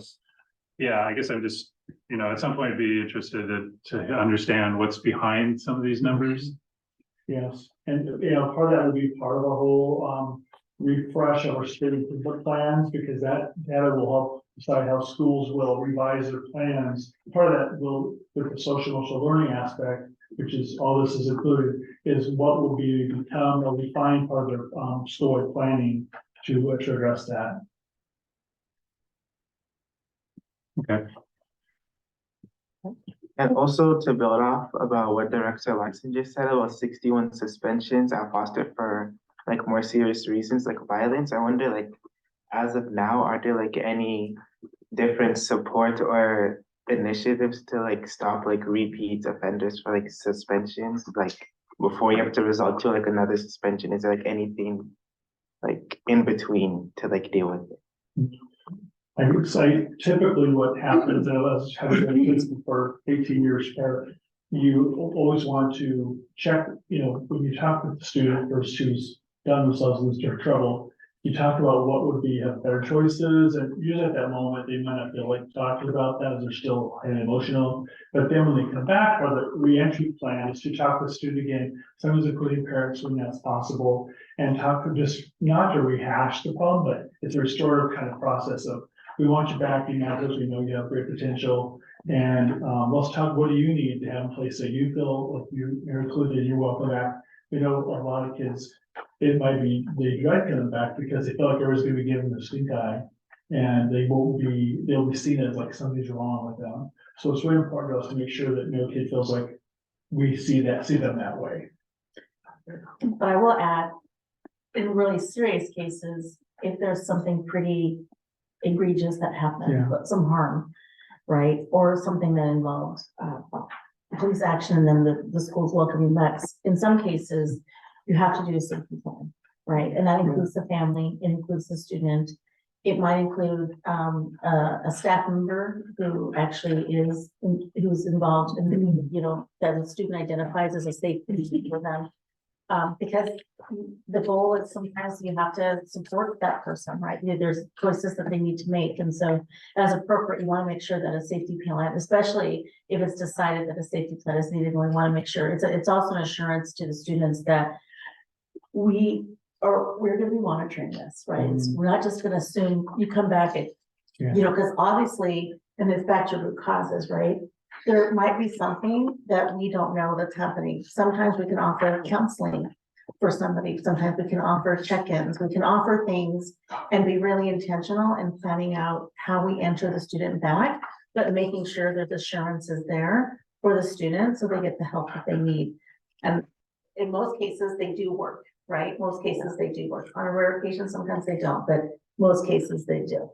yeah, I guess I'm just, you know, at some point be interested to understand what's behind some of these numbers. Yes, and you know, part of that will be part of a whole refresh of our student input plans, because that data will help decide how schools will revise their plans. Part of that will, with the social emotional learning aspect, which is all this is included, is what will become a refined part of their school planning to address that. Okay. And also to build off about what Director Larson just said about 61 suspensions are fostered for like more serious reasons like violence. I wonder, like, as of now, are there like any different support or initiatives to like stop like repeat offenders for like suspensions, like before you have to resort to like another suspension? Is there like anything like in between to like deal with it? I would say typically what happens, and us having been kids for 18 years, you always want to check, you know, when you talk with the student first who's done themselves in this trouble, you talk about what would be better choices, and usually at that moment, they might not feel like talking about that as they're still highly emotional. But then when they come back, or the re-entry plan is to talk with the student again, sometimes including parents when that's possible, and talk to just not to rehash the problem, but it's a restorative kind of process of, we want you back in because we know you have great potential. And let's talk, what do you need to have in place so you feel like you're included, you're welcome back. We know a lot of kids, it might be they dread coming back because they feel like everyone's gonna be giving them a stink eye, and they'll be seen as like something's wrong with them. So it's really important to us to make sure that no kid feels like we see them that way. But I will add, in really serious cases, if there's something pretty egregious that happened, but some harm, right? Or something that involves police action, and then the school's welcoming back. In some cases, you have to do a safety plan, right? And that includes the family, it includes the student. It might include a staff member who actually who's involved in, you know, that the student identifies as a safety for them. Because the goal is sometimes you have to support that person, right? There's choices that they need to make. And so as appropriate, you want to make sure that a safety plan, especially if it's decided that a safety plan is needed, we want to make sure it's also an assurance to the students that we're going to be monitoring this, right? We're not just going to assume you come back and, you know, because obviously, and it's back to root causes, right? There might be something that we don't know that's happening. Sometimes we can offer counseling for somebody. Sometimes we can offer check-ins. We can offer things and be really intentional in planning out how we enter the student back, but making sure that the assurance is there for the student so they get the help that they need. And in most cases, they do work, right? Most cases they do work. On a rare occasion, sometimes they don't, but most cases they do.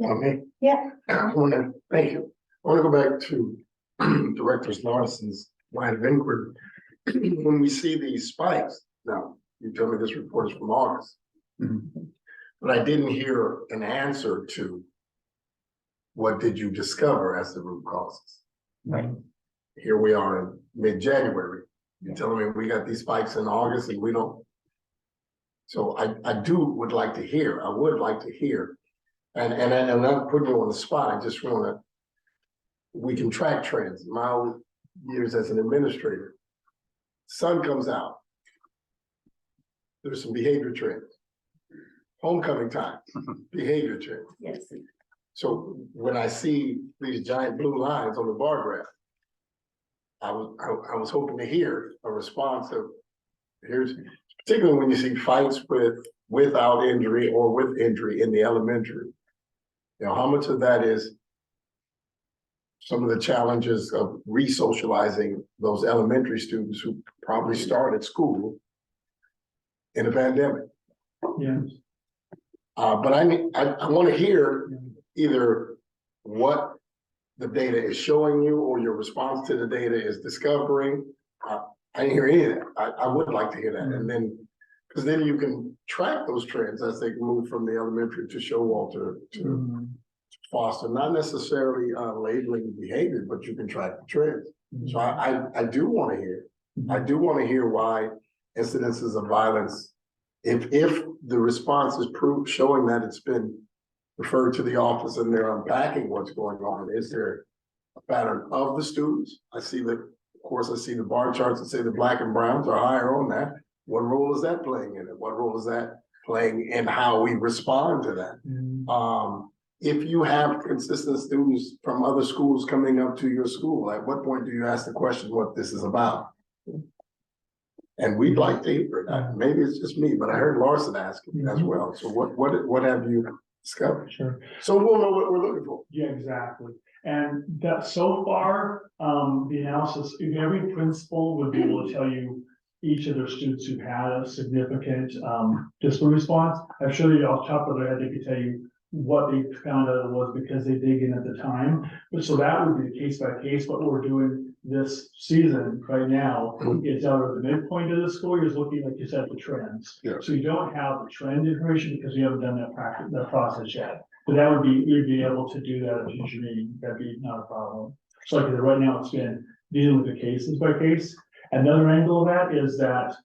Okay. Yeah. I want to thank you. I want to go back to Director Larson's line of inquiry. When we see these spikes, now, you tell me this report is from August, but I didn't hear an answer to what did you discover as the root causes? Right. Here we are in mid-January. You're telling me we got these spikes in August and we don't. So I would like to hear, and I'm not putting you on the spot, I just want to, we can track trends. My old years as an administrator, sun comes out. There's some behavior trends. Homecoming time, behavior trends. Yes. So when I see these giant blue lines on the bar graph, I was hoping to hear a response of, here's particularly when you see fights without injury or with injury in the elementary. You know, how much of that is some of the challenges of re-socializing those elementary students who probably started school in a pandemic. Yeah. But I want to hear either what the data is showing you or your response to the data is discovering. I didn't hear any of that. I would like to hear that. And then, because then you can track those trends as they move from the elementary to Showalter to Foster, not necessarily labeling behavior, but you can track the trends. So I do want to hear. I do want to hear why incidences of violence, if the response is showing that it's been referred to the office and they're unpacking what's going on, is there a pattern of the students? I see of course, I see the bar charts that say the Black and browns are higher on that. What role is that playing in it? What role is that playing in how we respond to that? If you have consistent students from other schools coming up to your school, at what point do you ask the question what this is about? And we'd like to hear that. Maybe it's just me, but I heard Larson ask it as well. So what have you discovered? Sure. So we'll know what we're looking for. Yeah, exactly. And that so far, the analysis, every principal would be able to tell you each of their students who had a significant discipline response. I'm sure that off the top of their head, they could tell you what they found out it was because they dig in at the time. But so that would be case by case. What we're doing this season right now is out of the midpoint of the school year is looking, like you said, the trends. Yeah. So you don't have the trend information because you haven't done that process yet. But that would be, you'd be able to do that at a future meeting. That'd be not a problem. So like right now it's been dealing with the cases by case. Another angle of that is that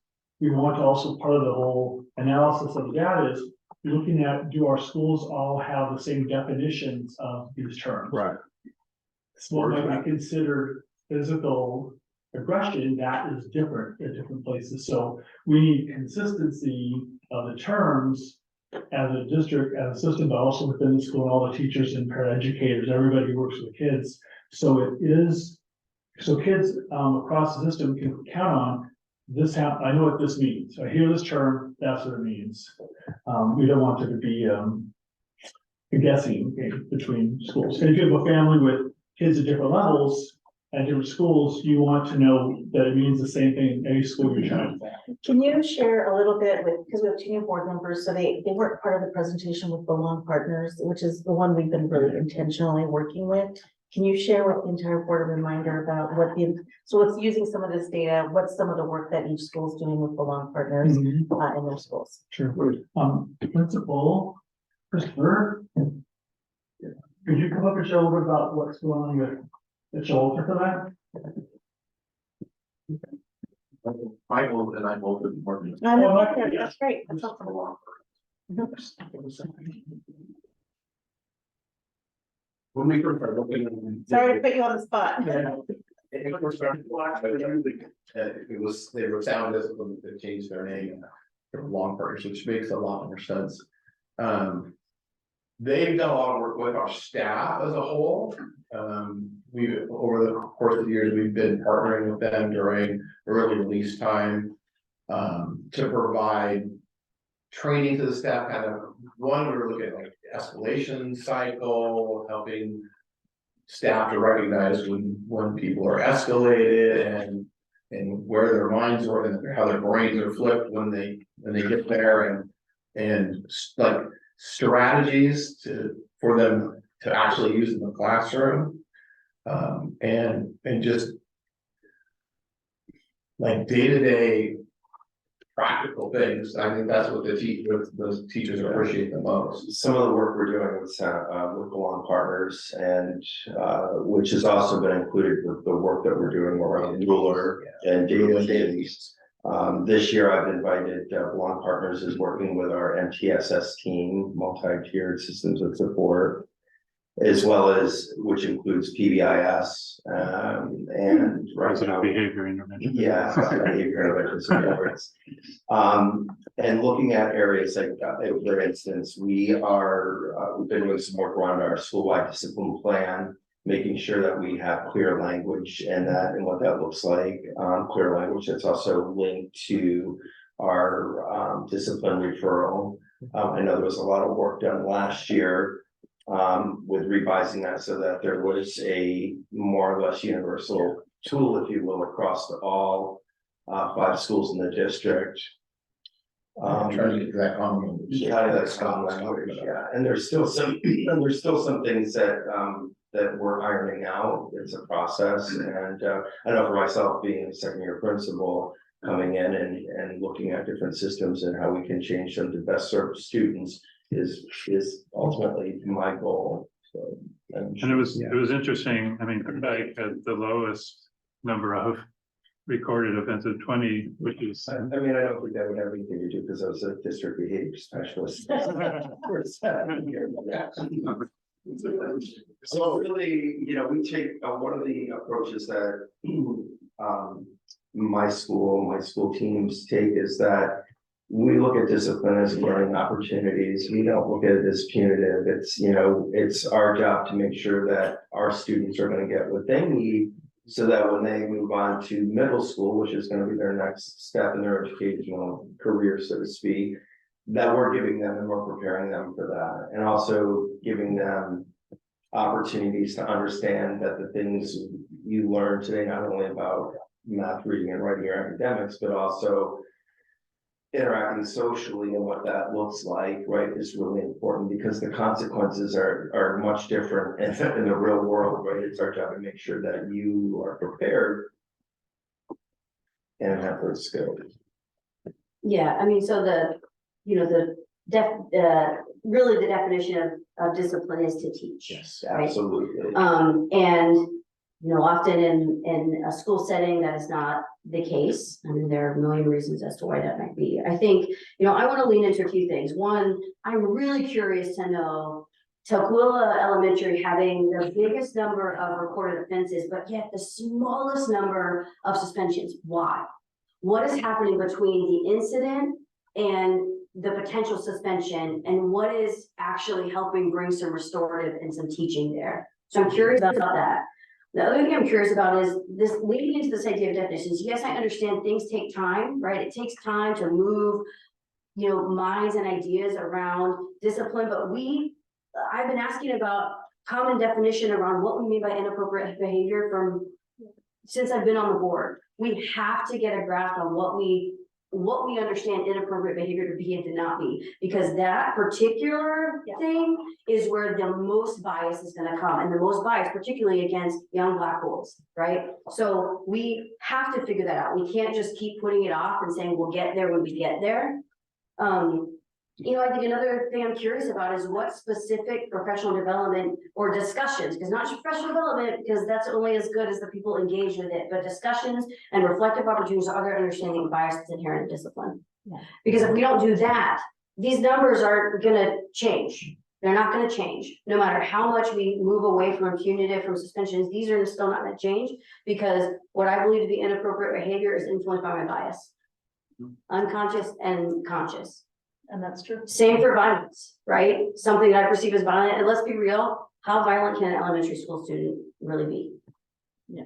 we want to also, part of the whole analysis of the data is looking at, do our schools all have the same definitions of these terms? Right. So what might be considered physical aggression, that is different at different places. So we need consistency of the terms as a district, as a system, but also within the school, all the teachers and paraeducators, everybody who works with kids. So it is, so kids across the system can count on this. I know what this means. I hear this term, that's what it means. We don't want there to be a guessing game between schools. And if you have a family with kids at different levels at different schools, you want to know that it means the same thing in any school you're trying to. Can you share a little bit with, because we have 2 new board members, so they weren't part of the presentation with Belong Partners, which is the one we've been really intentionally working with. Can you share with the entire board a reminder about so let's using some of this data, what's some of the work that each school is doing with Belong Partners in their schools? Sure. Principal Christopher, could you come up and share a little bit about what's going on with the shoulder for that? Michael and I both have been working. That's great. That's helpful. When we first started looking. Sorry to put you on the spot. It was, they were sound discipline that changed their name from Long Partners, which makes a lot more sense. They've done a lot of work with our staff as a whole. We, over the course of the years, we've been partnering with them during early release time to provide training to the staff. Kind of one, we were looking at like escalation cycle, helping staff to recognize when people are escalated and where their minds are and how their brains are flipped when they get there and like strategies for them to actually use in the classroom. And just like day-to-day practical things. I think that's what those teachers appreciate the most. Some of the work we're doing with Belong Partners and which has also been included with the work that we're doing around ruler and dailies. This year I've invited Belong Partners is working with our MTSS team, multi-tiered systems of support, as well as, which includes PBIS and right now behavior intervention. Yeah, behavior intervention supports. And looking at areas like, for instance, we've been doing some work around our school-wide discipline plan, making sure that we have clear language and what that looks like, clear language that's also linked to our discipline referral. I know there was a lot of work done last year with revising that so that there was a more or less universal tool, if you will, across all 5 schools in the district. Trying to get that common. That's common language, yeah, and there's still some things that that we're ironing out. It's a process, and I know for myself, being a second year principal, coming in and looking at different systems and how we can change them to best serve students is ultimately my goal. So, and it was interesting. I mean, Quebec had the lowest number of recorded offense of 20, which is. I mean, I don't think that would have anything to do because I was a district behavior specialist. For 7 years. So really, you know, we take one of the approaches that my school teams take is that we look at discipline as learning opportunities. We don't look at it as punitive. It's, you know, it's our job to make sure that our students are going to get what they need so that when they move on to middle school, which is going to be their next step in their educational career, so to speak, that we're giving them and we're preparing them for that. And also giving them opportunities to understand that the things you learn today, not only about math, reading, and writing your academics, but also interacting socially and what that looks like, right, is really important because the consequences are much different in the real world, right? It's our job to make sure that you are prepared and have those skills. Yeah, I mean, so really the definition of discipline is to teach. Yes, right? absolutely. And you know, often in a school setting, that is not the case. I mean, there are a million reasons as to why that might be. I think, you know, I want to lean into a few things. One, I'm really curious to know Tukwila Elementary having the biggest number of recorded offenses, but yet the smallest number of suspensions. Why? What is happening between the incident and the potential suspension, and what is actually helping bring some restorative and some teaching there? So I'm curious about that. The other thing I'm curious about is this leading into this idea of definitions. Yes, I understand things take time, right? It takes time to move, you know, minds and ideas around discipline, but I've been asking about common definition around what we mean by inappropriate behavior since I've been on the board. We have to get a grasp on what we understand inappropriate behavior to be and to not be, because that particular thing is where the most bias is going to come, and the most bias particularly against young Black boys, right? So we have to figure that out. We can't just keep putting it off and saying we'll get there when we get there. You know, I think another thing I'm curious about is what specific professional development or discussions, because not just professional development, because that's only as good as the people engaged with it, but discussions and reflective opportunities to other understanding of bias that's inherent in discipline. Yeah. Because if we don't do that, these numbers aren't gonna change. They're not gonna change. No matter how much we move away from punitive, from suspensions, these are still not gonna change, because what I believe to be inappropriate behavior is influenced by my bias. Unconscious and conscious. And that's true. Same for violence, right? Something that I perceive as violent, and let's be real, how violent can an elementary school student really be? Yeah.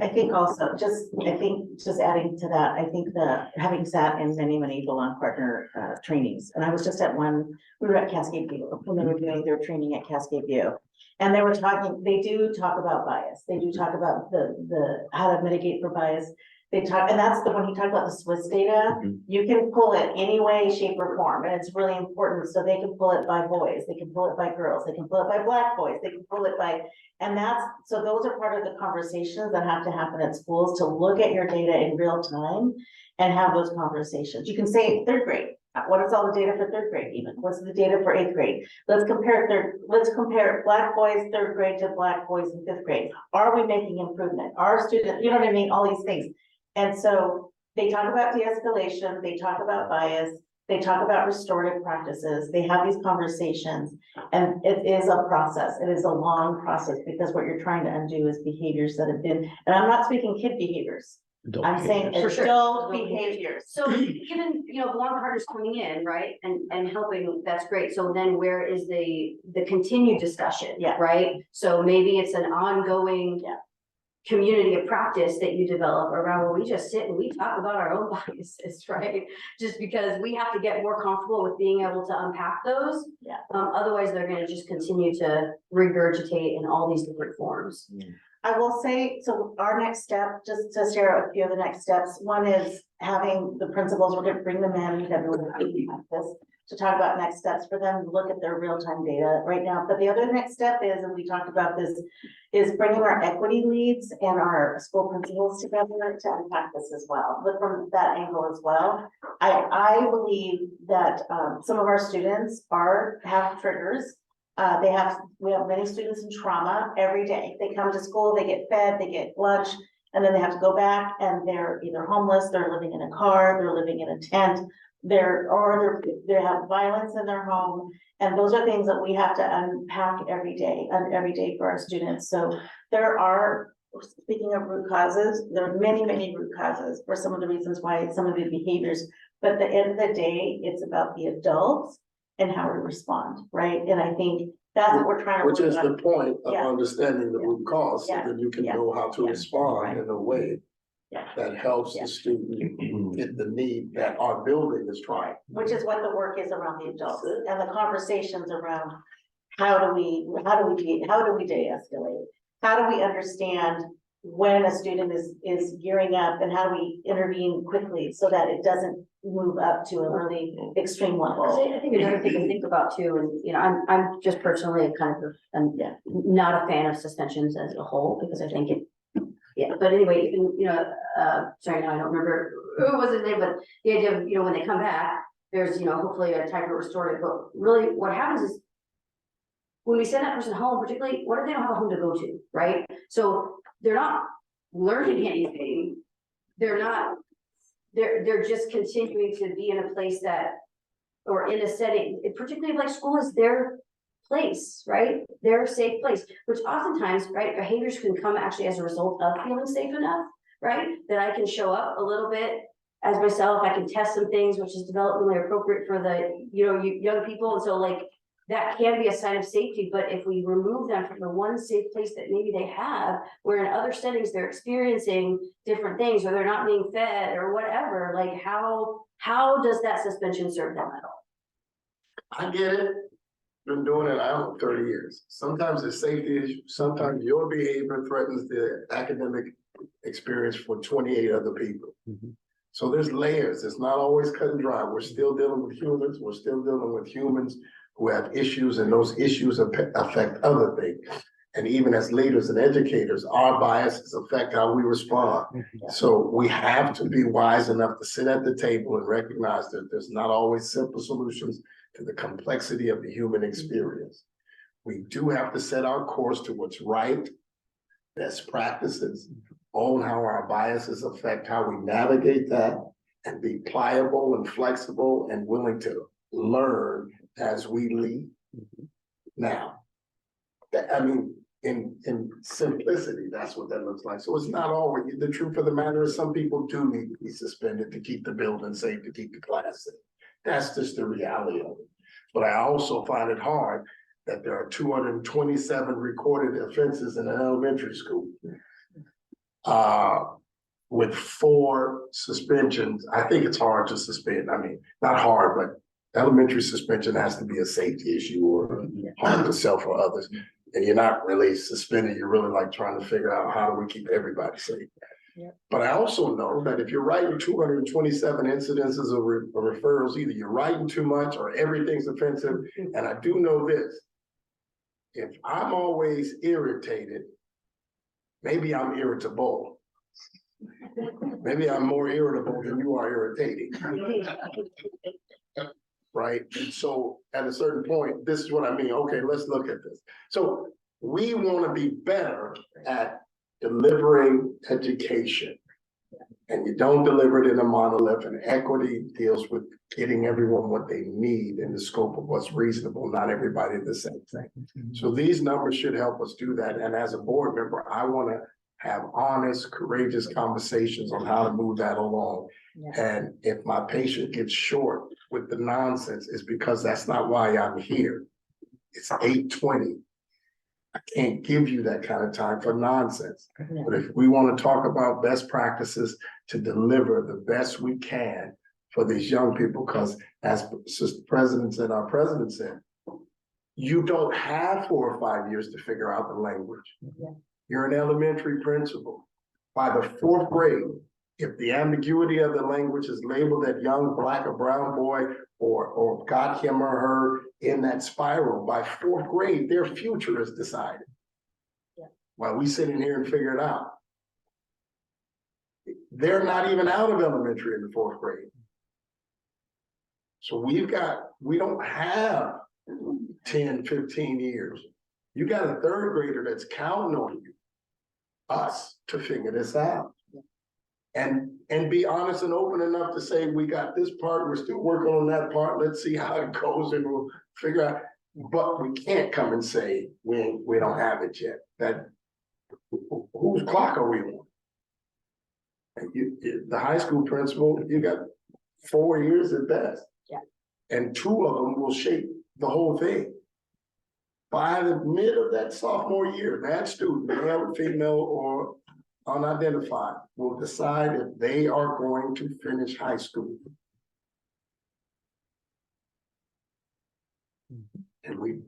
I think also, just adding to that, I think having sat in many Belong Partner trainings, and I was just at one, we were at Cascade View, when they were doing their training at Cascade View. And they were talking, they do talk about bias. They do talk about the how to mitigate for bias. They talk, and that's when he talked about the Swiss data, you can pull it any way, shape or form, and it's really important. So they can pull it by boys, they can pull it by girls, they can pull it by Black boys, they can pull it by, and so those are part of the conversations that have to happen at schools, to look at your data in real time and have those conversations. You can say 3rd grade, what is all the data for 3rd grade even? What's the data for 8th grade? Let's compare Black boys 3rd grade to Black boys in 5th grade. Are we making improvement? Are students, you know what I mean? All these things. And so they talk about de-escalation, they talk about bias, they talk about restorative practices, they have these conversations, and it is a process. It is a long process, because what you're trying to undo is behaviors that have been, and I'm not speaking kid behaviors. I'm saying adult behaviors. So given, you know, Belong Partners coming in, right, and helping, that's great. So then where is the continued discussion? Yeah. Right? So maybe it's an ongoing community of practice that you develop around where we just sit and we talk about our own biases, right? Just because we have to get more comfortable with being able to unpack those. Yeah. Otherwise, they're gonna just continue to regurgitate in all these different forms. I will say, so our next step, just to share a few of the next steps, one is having the principals, we're gonna bring them in February like this, to talk about next steps for them to look at their real-time data right now. But the other next step is, and we talked about this, is bringing our equity leads and our school principals together to unpack this as well, but from that angle as well. I believe that some of our students have triggers. We have many students in trauma every day. They come to school, they get fed, they get lunch, and then they have to go back and they're either homeless, they're living in a car, they're living in a tent, they have violence in their home. And those are things that we have to unpack every day for our students. So speaking of root causes, there are many, many root causes for some of the reasons why some of the behaviors, but at the end of the day, it's about the adults and how we respond, right? And I think that's what we're trying to. Which is work on. the point of Yeah. understanding the root cause, so Yeah. that you can Yeah. know how to Yeah. respond Right. in a way Yeah. that helps the student get the need that our building is trying. Which is what the work is around the adults and the conversations around how do we de-escalate? How do we understand when a student is gearing up and how do we intervene quickly so that it doesn't move up to a really extreme level? I think another thing to think about too, and you know, I'm just personally not a fan of suspensions as a whole, because I think it. Yeah, but anyway, even, sorry, now I don't remember who was his name, but the idea of, when they come back, there's, hopefully a type of restorative, but really what happens is. When we send that person home, particularly, what if they don't have a home to go to, right? So they're not learning anything. They're just continuing to be in a place or in a setting, particularly like school is their place, right? Their safe place, which oftentimes, right, behaviors can come actually as a result of feeling safe enough, right? That I can show up a little bit as myself, I can test some things, which is developmentally appropriate for the, young people. And so that can be a sign of safety, but if we remove them from the one safe place that maybe they have, where in other settings they're experiencing different things, or they're not being fed or whatever, how does that suspension serve them at all? I get it. Been doing it, 30 years. Sometimes it's safety issue, sometimes your behavior threatens the academic experience for 28 other people. So there's layers. It's not always cut and dry. We're still dealing with humans. We're still dealing with humans who have issues, and those issues affect other things. And even as leaders and educators, our biases affect how we respond. So we have to be wise enough to sit at the table and recognize that there's not always simple solutions to the complexity of the human experience. We do have to set our course to what's right, best practices, own how our biases affect how we navigate that, and be pliable and flexible and willing to learn as we lead. Now, in simplicity, that's what that looks like. So it's not always, the truth of the matter is some people do need to be suspended to keep the building safe, to keep the class safe. That's just the reality of it. But I also find it hard that there are 227 recorded offenses in an elementary school. With 4 suspensions, I think it's hard to suspend. Not hard, but elementary suspension has to be a safety issue or harm to self or others. And you're not really suspended, you're really trying to figure out how do we keep everybody safe. But I also know that if you're writing 227 incidences of referrals, either you're writing too much or everything's offensive. And I do know this, if I'm always irritated, maybe I'm irritable. Maybe I'm more irritable than you are irritating. Right? And so at a certain point, this is what I mean. Okay, let's look at this. So we want to be better at delivering education. And you don't deliver it in a monolith, and equity deals with getting everyone what they need in the scope of what's reasonable, not everybody the same thing. So these numbers should help us do that. And as a board member, I want to have honest, courageous conversations on how to move that along. And if my patient gets short with the nonsense, it's because that's not why I'm here. It's 8:20. I can't give you that kind of time for nonsense. But if we want to talk about best practices to deliver the best we can for these young people, because as Sister President said, our president said, you don't have 4 or 5 years to figure out the language. You're an elementary principal. By the 4th grade, if the ambiguity of the language is labeled that young black or brown boy or got him or her in that spiral, by 4th grade, their future is decided. While we sit in here and figure it out. They're not even out of elementary in the 4th grade. So we don't have 10, 15 years. You got a 3rd grader that's counting on you, us, to figure this out. And be honest and open enough to say, we got this part, we're still working on that part, let's see how it goes and we'll figure out. But we can't come and say, we don't have it yet. That, whose clock are we on? And the high school principal, you got 4 years at best. And 2 of them will shape the whole thing. By the mid of that sophomore year, that student, male, female, or unidentified, will decide if they are going to finish high school. And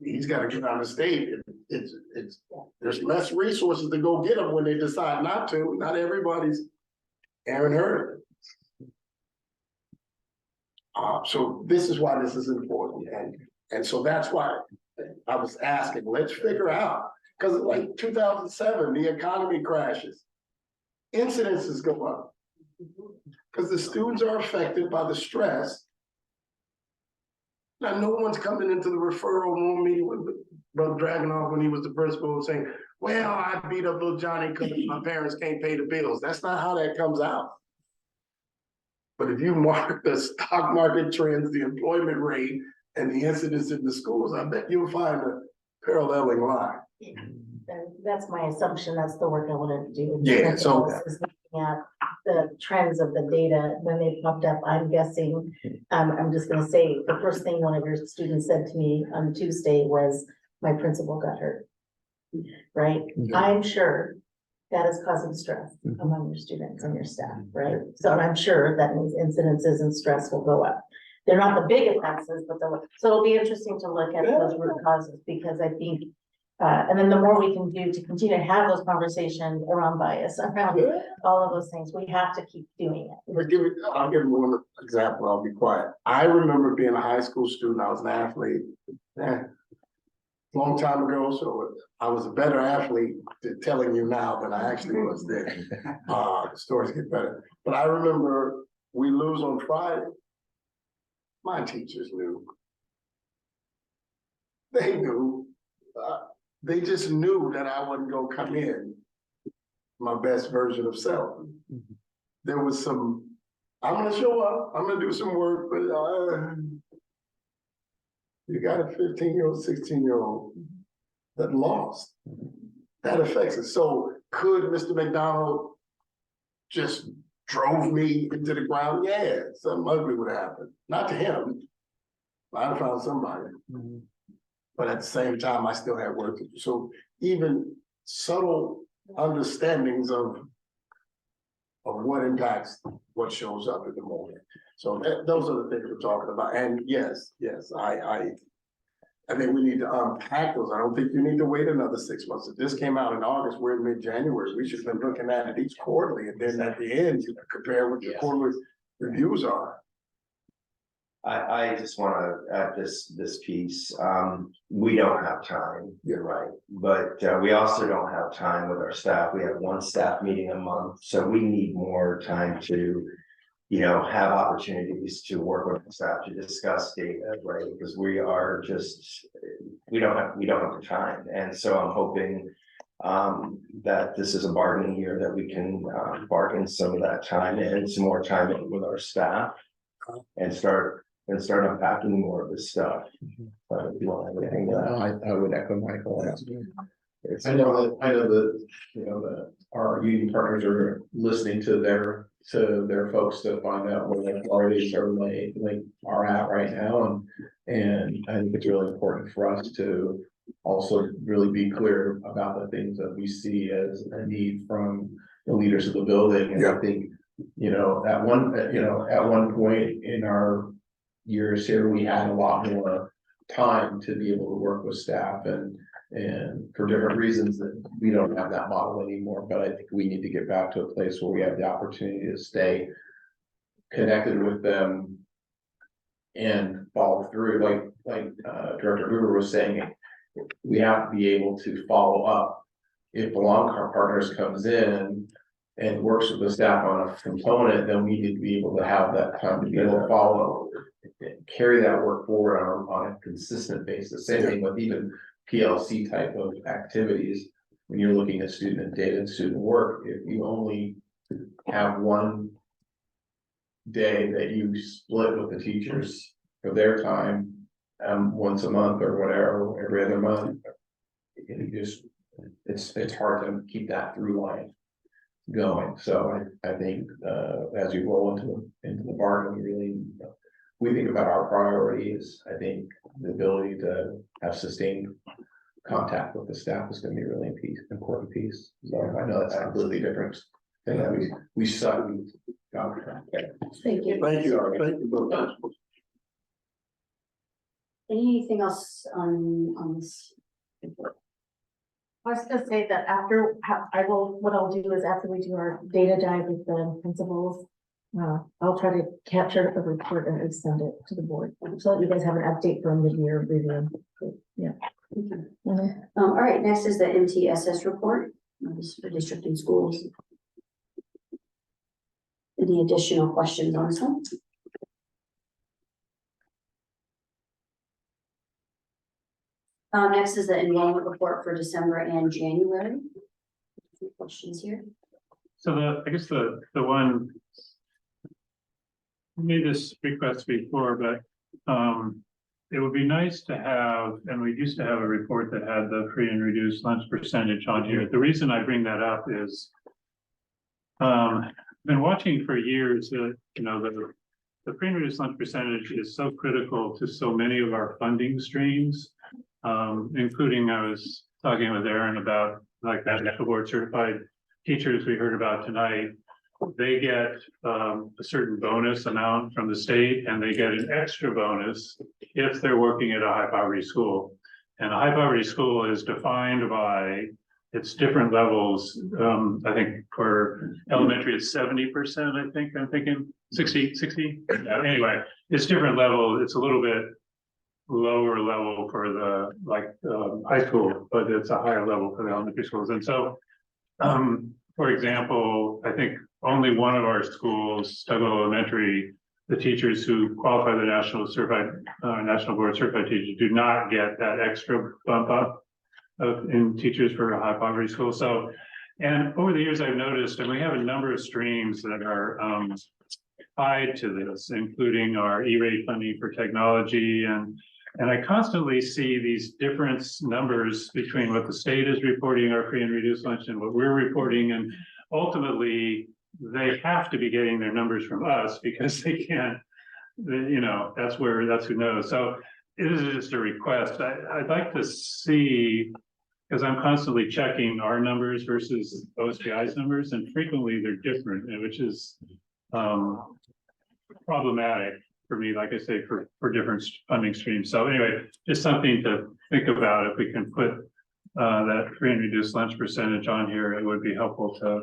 he's got to get out of state. There's less resources to go get them when they decide not to. Not everybody's Aaron Hurd. So this is why this is important. And so that's why I was asking, let's figure out, because like 2007, the economy crashes. Incidences go up because the students are affected by the stress. Now, no one's coming into the referral room meeting with Brother Dragonoff when he was the principal and saying, well, I beat up little Johnny because my parents can't pay the bills. That's not how that comes out. But if you mark the stock market trends, the employment rate, and the incidents in the schools, I bet you'll find a paralleling line. That's my assumption. That's the work I wanted to do. Yeah, so is looking at the trends of the data when they popped up. I'm guessing, I'm just gonna say, the first thing one of your students said to me on Tuesday was, my principal got hurt. Right? I'm sure that is causing stress among your students and your staff, right? So I'm sure that means incidences and stress will go up. They're not the big offenses, but so it'll be interesting to look at those root causes, because I think, and then the more we can do to continue to have those conversations around bias, around all of those things, we have to keep doing it. I'll give you one example, I'll be quiet. I remember being a high school student, I was an athlete, long time ago, so I was a better athlete telling you now than I actually was then. The stories get better. But I remember we lose on Friday. My teachers knew. They knew. They just knew that I wasn't gonna come in my best version of self. There was some, I'm gonna show up, I'm gonna do some work, but you got a 15-year-old, 16-year-old that lost. That affects it. So could Mr. McDonald just drove me into the ground? Yeah, something ugly would happen. Not to him. I'd found somebody. But at the same time, I still had work to do. So even subtle understandings of what impacts what shows up in the moment. So those are the things we're talking about. And yes, I think we need to unpack those. I don't think you need to wait another 6 months. If this came out in August, we're in mid-January. We should have been looking at it each quarterly, and then at the end, you can compare what the quarterly reviews are. I just want to add this piece. We don't have time, you're right, but we also don't have time with our staff. We have one staff meeting a month, so we need more time to, have opportunities to work with the staff to discuss data, right? Because we don't have the time, and so I'm hoping that this is a bargaining year that we can bargain some of that time and some more time in with our staff and start unpacking more of this stuff. If you want to have anything to that. I would echo Michael. I know that our union partners are listening to their folks to find out where their priorities are at right now, and I think it's really important for us to also really be clear about the things that we see as a need from the leaders of the building. And I think, at one point in our years here, we had a lot more time to be able to work with staff and for different reasons that we don't have that model anymore. But I think we need to get back to a place where we have the opportunity to stay connected with them and follow through, like Director Hoover was saying, we have to be able to follow up. If Belong Partners comes in and works with the staff on a component, then we need to be able to have that time to be able to follow, carry that work forward on a consistent basis. Same thing with even PLC type of activities. When you're looking at student data and student work, if you only have one day that you split with the teachers for their time, once a month or whatever, every other month, it's hard to keep that through line going. So I think as we roll into the bargain, we think about our priorities. I think the ability to have sustained contact with the staff is going to be a really important piece. So I know that's a completely different thing that we suck. Thank you. Thank you, thank you both. Anything else on this? I was gonna say that what I'll do is after we do our data dive with the principals, I'll try to capture the report and send it to the board, so that you guys have an update for mid-year review. Yeah. All right, next is the MTSS report, this is for district and schools. Any additional questions on this one? Next is the enrollment report for December and January. Any questions here? So I guess the one, I made this request before, but it would be nice to have, and we used to have a report that had the free and reduced lunch percentage on here. The reason I bring that up is been watching for years that, the free and reduced lunch percentage is so critical to so many of our funding streams. Including I was talking with Aaron about like that national board certified teachers we heard about tonight. They get a certain bonus amount from the state, and they get an extra bonus if they're working at a high poverty school. And a high poverty school is defined by its different levels. I think for elementary it's 70%, I think I'm thinking 60. Anyway, it's different level. It's a little bit lower level for the high school, but it's a higher level for the elementary schools. And so, for example, I think only one of our schools, Tugwell Elementary, the teachers who qualify the national board certified teachers do not get that extra bump up in teachers for a high poverty school. So, and over the years I've noticed, and we have a number of streams that are tied to this, including our E-rate funding for technology, and I constantly see these difference numbers between what the state is reporting our free and reduced lunch and what we're reporting, and ultimately they have to be getting their numbers from us because they can't, that's who knows. So it is just a request. I'd like to see, because I'm constantly checking our numbers versus OSPI's numbers, and frequently they're different, which is problematic for me, like I say, for different funding streams. So anyway, just something to think about. If we can put that free and reduced lunch percentage on here, it would be helpful to,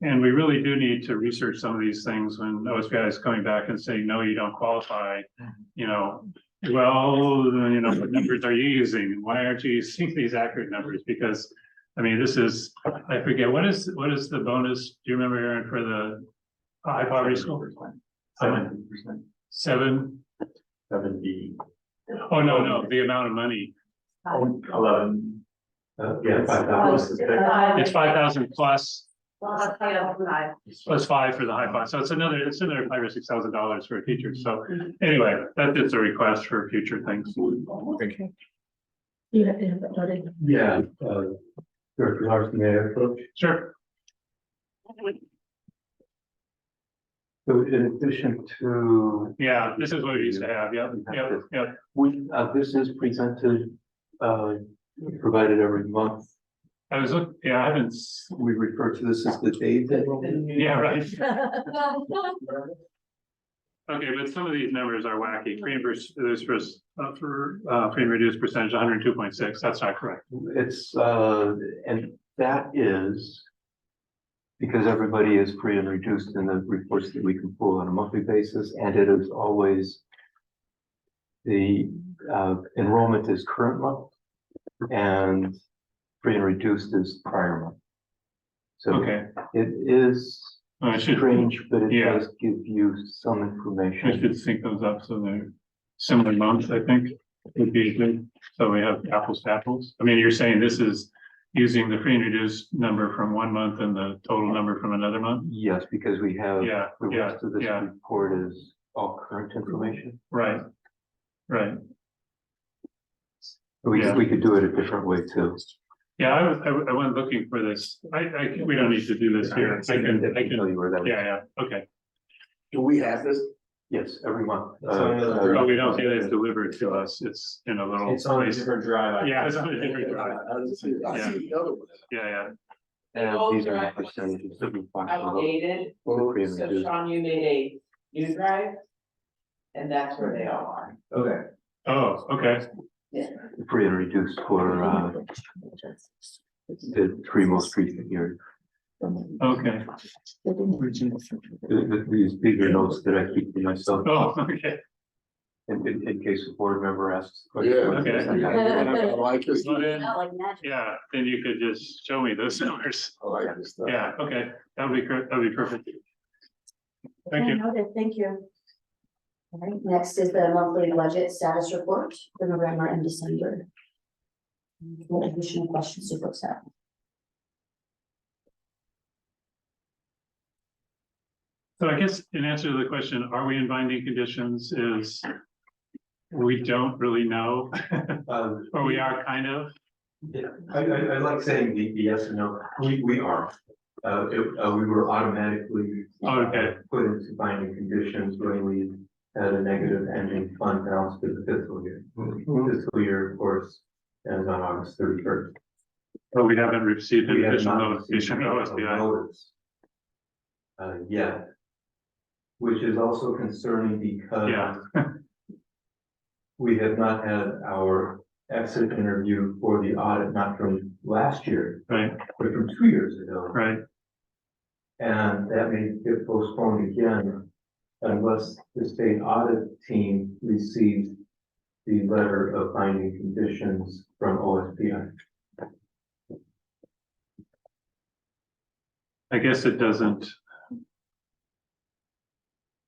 and we really do need to research some of these things when OSPI is coming back and saying, no, you don't qualify, what numbers are you using? Why aren't you using these accurate numbers? Because, I mean, this is, I forget, what is the bonus? Do you remember, Aaron, for the high poverty school? 70%. 70. Oh, no, the amount of money. 11. Yeah, 5,000. It's 5,000 plus. Well, five. Plus 5 for the high five. So it's another $5,000 or $6,000 for a teacher. So anyway, that is a request for future things. Okay. You have to have that noted. Yeah, Director Larson, may I approach? Sure. So in addition to. Yeah, this is what we used to have, yep, yep. This is presented, provided every month. I haven't, We refer to this as the David. yeah, right. Okay, but some of these numbers are wacky. Free and free and reduced percentage, 102.6, that's not correct. It's, and that is because everybody is free and reduced in the reports that we can pull on a monthly basis, and it is always the enrollment is current month and free and reduced is prior month. So Okay. it is strange, but it yeah. does give you some I information. should sync those up so they're similar months, I think, would be good. So we have apples to apples. I mean, you're saying this is using the free and reduced number from one month and the total number from another month? Yes, because we have Yeah, the yeah, rest of this yeah. report is all current information. Right, right. We could do it a different way too. Yeah, I went looking for this. We don't need to do this here. I can tell you where that is. Yeah, okay. Do we have this? Yes, every month. But we don't get it delivered to us. It's in a little. It's on a place. different drive. Yeah, it's on a different drive. I see the other one. Yeah. And these are the percentages that we find. Outdated, so Sean, you made a new drive. And that's where they all are. Okay. Oh, okay. Free and reduced for the three most recent years. Okay. These are notes that I keep for myself. Oh, okay. In case a board member asks. Yeah. Okay. I like this. Well, then, Not like magic. yeah, then you could just show me those numbers. I like this stuff. Yeah, okay. That'd be perfect. Thank you. Okay, thank you. All right, next is the monthly budget status report for November and December. What additional questions do folks have? So I guess in answer to the question, are we in binding conditions is we don't really know, or we are kind of. Yeah, I like saying the yes and no. We are. We were automatically put into binding conditions when we had a negative ending fund balance to the fiscal year. Fiscal year, of course, ends on August 31st. But we haven't received an We have additional not received notification a OSBI. notice yet, which is also concerning because we have not had our exit interview for the audit, not from last year, right, but from 2 years ago. Right. And that may get postponed again unless the state audit team receives the letter of binding conditions from OSBI. I guess it doesn't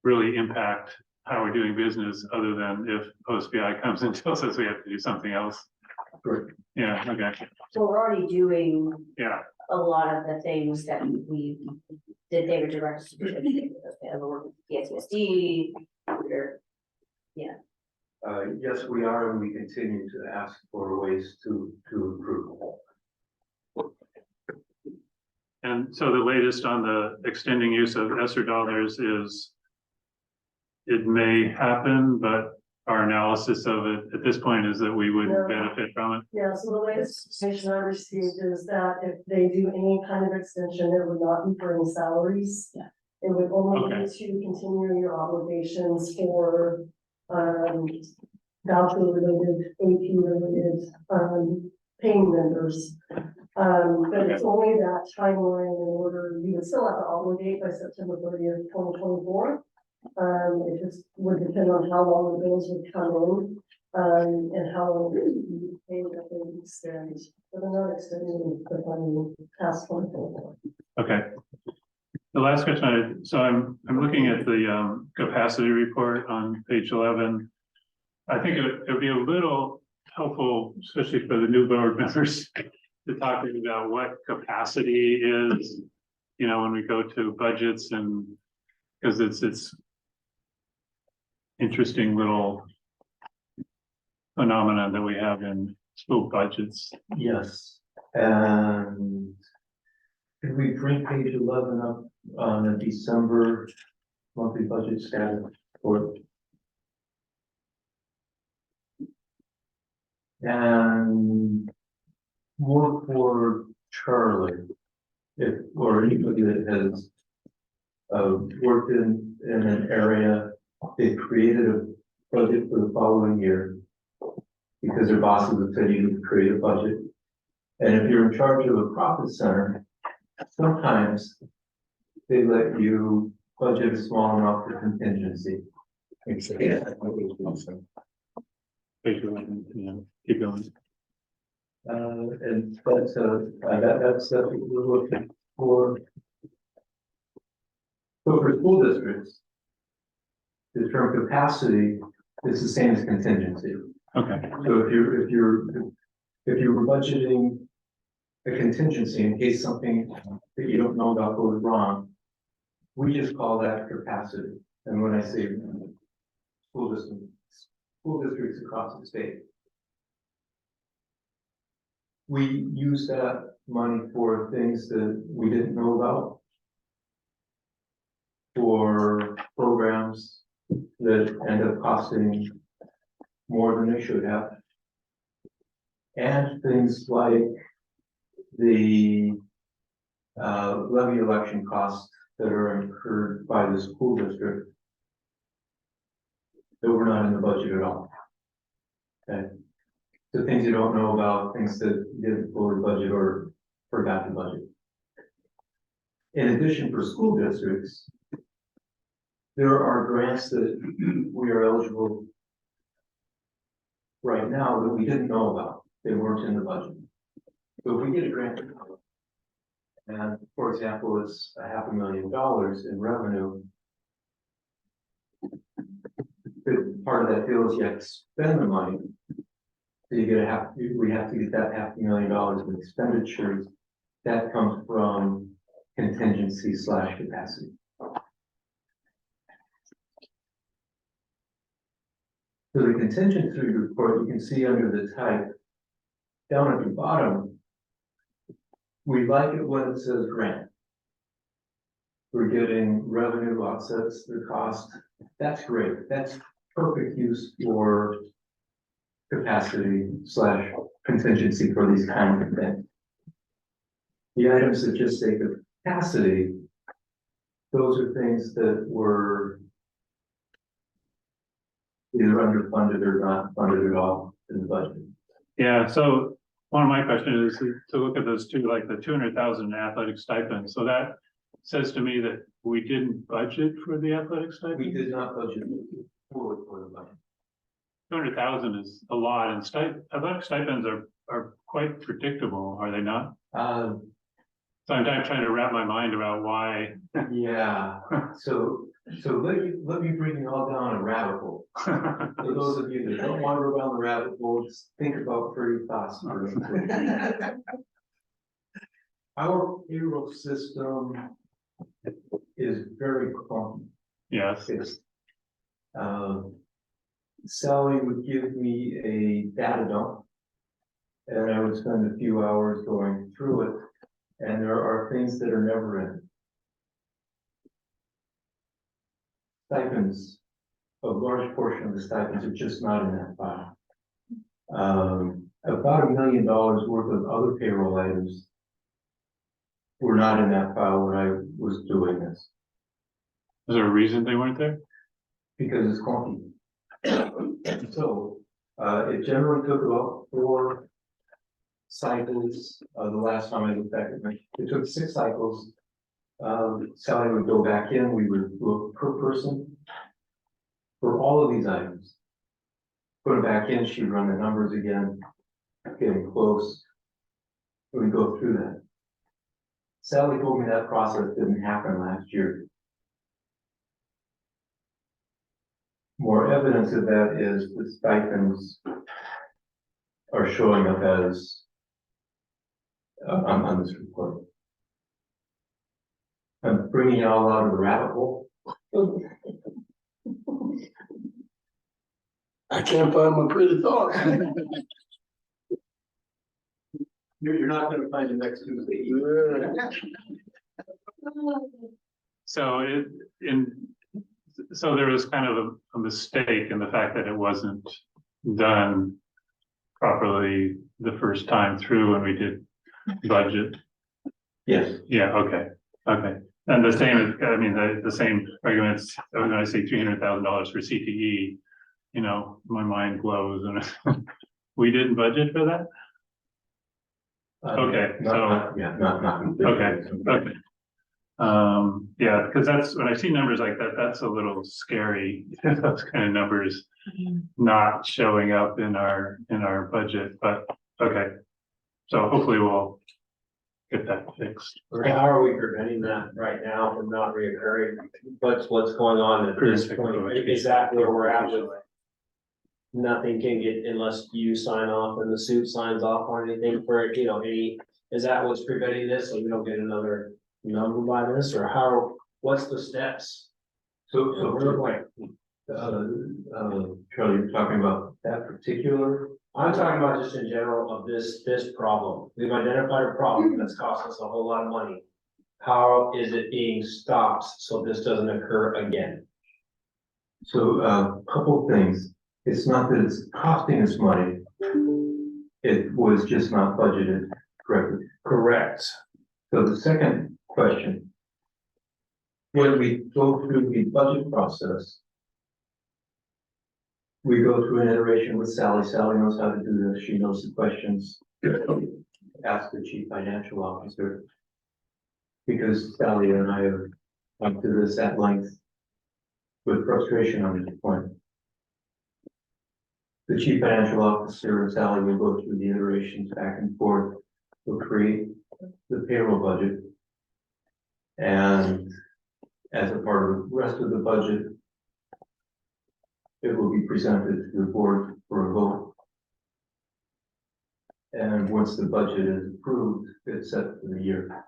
really impact how we're doing business, other than if OSBI comes and tells us we have to do something else. Correct. Yeah, okay, So we're already doing yeah, a lot of the things that we did, they were directed to do. We have a work with PSSD, Yes, we are, and we continue to ask for ways to improve. and so the latest on the extending use of ESSER dollars is it may happen, but our analysis of it at this point is that we wouldn't benefit from it. Yeah, so the latest information I received is that if they do any kind of extension, it would not be for any salaries. Yeah. It would only Okay. be to continue your obligations for, voucher related, AP related, paying members. But it's only that timeline in order, you would still have to obligate by September 30th, 2024. It just would depend on how long the bills would come in, and how long you pay that they would extend. But they're not extending the funding past 2024. Okay. The last question so I'm looking at the capacity report on page 11. I think it would be a little helpful, especially for the new board members, to talk about what capacity is, when we go to budgets, and because it's interesting little phenomenon that we have in school budgets. Yes, and could we bring page 11 up on the December monthly budget status report. And more for Charlie, if, or anybody that has worked in an area, they created a budget for the following year because their bosses have said you need to create a budget. And if you're in charge of a profit center, sometimes they let you budget a small amount for contingency. Yeah, keep going. And that's what we're looking for. So for school districts, the term capacity is the same as contingency. Okay. So if you were budgeting a contingency in case something that you don't know about goes wrong, we just call that capacity. And when I say school districts across the state, we use that money for things that we didn't know about, for programs that end up costing more than they should have, and things like the levy election costs that are incurred by the school district that were not in the budget at all. Okay. The things you don't know about, things that you didn't fully budget or forgot to budget. In addition, for school districts, there are grants that we are eligible right now that we didn't know about. They weren't in the budget. So if we get a grant, and for example, it's $500,000 in revenue, part of that deal is you have to spend the money. So we have to get that $500,000 in expenditures. That comes from contingency / capacity. So the contingency report, you can see under the type, down at the bottom, we like it when it says grant. We're getting revenue offsets the cost. That's great. That's perfect use for capacity / contingency for these kinds of things. The items that just say capacity, those are things that were either underfunded or not funded at all in the budget. Yeah, so one of my questions is to look at those two, like the 200,000 athletic stipends. So that says to me that we didn't budget for the athletic stipend. We did not budget for the budget. 200,000 is a lot, and athletic stipends are quite predictable, are they not? So I'm trying to wrap my mind around why. Yeah, so let me bring you all down a rabbit hole. For those of you that don't wander around the rabbit hole, just think about pretty thoughts. Our payroll system is very clunky. Yes. Sally would give me a data dump, and I would spend a few hours going through it, and there are things that are never in. Stipends, a large portion of the stipends are just not in that file. About $1 million worth of other payroll items were not in that file when I was doing this. Is there a reason they weren't there? Because it's clunky. So, it generally took about 4 cycles. The last time I looked back at it, it took 6 cycles. Sally would go back in, we would look per person for all of these items. Put it back in, she'd run the numbers again, getting close. We'd go through that. Sally told me that process didn't happen last year. More evidence of that is the stipends are showing up as on this report. I'm bringing it all out of the rabbit hole. I can't find my pretty thoughts. You're not gonna find it next Tuesday either. So so there was kind of a mistake in the fact that it wasn't done properly the first time through when we did budget. Yes. Yeah, okay, okay. And the same, I mean, the same arguments, when I say $300,000 for CTE, you know, my mind blows and we didn't budget for that? Okay, so. Yeah, not completely. Okay, okay. Yeah, because that's, when I see numbers like that, that's a little scary, those kind of numbers not showing up in our budget, but, okay. So hopefully we'll get that fixed. How are we preventing that right now from not reoccurring? What's going on at this point? Is that where we're at with? Nothing can get unless you sign off and the suit signs off on anything for, you know, is that what's preventing this? So we don't get another number by this, or how, what's the steps? So, Real quick. Charlie, you're talking about that particular? I'm talking about just in general of this problem. We've identified a problem that's cost us a whole lot of money. How is it being stopped so this doesn't occur again? So, couple of things. It's not that it's costing us money. It was just not budgeted correctly. Correct. So the second question. When we go through the budget process, we go through an iteration with Sally. Sally knows how to do this. She knows the questions. Ask the chief financial officer. Because Sally and I have gone through this at length with frustration on this point. The chief financial officer and Sally will go through the iterations back and forth. We'll create the payroll budget. And as a part of the rest of the budget, it will be presented to the board for a vote. And once the budget is approved, it's set for the year.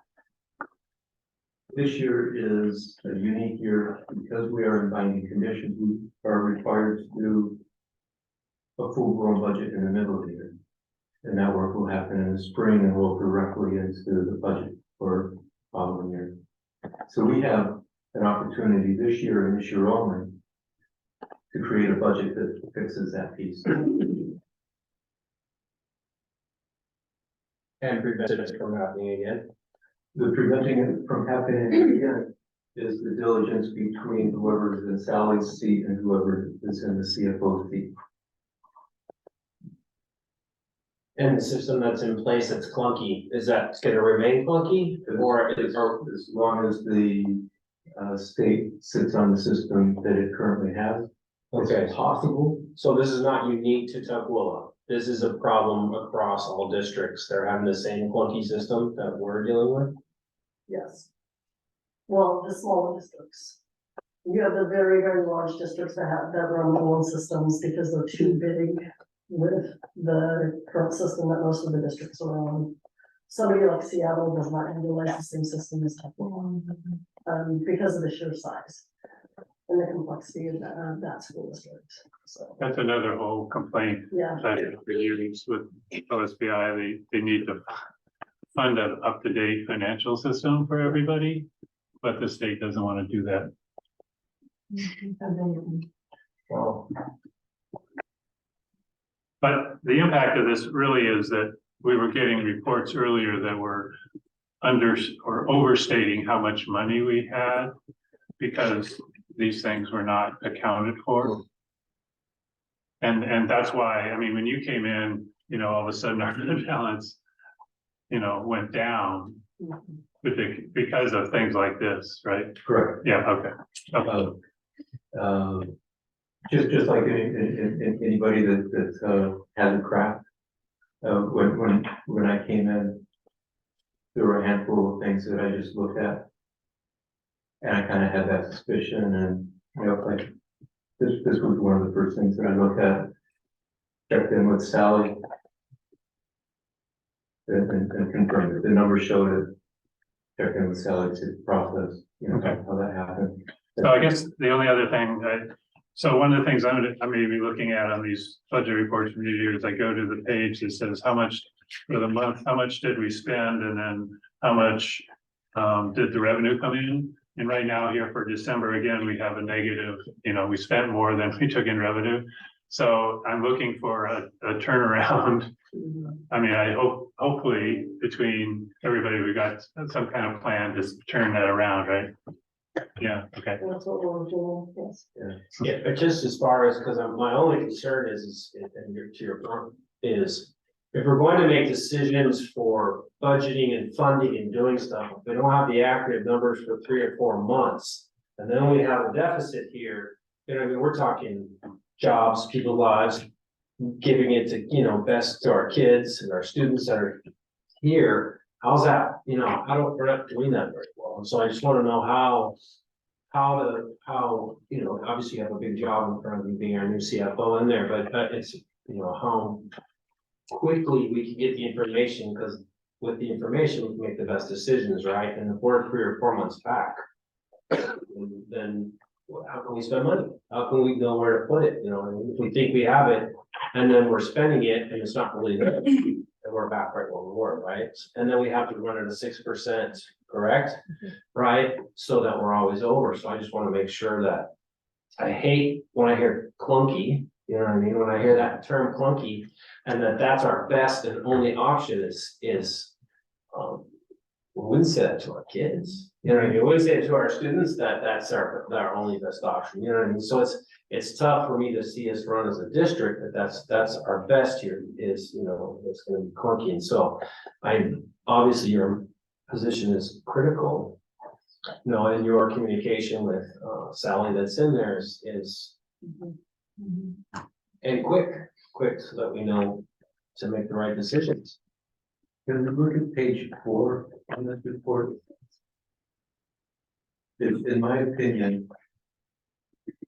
This year is a unique year because we are in binding conditions. We are required to do a full-blown budget in the middle of the year. And that work will happen in the spring and will directly into the budget for the following year. So we have an opportunity this year and this year only to create a budget that fixes that piece. And prevent it from happening again. The preventing it from happening again is the diligence between whoever is in Sally's seat and whoever is in the CFO's seat. And the system that's in place that's clunky, is that gonna remain clunky? Or As long as the state sits on the system that it currently has. Okay. It's possible. So this is not unique to Tukwila. This is a problem across all districts. They're having the same clunky system that we're dealing with. Yes. Well, the smaller districts. You have the very, very large districts that run their own systems because they're too big with the current system that most of the districts are on. Somebody like Seattle does not utilize the same system as Tukwila, because of the sheer size and the complexity of that school district, so. That's another whole complaint. Yeah. That for years with OSBI, they need to fund an up-to-date financial system for everybody, but the state doesn't want to do that. Well, but the impact of this really is that we were getting reports earlier that were under or overstating how much money we had because these things were not accounted for. And that's why, I mean, when you came in, you know, all of a sudden our balance, you know, went down because of things like this, right? correct. Yeah, okay. Just like anybody that has a craft. When I came in, there were a handful of things that I just looked at. And I kind of had that suspicion and, you know, like, this was one of the first things that I looked at. Checked in with Sally. And confirmed that the numbers showed it. Checked in with Sally to process, you know, Okay. how that happened. So I guess the only other thing, so one of the things I may be looking at on these budget reports from you is I go to the page that says how much for the month, how much did we spend, and then how much did the revenue come in? And right now here for December, again, we have a negative, we spent more than we took in revenue. So I'm looking for a turnaround. I mean, hopefully between everybody, we got some kind of plan to turn that around, right? Yeah, okay. That's what we're doing, yes. Yeah, but just as far as, because my only concern is, and to your point, is if we're going to make decisions for budgeting and funding and doing stuff, if we don't have the accurate numbers for 3 or 4 months, and then we have a deficit here, I mean, we're talking jobs, people's lives, giving it to, best to our kids and our students that are here. How's that, we're not doing that very well. And so I just want to know how, obviously you have a big job in front of you being our new CFO in there, but it's, how quickly we can get the information, because with the information, we can make the best decisions, right? And if we're 3 or 4 months back, then how can we spend money? How can we know where to put it? If we think we have it and then we're spending it and it's not really there, then we're back right where we were, right? And then we have to run it at 6%, correct? Right? So that we're always over. So I just want to make sure that I hate when I hear clunky, you know what I mean? When I hear that term clunky, and that's our best and only option is we wouldn't say that to our kids. You know what I mean? We wouldn't say it to our students that that's our only best option. You know what I mean? So it's tough for me to see us run as a district, but that's our best here is, it's gonna be clunky. And so obviously your position is critical. And your communication with Sally that's in there is and quick so that we know to make the right decisions. Can we look at page 4 on this report? In my opinion,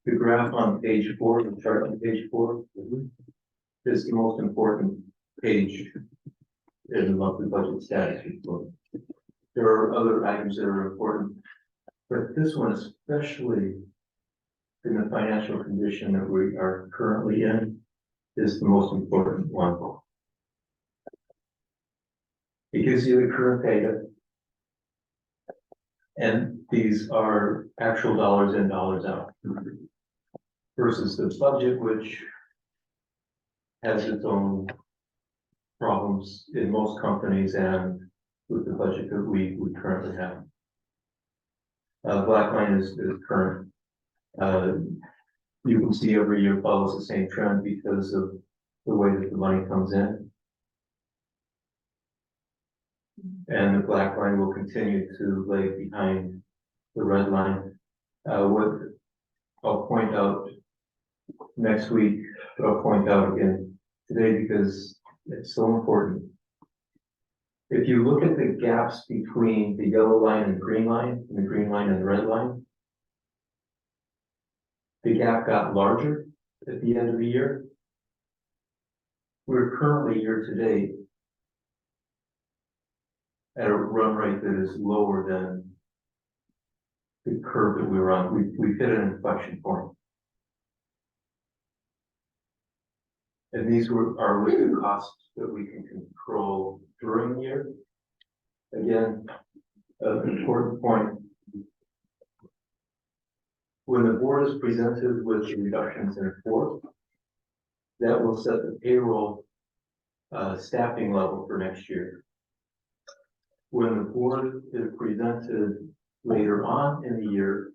the graph on page 4, the chart on page 4, is the most important page in the monthly budget status report. There are other items that are important, but this one especially in the financial condition that we are currently in is the most important one. It gives you the current data. And these are actual dollars in, dollars out. Versus the budget, which has its own problems in most companies and with the budget that we currently have. Black line is current. You can see every year follows the same trend because of the way that the money comes in. And the black line will continue to lay behind the red line. What I'll point out next week, but I'll point out again today because it's so important. If you look at the gaps between the yellow line and the green line, and the green line and the red line, the gap got larger at the end of the year. We're currently year to date at a run rate that is lower than the curve that we were on. We've hit an inflection point. And these are living costs that we can control during the year. Again, an important point. When the board is presented with the reductions in force, that will set the payroll staffing level for next year. When the board is presented later on in the year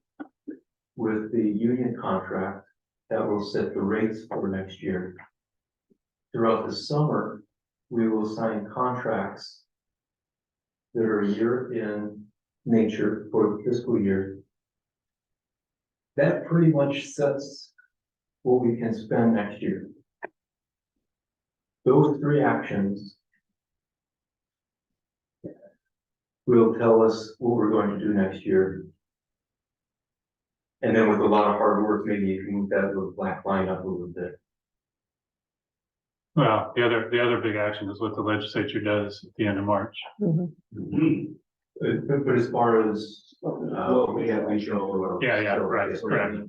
with the union contract, that will set the rates for next year. Throughout the summer, we will sign contracts that are a year in nature for the fiscal year. That pretty much sets what we can spend next year. Those 3 actions will tell us what we're going to do next year. And then with a lot of hard work, maybe you can move that little black line up a little bit. Well, the other big action is what the legislature does at the end of March. But as far as what we have, we show. Right.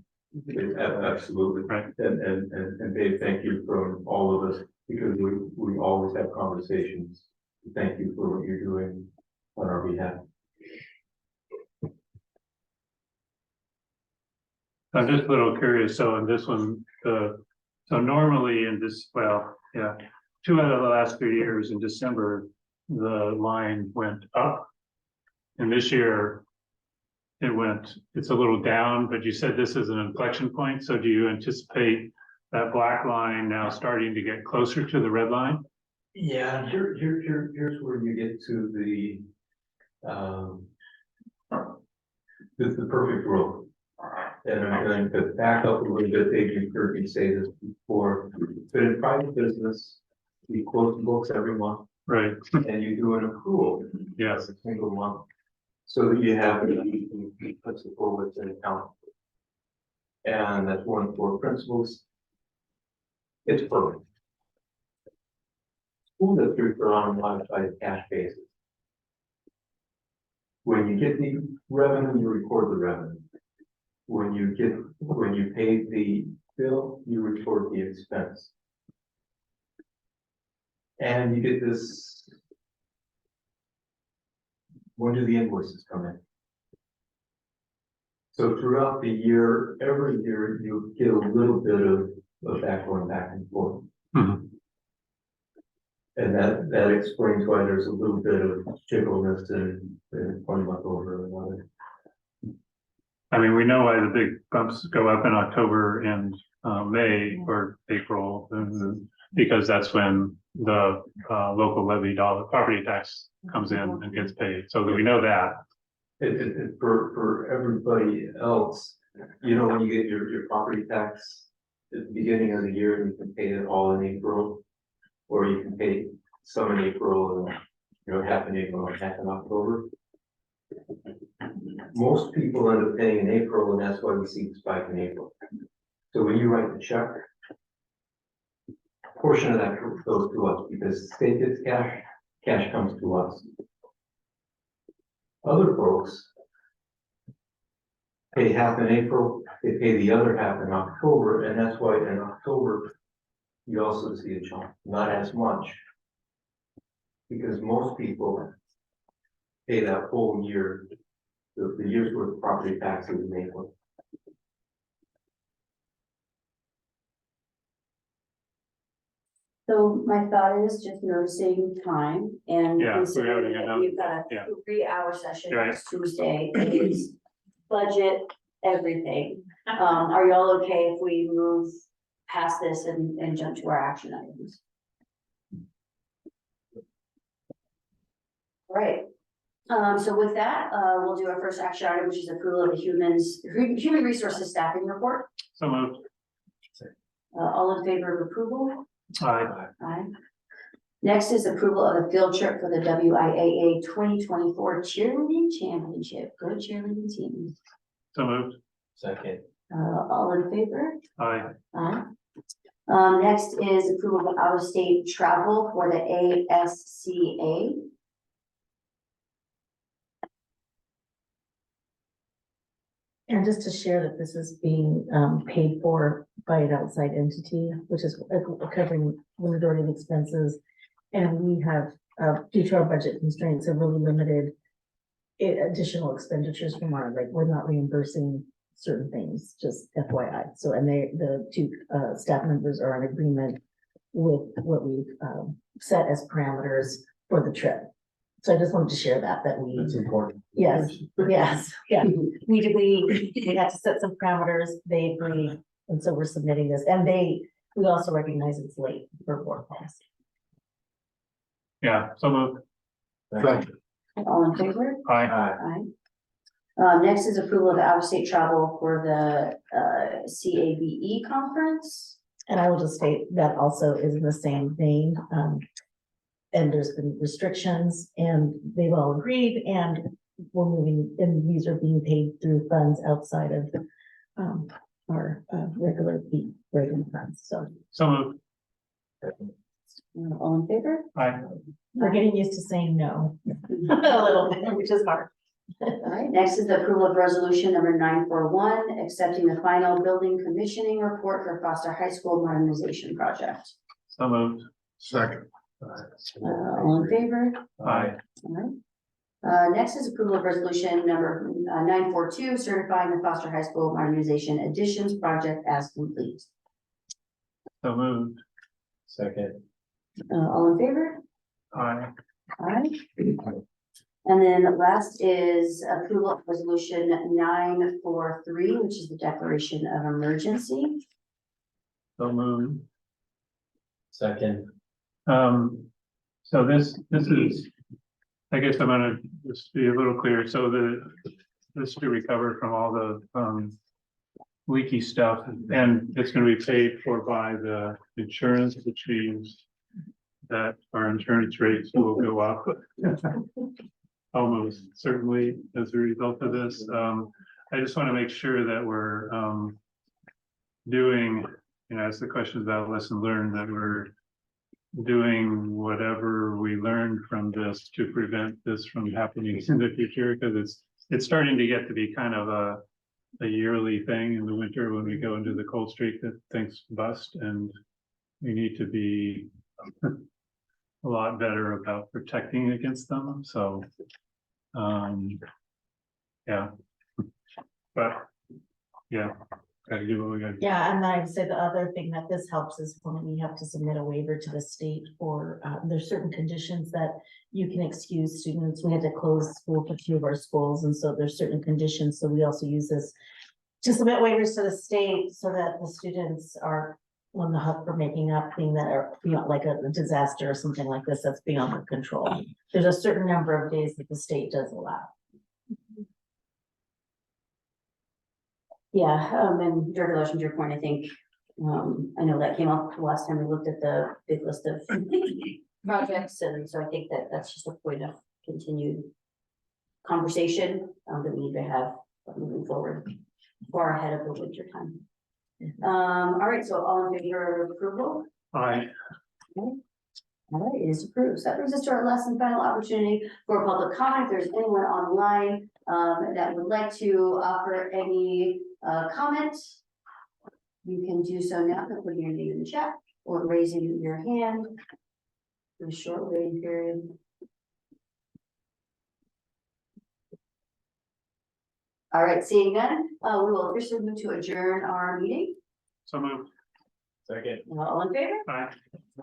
Absolutely. Right. And Dave, thank you from all of us, because we always have conversations. Thank you for what you're doing on our behalf. I'm just a little curious, so in this one, so normally in this, well, yeah, 2 out of the last 3 years in December, the line went up. And this year, it's a little down, but you said this is an inflection point, so do you anticipate that black line now starting to get closer to the red line? Yeah, here's where you get to the perfect world. And I'm going to back up a little bit, you've heard me say this before, but in private business, we close the books every month. Right. And you do an accrual. Yes. A single month, so that you have, you put the forwards in account. And that's one of 4 principles. It's perfect. School districts are on a modified cash basis. When you get the revenue, you record the revenue. When you pay the bill, you record the expense. And you get this. When do the invoices come in? So throughout the year, every year, you get a little bit of that going back and forth. Mhm. And that explains why there's a little bit of jiggleness in one month over another. I mean, we know why the big bumps go up in October and May or April, because that's when the local levy property tax comes in and gets paid. So that we know that. For everybody else, you know, when you get your property tax at the beginning of the year, you can pay it all in April, or you can pay some in April and half in April and half in October. Most people end up paying in April, and that's why we see the spike in April. So when you write the check, a portion of that goes to us because the state gets cash comes to us. Other folks pay half in April, they pay the other half in October, and that's why in October you also see a jump, not as much. Because most people pay that whole year, the year's worth of property taxes in April. So my thought is just noticing time and Yeah, considering we're having that we've got yeah. a 3-hour session Right. next Tuesday, it is budget, everything. Are y'all okay if we move past this and jump to our action items? All right. So with that, we'll do our first action item, which is approval of the human resources staffing report. So moved. All in favor of approval? Aye. Aye. Next is approval of a field trip for the WIAA 2024 cheerleading championship. Good cheerleading team. So moved. Second. All in favor? Aye. Aye. Next is approval of out-of-state travel for the ASCA. And just to share that this is being paid for by an outside entity, which is covering the majority of expenses. And we have, due to our budget constraints, have really limited additional expenditures from our, like, we're not reimbursing certain things, just FYI. So, and the 2 staff members are in agreement with what we've set as parameters for the trip. So I just wanted to share that we. That's important. Yes, yeah. We had to set some parameters, they agree, and so we're submitting this, and we also recognize it's late for board policy. Yeah, so moved. Second. All in favor? Aye. Aye. Next is approval of out-of-state travel for the CABE conference. And I will just state that also is in the same vein, and there's been restrictions, and they've all agreed, and we're moving, and these are being paid through funds outside of our regular funds, so. So moved. All in favor? Aye. We're getting used to saying no, a little bit, which is hard. All right, next is the approval of resolution number 941, accepting the final building commissioning report for Foster High School modernization project. So moved. Second. All in favor? Aye. All right. Next is approval of resolution number 942, certifying the Foster High School modernization additions project as complete. So moved. Second. All in favor? Aye. Aye. And then last is approval of resolution 943, which is the declaration of emergency. So moved. Second. So this is, I guess I'm gonna just be a little clear, so this to recover from all the, leaky stuff, and it's gonna be paid for by the insurance, which means that our insurance rates will go up. Almost certainly as a result of this, I just wanna make sure that we're, doing, as the questions about lesson learned, that we're doing whatever we learned from this to prevent this from happening in the future, because it's starting to get to be kind of a yearly thing in the winter when we go into the cold streak that things bust, and we need to be a lot better about protecting against them, so yeah, but yeah, gotta do what we gotta do. Yeah, and I'd say the other thing that this helps is when we have to submit a waiver to the state for, there's certain conditions that you can excuse students. We had to close school for 2 of our schools, and so there's certain conditions, so we also use this to submit waivers to the state so that the students are on the hook for making up things that are, like a disaster or something like this that's beyond their control. There's a certain number of days that the state does allow. Yeah, and Director Lotion, to your point, I think, I know that came up the last time we looked at the big list of projects, and so I think that that's just a point of continued conversation that we need to have moving forward, far ahead of the winter time. All right, so all in favor of approval? Aye. All right, it is approved. So that brings us to our last and final opportunity for public comment. If there's anyone online that would like to offer any comment, you can do so now by putting your name in the chat or raising your hand. For a short waiting period. All right, seeing none, we will officially move to adjourn our meeting. So moved. Second. All in favor? Aye.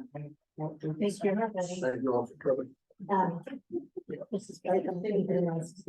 Thank you, everybody. Thank you all for coming. This is great. I'm thinking very nice.